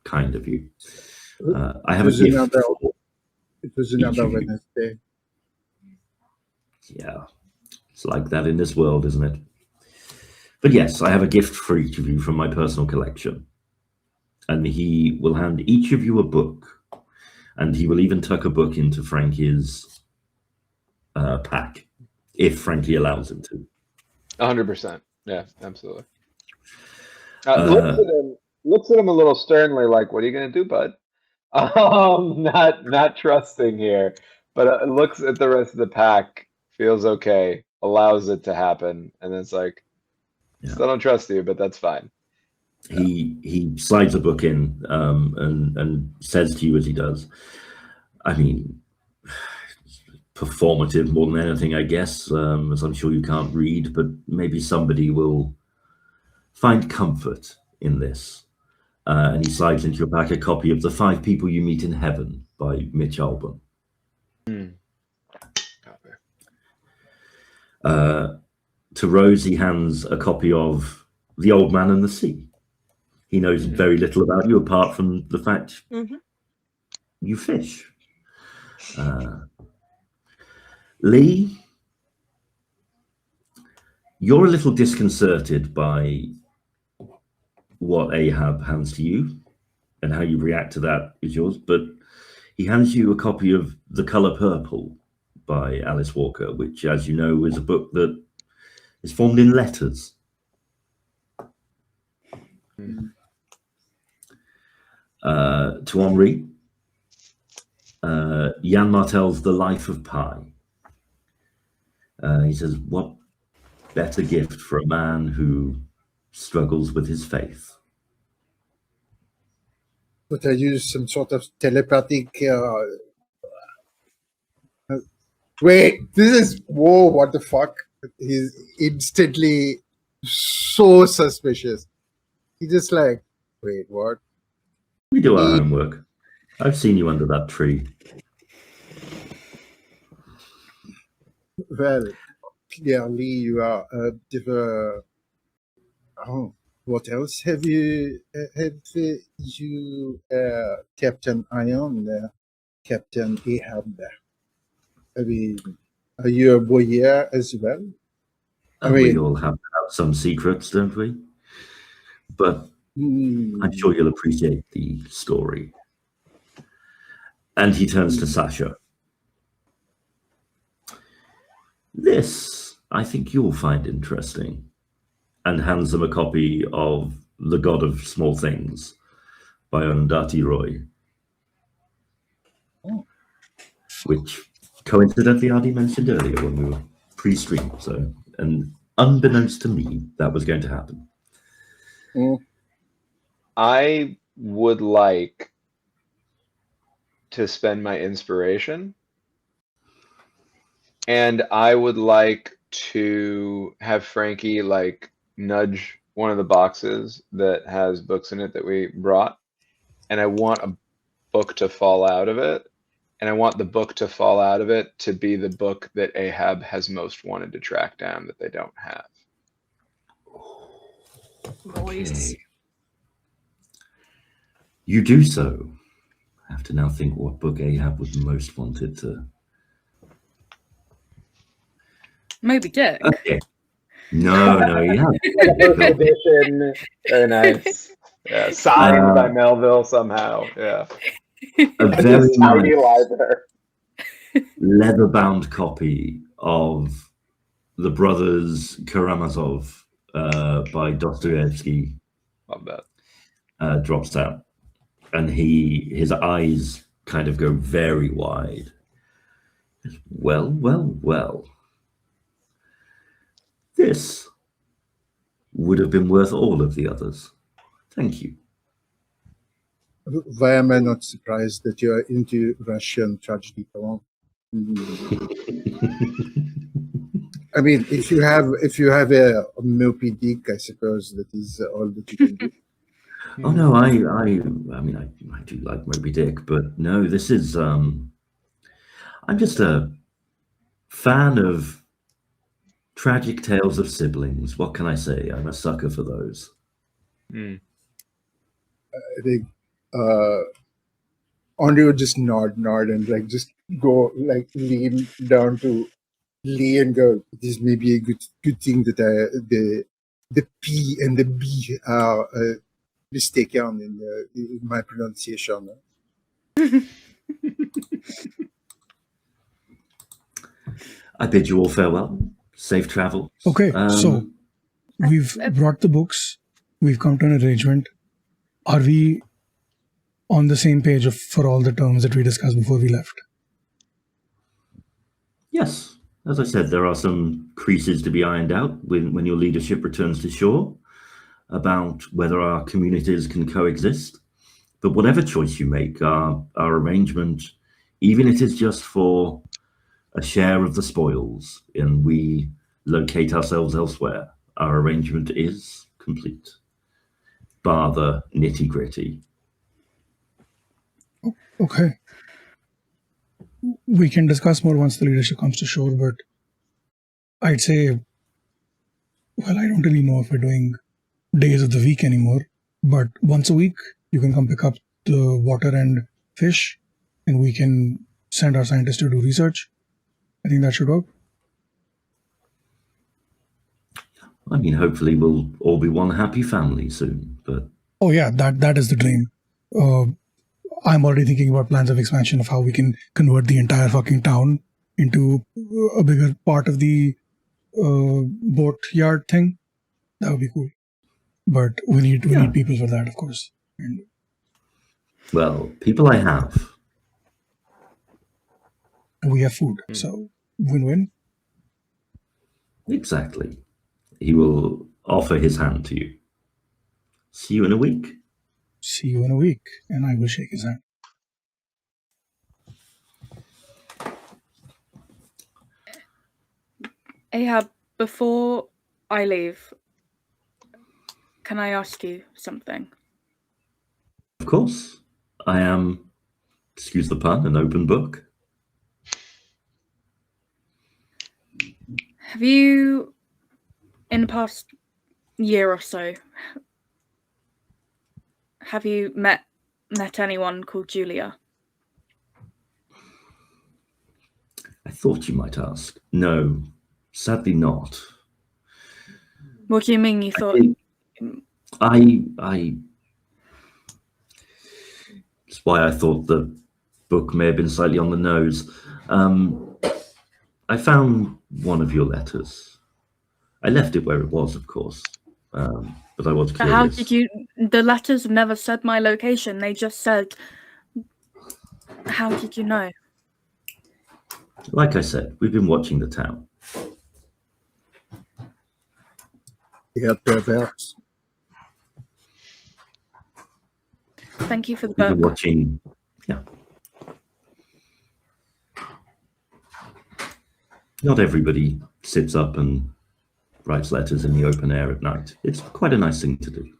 kind of you. I have a gift. It was another Wednesday. Yeah, it's like that in this world, isn't it? But yes, I have a gift for each of you from my personal collection. And he will hand each of you a book. And he will even tuck a book into Frankie's pack, if Frankie allows him to. 100%. Yeah, absolutely. Looks at him a little sternly, like, "What are you gonna do, bud?" Not trusting here, but looks at the rest of the pack, feels okay, allows it to happen, and it's like, "Still don't trust you, but that's fine." He slides a book in and says to you as he does, I mean, performative more than anything, I guess, as I'm sure you can't read, but maybe somebody will find comfort in this. And he slides into your pack a copy of The 5 People You Meet in Heaven by Mitch Albom. To Rose, he hands a copy of The Old Man and the Sea. He knows very little about you apart from the fact you fish. Lee, you're a little disconcerted by what Ahab hands to you, and how you react to that is yours, but he hands you a copy of The Color Purple by Alice Walker, which, as you know, is a book that is formed in letters. To Henri, Jan Martel's The Life of Pi. He says, what better gift for a man who struggles with his faith? But I use some sort of telepathic. Wait, this is. Whoa, what the fuck? He's instantly so suspicious. He just like, wait, what? We do our homework. I've seen you under that tree. Well, clearly you are a diver. Oh, what else have you Captain Ion, Captain Ahab there? I mean, are you a voyeur as well? I mean, we all have some secrets, don't we? But I'm sure you'll appreciate the story. And he turns to Sasha. This, I think you'll find interesting. And hands them a copy of The God of Small Things by Arundhati Roy. Which, coincidentally, Adi mentioned earlier when we were pre-stream. So, and unbeknownst to me, that was going to happen. I would like to spend my inspiration, and I would like to have Frankie like nudge one of the boxes that has books in it that we brought, and I want a book to fall out of it, and I want the book to fall out of it to be the book that Ahab has most wanted to track down that they don't have. Nice. Okay. You do so. I have to now think what book Ahab was most wanted to. Moby Dick. Okay. No, yeah. Edition. Very nice. Yeah, signed by Melville somehow. Yeah. A It's very a tiny nice library. leather-bound copy of The Brothers Karamazov by Dostoevsky Love that. drops out, and his eyes kind of go very wide. Well, well, well. This would have been worth all of the others. Thank you. Why am I not surprised that you are into Russian tragedy poem? I mean, if you have a Moby Dick, I suppose that is all that you can do. Oh no, I mean, I do like Moby Dick, but no, this is I'm just a fan of tragic tales of siblings. What can I say? I'm a sucker for those. I think Andre would just nod, and like just go like lean down to Lee and go, this may be a good thing that the P and the B are mistaken in my pronunciation. I bid you all farewell. Safe travel. Okay, so we've brought the books. We've come to an arrangement. Are we on the same page for all the terms that we discussed before we left? Yes. As I said, there are some creases to be ironed out when your leadership returns to shore about whether our communities can coexist. But whatever choice you make, our arrangement, even if it is just for a share of the spoils and we locate ourselves elsewhere, our arrangement is complete, bar the nitty-gritty. Okay. We can discuss more once the leadership comes to shore, but I'd say, well, I don't really know if we're doing days of the week anymore, but once a week, you can come pick up the water and fish, and we can send our scientists to do research. I think that should work. I mean, hopefully we'll all be one happy family soon, but... Oh yeah, that is the dream. I'm already thinking about plans of expansion of how we can convert the entire fucking town into a bigger part of the boat yard thing. That would be cool. But we need people for that, of course. And well, people I have. we have food, so win-win. Exactly. He will offer his hand to you. See you in a week. See you in a week, and I will shake his hand. Ahab, before I leave, can I ask you something? Of course. I am, excuse the pun, an open book. Have you, in the past year or so, have you met anyone called Julia? I thought you might ask. No, sadly not. What do you mean you thought? That's why I thought the book may have been slightly on the nose. I found one of your letters. I left it where it was, of course, but I was curious. How did you? The letters never said my location. They just said. How did you know? Like I said, we've been watching the town. Yeah, perverse. Thank you for the We've been book. watching, yeah. Not everybody sits up and writes letters in the open air at night. It's quite a nice thing to do.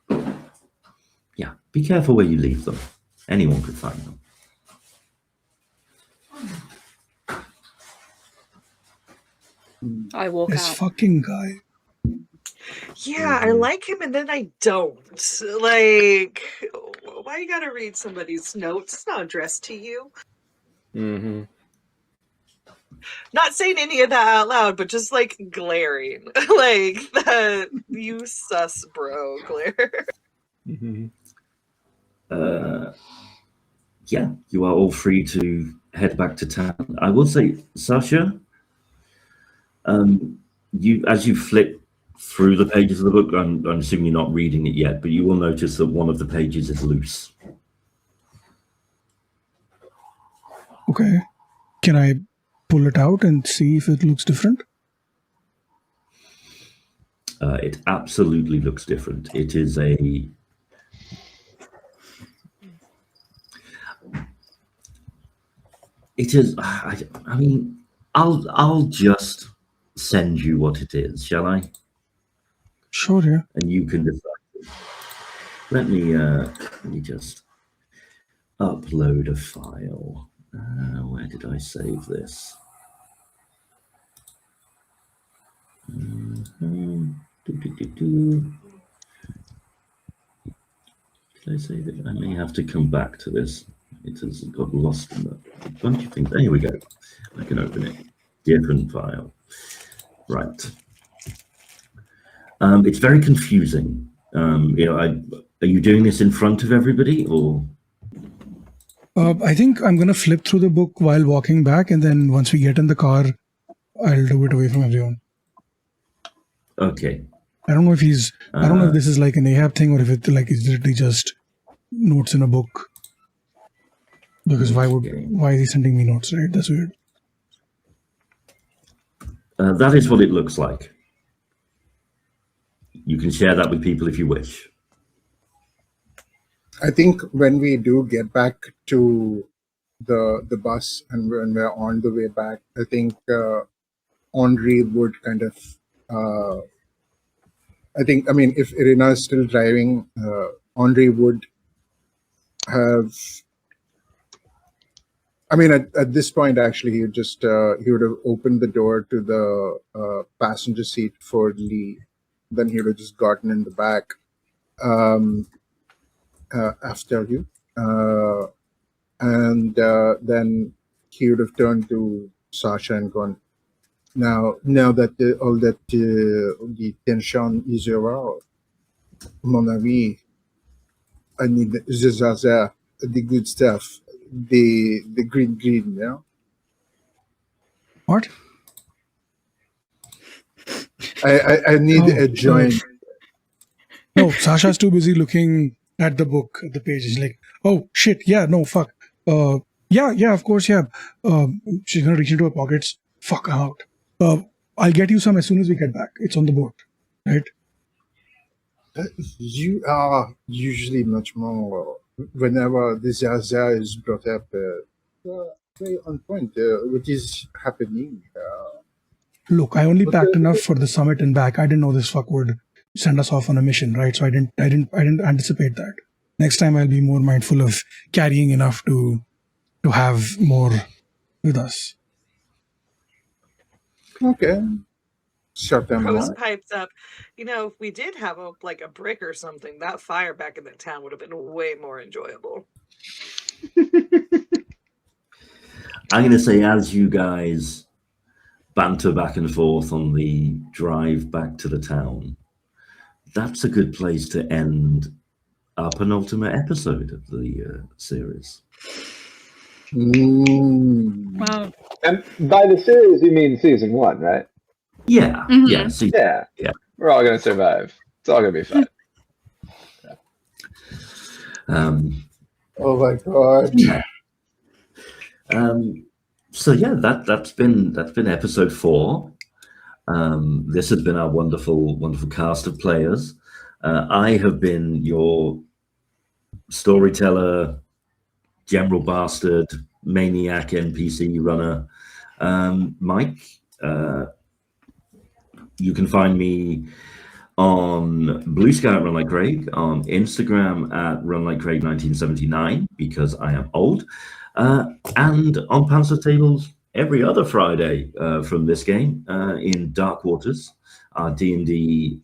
Yeah, be careful where you leave them. Anyone could find them. I walk This out. fucking guy. Yeah, I like him and then I don't. Like, why you gotta read somebody's notes? It's not addressed to you. Mm-hmm. Not saying any of that out loud, but just like glaring. Like that, you sus bro glare. Mm-hmm. yeah, you are all free to head back to town. I will say, Sasha, as you flip through the pages of the book, I'm assuming you're not reading it yet, but you will notice that one of the pages is loose. Okay. Can I pull it out and see if it looks different? It absolutely looks different. It is a... It is... I mean, I'll just send you what it is, shall I? Sure, yeah. And you can decide. Let me just upload a file. Where did I save this? Did I save it? I may have to come back to this. It has got lost in a bunch of things. There we go. I can open it. Different file. Right. It's very confusing. Are you doing this in front of everybody, or? I think I'm going to flip through the book while walking back, and then once we get in the car, I'll do it away from everyone. Okay. I don't know if I don't know if this is like an Ahab thing or if it like is literally just notes in a book. Because why is he sending me notes, right? That's weird. That is what it looks like. You can share that with people if you wish. I think when we do get back to the bus and when we're on the way back, I think Henri would kind of I mean, if Irina is still driving, Henri would have. I mean, at this point, actually, he would just he would have opened the door to the passenger seat for Lee. Then he would have just gotten in the back after you, and then he would have turned to Sasha and gone, Now that all that the tension is over, mon ami, I need the zaza, the good stuff, the green, yeah. What? I need a joint. No, Sasha's too busy looking at the book, at the page. She's like, oh shit, yeah, no, fuck. Yeah, of course, yeah. She's gonna reach into her pockets. Fuck, I'm out. I'll get you some as soon as we get back. It's on the boat, right? You are usually much more, whenever the Zaza is brought up, very on point. What is happening? Look, I only packed enough for the summit and back. I didn't know this fuck would send us off on a mission, right? So I didn't anticipate that. Next time I'll be more mindful of carrying enough to have more with us. Okay. Shut them Rose out. pipes up. If we did have a brick or something, that fire back in the town would have been way more enjoyable. I'm going to say, as you guys banter back and forth on the drive back to the town, that's a good place to end our penultimate episode of the series. Wow. And by the series, you mean season 1, right? Yeah, Mhm. Yeah. We're all gonna survive. It's all gonna be fine. Oh my god. Yeah. So yeah, that's been episode 4. This has been our wonderful cast of players. I have been your storyteller, general bastard, maniac, NPC runner, Mike. You can find me on Blue Sky at Run Like Craig, on Instagram at Run Like Craig 1979 because I am old, and on Pantsless tables every other Friday from this game in Dark Waters, our D&D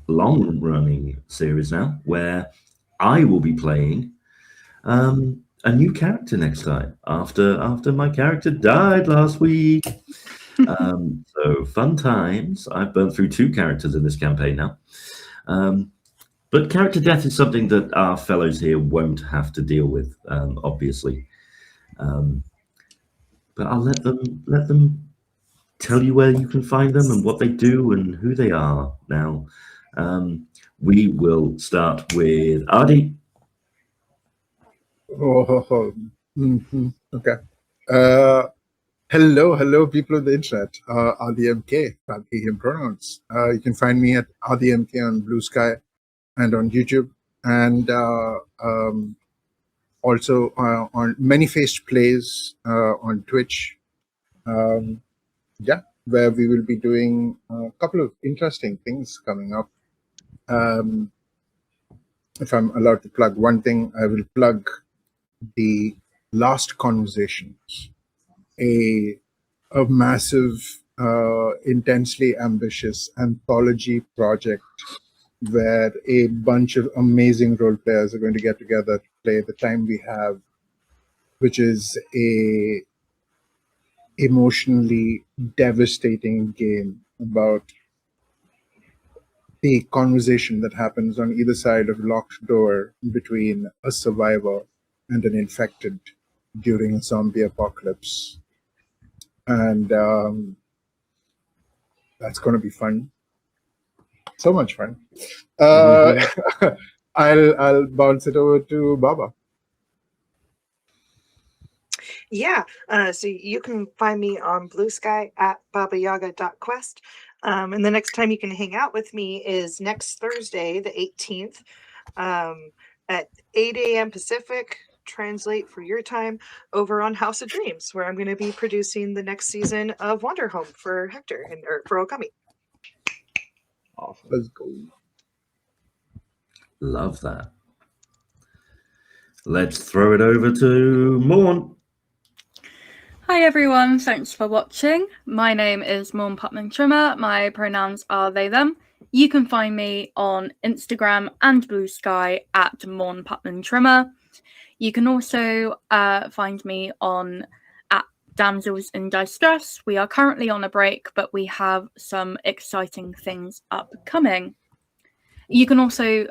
long-running series now, where I will be playing a new character next time after my character died last week. So fun times. I've burned through 2 characters in this campaign now. But character death is something that our fellows here won't have to deal with, obviously. But I'll let them tell you where you can find them and what they do and who they are now. We will start with Adi. Okay. Hello, people of the internet. RDMK, Fabhi him pronouns. You can find me at RDMK on Blue Sky and on YouTube, and also on Many-Faced Plays on Twitch. Yeah, where we will be doing a couple of interesting things coming up. If I'm allowed to plug one thing, I will plug the Last Conversations, a massive, intensely ambitious anthology project where a bunch of amazing role players are going to get together to play The Time We Have, which is a emotionally devastating game about the conversation that happens on either side of a locked door between a survivor and an infected during a zombie apocalypse. And that's going to be fun. So much fun. I'll bounce it over to Baba. Yeah, so you can find me on Blue Sky at babayaga.quest. And the next time you can hang out with me is next Thursday, the 18th, at 8 a.m. Pacific, translate for your time, over on House of Dreams, where I'm going to be producing the next season of Wander Home for Hector or for Okami. Awesome. Let's go. Love that. Let's throw it over to Morn. Hi everyone, thanks for watching. My name is Morn Putman Trimmer. My pronouns are they, them. You can find me on Instagram and Blue Sky at Morn Putman Trimmer. You can also find me on at Damsels in Distress. We are currently on a break, but we have some exciting things upcoming. You can also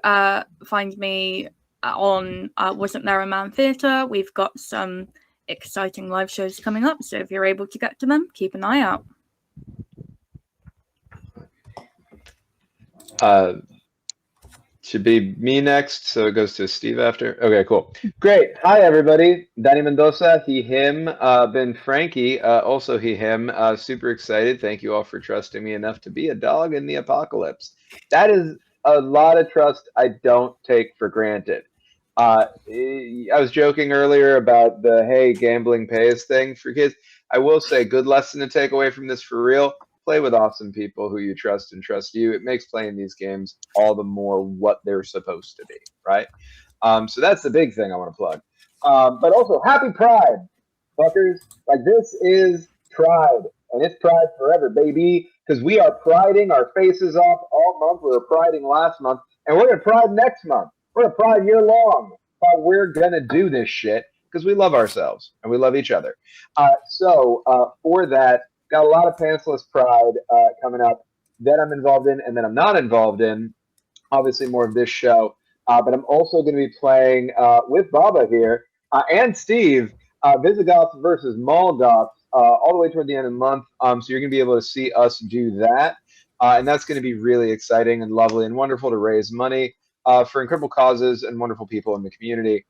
find me on Wasn't There a Man Theatre. We've got some exciting live shows coming up, so if you're able to get to them, keep an eye out. Should be me next, so it goes to Steve after. Okay, cool. Great. Hi, everybody. Danny Mendoza, he, him. Ben Frankie, also he, him. Super excited. Thank you all for trusting me enough to be a dog in the apocalypse. That is a lot of trust I don't take for granted. I was joking earlier about the, hey, gambling pays thing for kids. I will say, good lesson to take away from this for real. Play with awesome people who you trust and trust you. It makes playing these games all the more what they're supposed to be, right? So that's the big thing I want to plug. But also, happy Pride, fuckers. Like, this is Pride, and it's Pride forever, baby, because we are priding our faces off all month. We were priding last month, and we're going to pride next month. We're going to pride year long. How we're going to do this shit, because we love ourselves, and we love each other. So for that, got a lot of Pantsless Pride coming up that I'm involved in and that I'm not involved in. Obviously, more of this show. But I'm also going to be playing with Baba here and Steve, Visigoths versus Molgoths, all the way toward the end of the month. So you're going to be able to see us do that. And that's going to be really exciting and lovely and wonderful to raise money for incredible causes and wonderful people in the community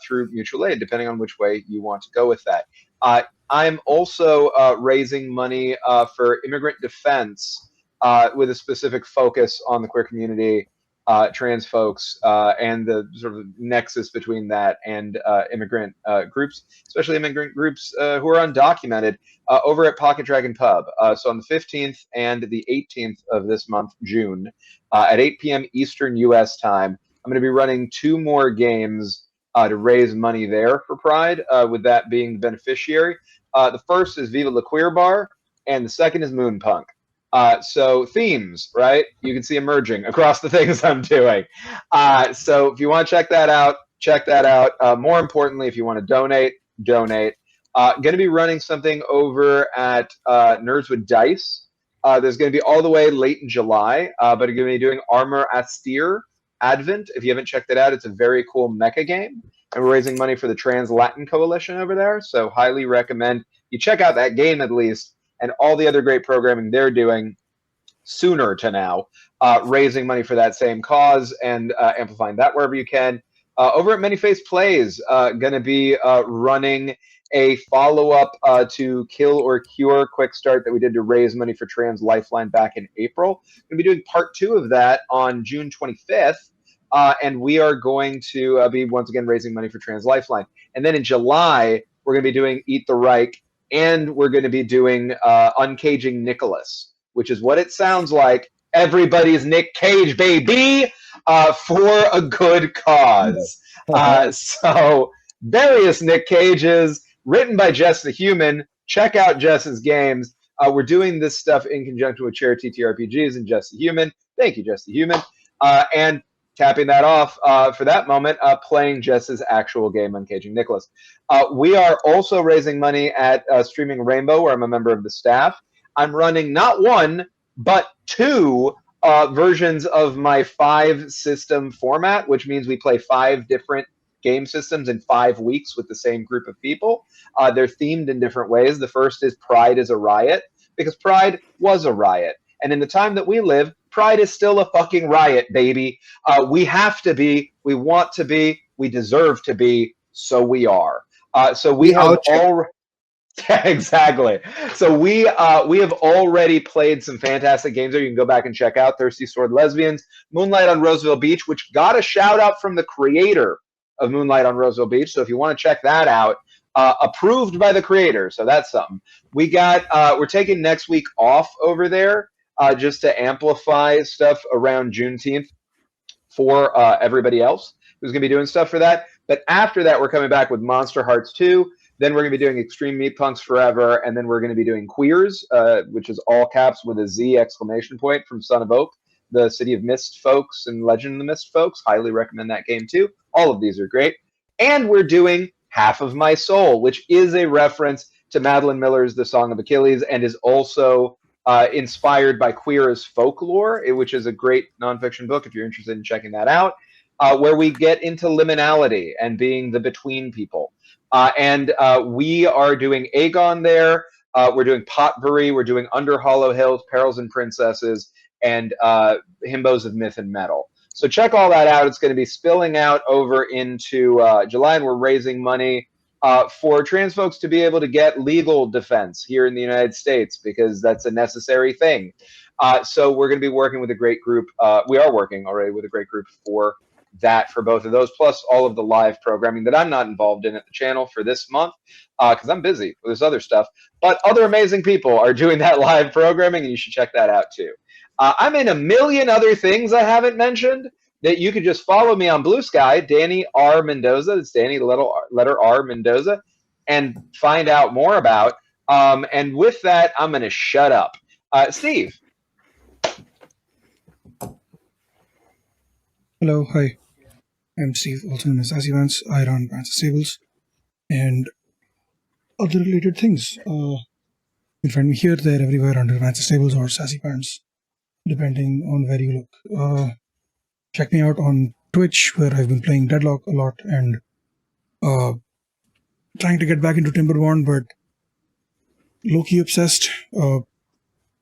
through mutual aid, depending on which way you want to go with that. I'm also raising money for immigrant defense with a specific focus on the queer community, trans folks, and the sort of nexus between that and immigrant groups, especially immigrant groups who are undocumented, over at Pocket Dragon Pub. So on the 15th and the 18th of this month, June, at 8 p.m. Eastern U.S. time, I'm going to be running 2 more games to raise money there for Pride, with that being the beneficiary. The first is Viva La Queer Bar, and the second is Moonpunk. So themes, right? You can see emerging across the things I'm doing. So if you want to check that out, check that out. More importantly, if you want to donate, donate. Going to be running something over at Nerds with Dice. There's going to be all the way late in July, but I'm going to be doing Armor Austere, Advent. If you haven't checked it out, it's a very cool mecha game. And we're raising money for the Trans-Latin Coalition over there. So highly recommend you check out that game at least, and all the other great programming they're doing sooner to now, raising money for that same cause and amplifying that wherever you can. Over at Manyface Plays, going to be running a follow-up to Kill or Cure Quick Start that we did to raise money for Trans Lifeline back in April. Going to be doing part 2 of that on June 25th. And we are going to be once again raising money for Trans Lifeline. And then in July, we're going to be doing Eat the Reich, and we're going to be doing Uncaging Nicholas, which is what it sounds like. Everybody's Nick Cage, baby, for a good cause. So various Nick Cages, written by Jess the Human. Check out Jess's games. We're doing this stuff in conjunction with Chair TTRPGs and Jess the Human. Thank you, Jess the Human. And capping that off for that moment, playing Jess's actual game, Uncaging Nicholas. We are also raising money at Streaming Rainbow, where I'm a member of the staff. I'm running not 1, but 2 versions of my 5-system format, which means we play 5 different game systems in 5 weeks with the same group of people. They're themed in different ways. The first is Pride is a Riot, because Pride was a riot. And in the time that we live, Pride is still a fucking riot, baby. We have to be, we want to be, we deserve to be, so we are. So we have all... Exactly. So we have already played some fantastic games there. You can go back and check out Thirsty Sword Lesbians, Moonlight on Roseville Beach, which got a shout out from the creator of Moonlight on Roseville Beach. So if you want to check that out, approved by the creator. So that's something. We got, we're taking next week off over there just to amplify stuff around Juneteenth for everybody else who's going to be doing stuff for that. But after that, we're coming back with Monster Hearts 2. Then we're going to be doing Extreme Meat Punks Forever, and then we're going to be doing Queers, which is all caps with a Z exclamation point from Son of Oak, the City of Mist folks and Legend of the Mist folks. Highly recommend that game too. All of these are great. And we're doing Half of My Soul, which is a reference to Madeline Miller's The Song of Achilles and is also inspired by Queer as Folklore, which is a great nonfiction book if you're interested in checking that out, where we get into liminality and being the between people. And we are doing Aegon there. We're doing Potpourri. We're doing Under Hollow Hills, Perils and Princesses, and Himbos of Myth and Metal. So check all that out. It's going to be spilling out over into July, and we're raising money for trans folks to be able to get legal defense here in the United States, because that's a necessary thing. So we're going to be working with a great group. We are working already with a great group for that, for both of those, plus all of the live programming that I'm not involved in at the channel for this month because I'm busy with this other stuff. But other amazing people are doing that live programming, and you should check that out too. I'm in a million other things I haven't mentioned that you could just follow me on Blue Sky, Danny R. Mendoza. It's Danny letter R Mendoza, and find out more about. And with that, I'm going to shut up. Steve. Hello, hi. I'm Steve, also known as Sassy Vance. I run Pantsless Tables and other related things. You can find me here, there, everywhere under Pantsless Tables or Sassy Pants, depending on where you look. Check me out on Twitch, where I've been playing Deadlock a lot and trying to get back into Timberborn, but low-key obsessed.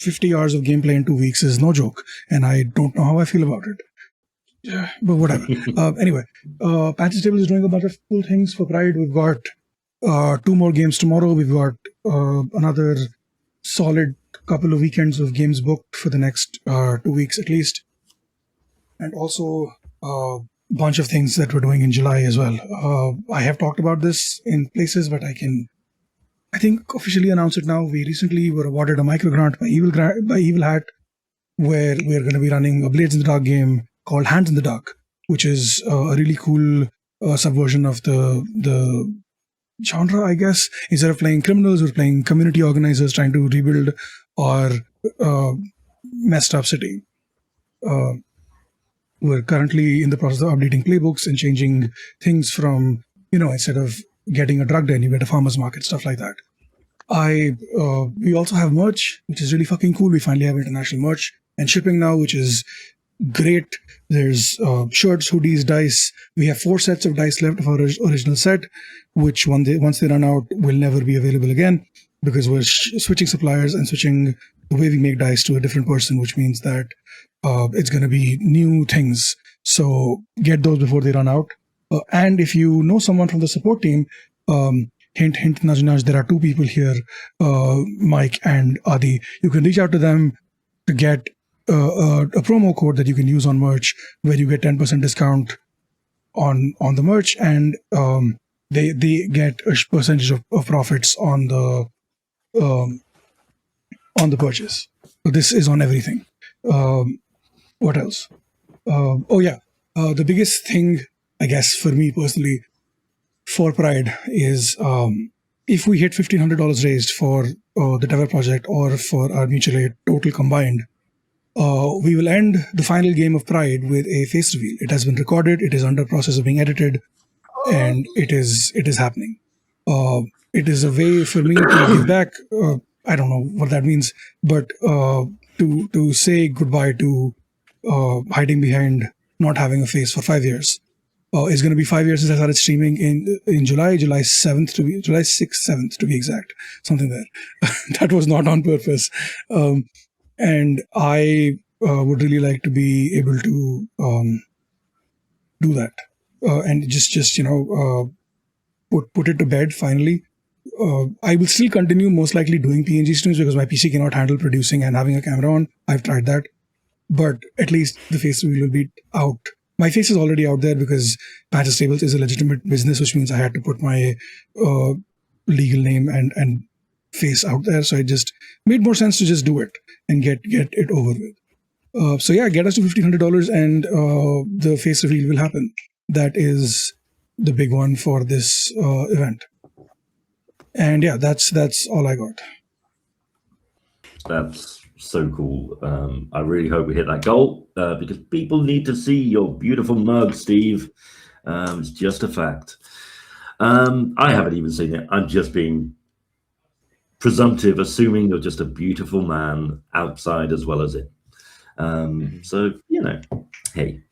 50 hours of gameplay in 2 weeks is no joke, and I don't know how I feel about it. Yeah, but whatever. Anyway, Pantsless Tables is doing a bunch of cool things for Pride. We've got 2 more games tomorrow. We've got another solid couple of weekends of games booked for the next 2 weeks at least. And also a bunch of things that we're doing in July as well. I have talked about this in places, but I think officially announce it now. We recently were awarded a micro grant by Evil Hat, where we're going to be running a Blades in the Dark game called Hands in the Dark, which is a really cool subversion of the genre, I guess. Instead of playing criminals, we're playing community organizers trying to rebuild our messed up city. We're currently in the process of updating playbooks and changing things from, instead of getting a drug den, you get a farmer's market, stuff like that. We also have merch, which is really fucking cool. We finally have international merch and shipping now, which is great. There's shirts, hoodies, dice. We have 4 sets of dice left of our original set, which once they run out will never be available again, because we're switching suppliers and switching the way we make dice to a different person, which means that it's going to be new things. So get those before they run out. And if you know someone from the support team, hint, hint, nudge, nudge, there are 2 people here, Mike and Adi. You can reach out to them to get a promo code that you can use on merch, where you get 10% discount on the merch, and they get a percentage of profits on the purchase. So this is on everything. What else? The biggest thing, I guess, for me personally, for Pride is if we hit $1,500 raised for the Tower project or for our mutual aid total combined, we will end the final game of Pride with a face reveal. It has been recorded. It is under process of being edited, and it is happening. It is a way for me to give back. I don't know what that means, but to say goodbye to hiding behind not having a face for 5 years. It's going to be 5 years since I started streaming in July 6th to be exact, something there. That was not on purpose. And I would really like to be able to do that and just put it to bed finally. I will still continue most likely doing PNG streams because my PC cannot handle producing and having a camera on. I've tried that, but at least the face reveal will be out. My face is already out there because Pantsless Tables is a legitimate business, which means I had to put my legal name and face out there. So it just made more sense to just do it and get it over with. So yeah, get us to $1,500 and the face reveal will happen. That is the big one for this event. And yeah, that's all I got. That's so cool. I really hope we hit that goal because people need to see your beautiful mug, Steve. It's just a fact. I haven't even seen it. I'm just being presumptive, assuming you're just a beautiful man outside as well as in. So, hey.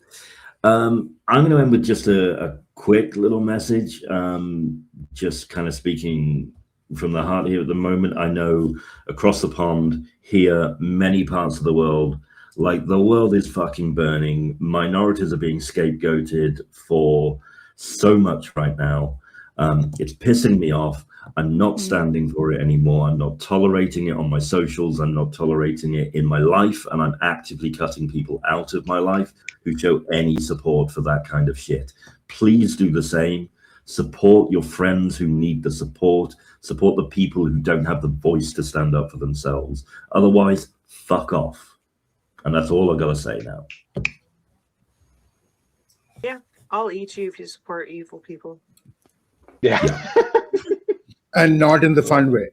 I'm going to end with just a quick little message, just kind of speaking from the heart here at the moment. I know across the pond here, many parts of the world, like the world is fucking burning. Minorities are being scapegoated for so much right now. It's pissing me off. I'm not standing for it anymore. I'm not tolerating it on my socials. I'm not tolerating it in my life. And I'm actively cutting people out of my life who show any support for that kind of shit. Please do the same. Support your friends who need the support. Support the people who don't have the voice to stand up for themselves. Otherwise, fuck off. And that's all I gotta say now. Yeah, I'll eat you if you support evil people. Yeah. And not in the fun way.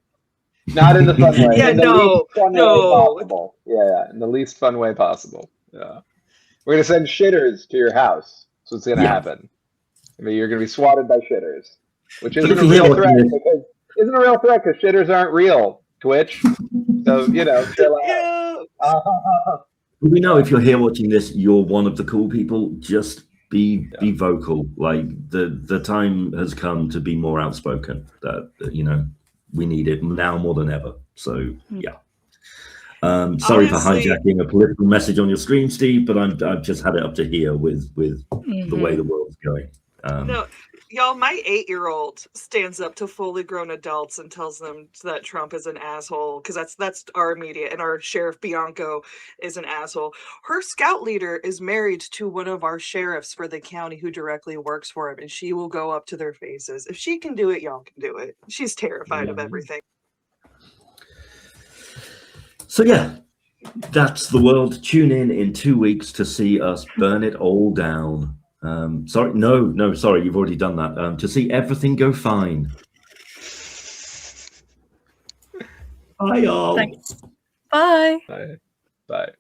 Not in the fun way. Yeah, in the no, least fun no. way possible. Yeah, in the least fun way possible. Yeah. We're gonna send shitters to your house. That's what's gonna happen. I mean, you're gonna be swatted by shitters, which isn't a real threat because shitters aren't real. Twitch. So chill out. We know if you're here watching this, you're one of the cool people. Just be vocal. Like the time has come to be more outspoken. That we need it now more than ever. So yeah. Sorry for hijacking a political message on your stream, Steve, but I've just had it up to here with the way the world's going. No, y'all, my 8-year-old stands up to fully grown adults and tells them that Trump is an asshole, because that's our media, and our Sheriff Bianco is an asshole. Her scout leader is married to one of our sheriffs for the county who directly works for him, and she will go up to their faces. If she can do it, y'all can do it. She's terrified of everything. So yeah, that's the world. Tune in 2 weeks to see us burn it all down. Sorry, you've already done that. To see everything go fine. Bye, y'all. Thanks. Bye. Bye. Bye.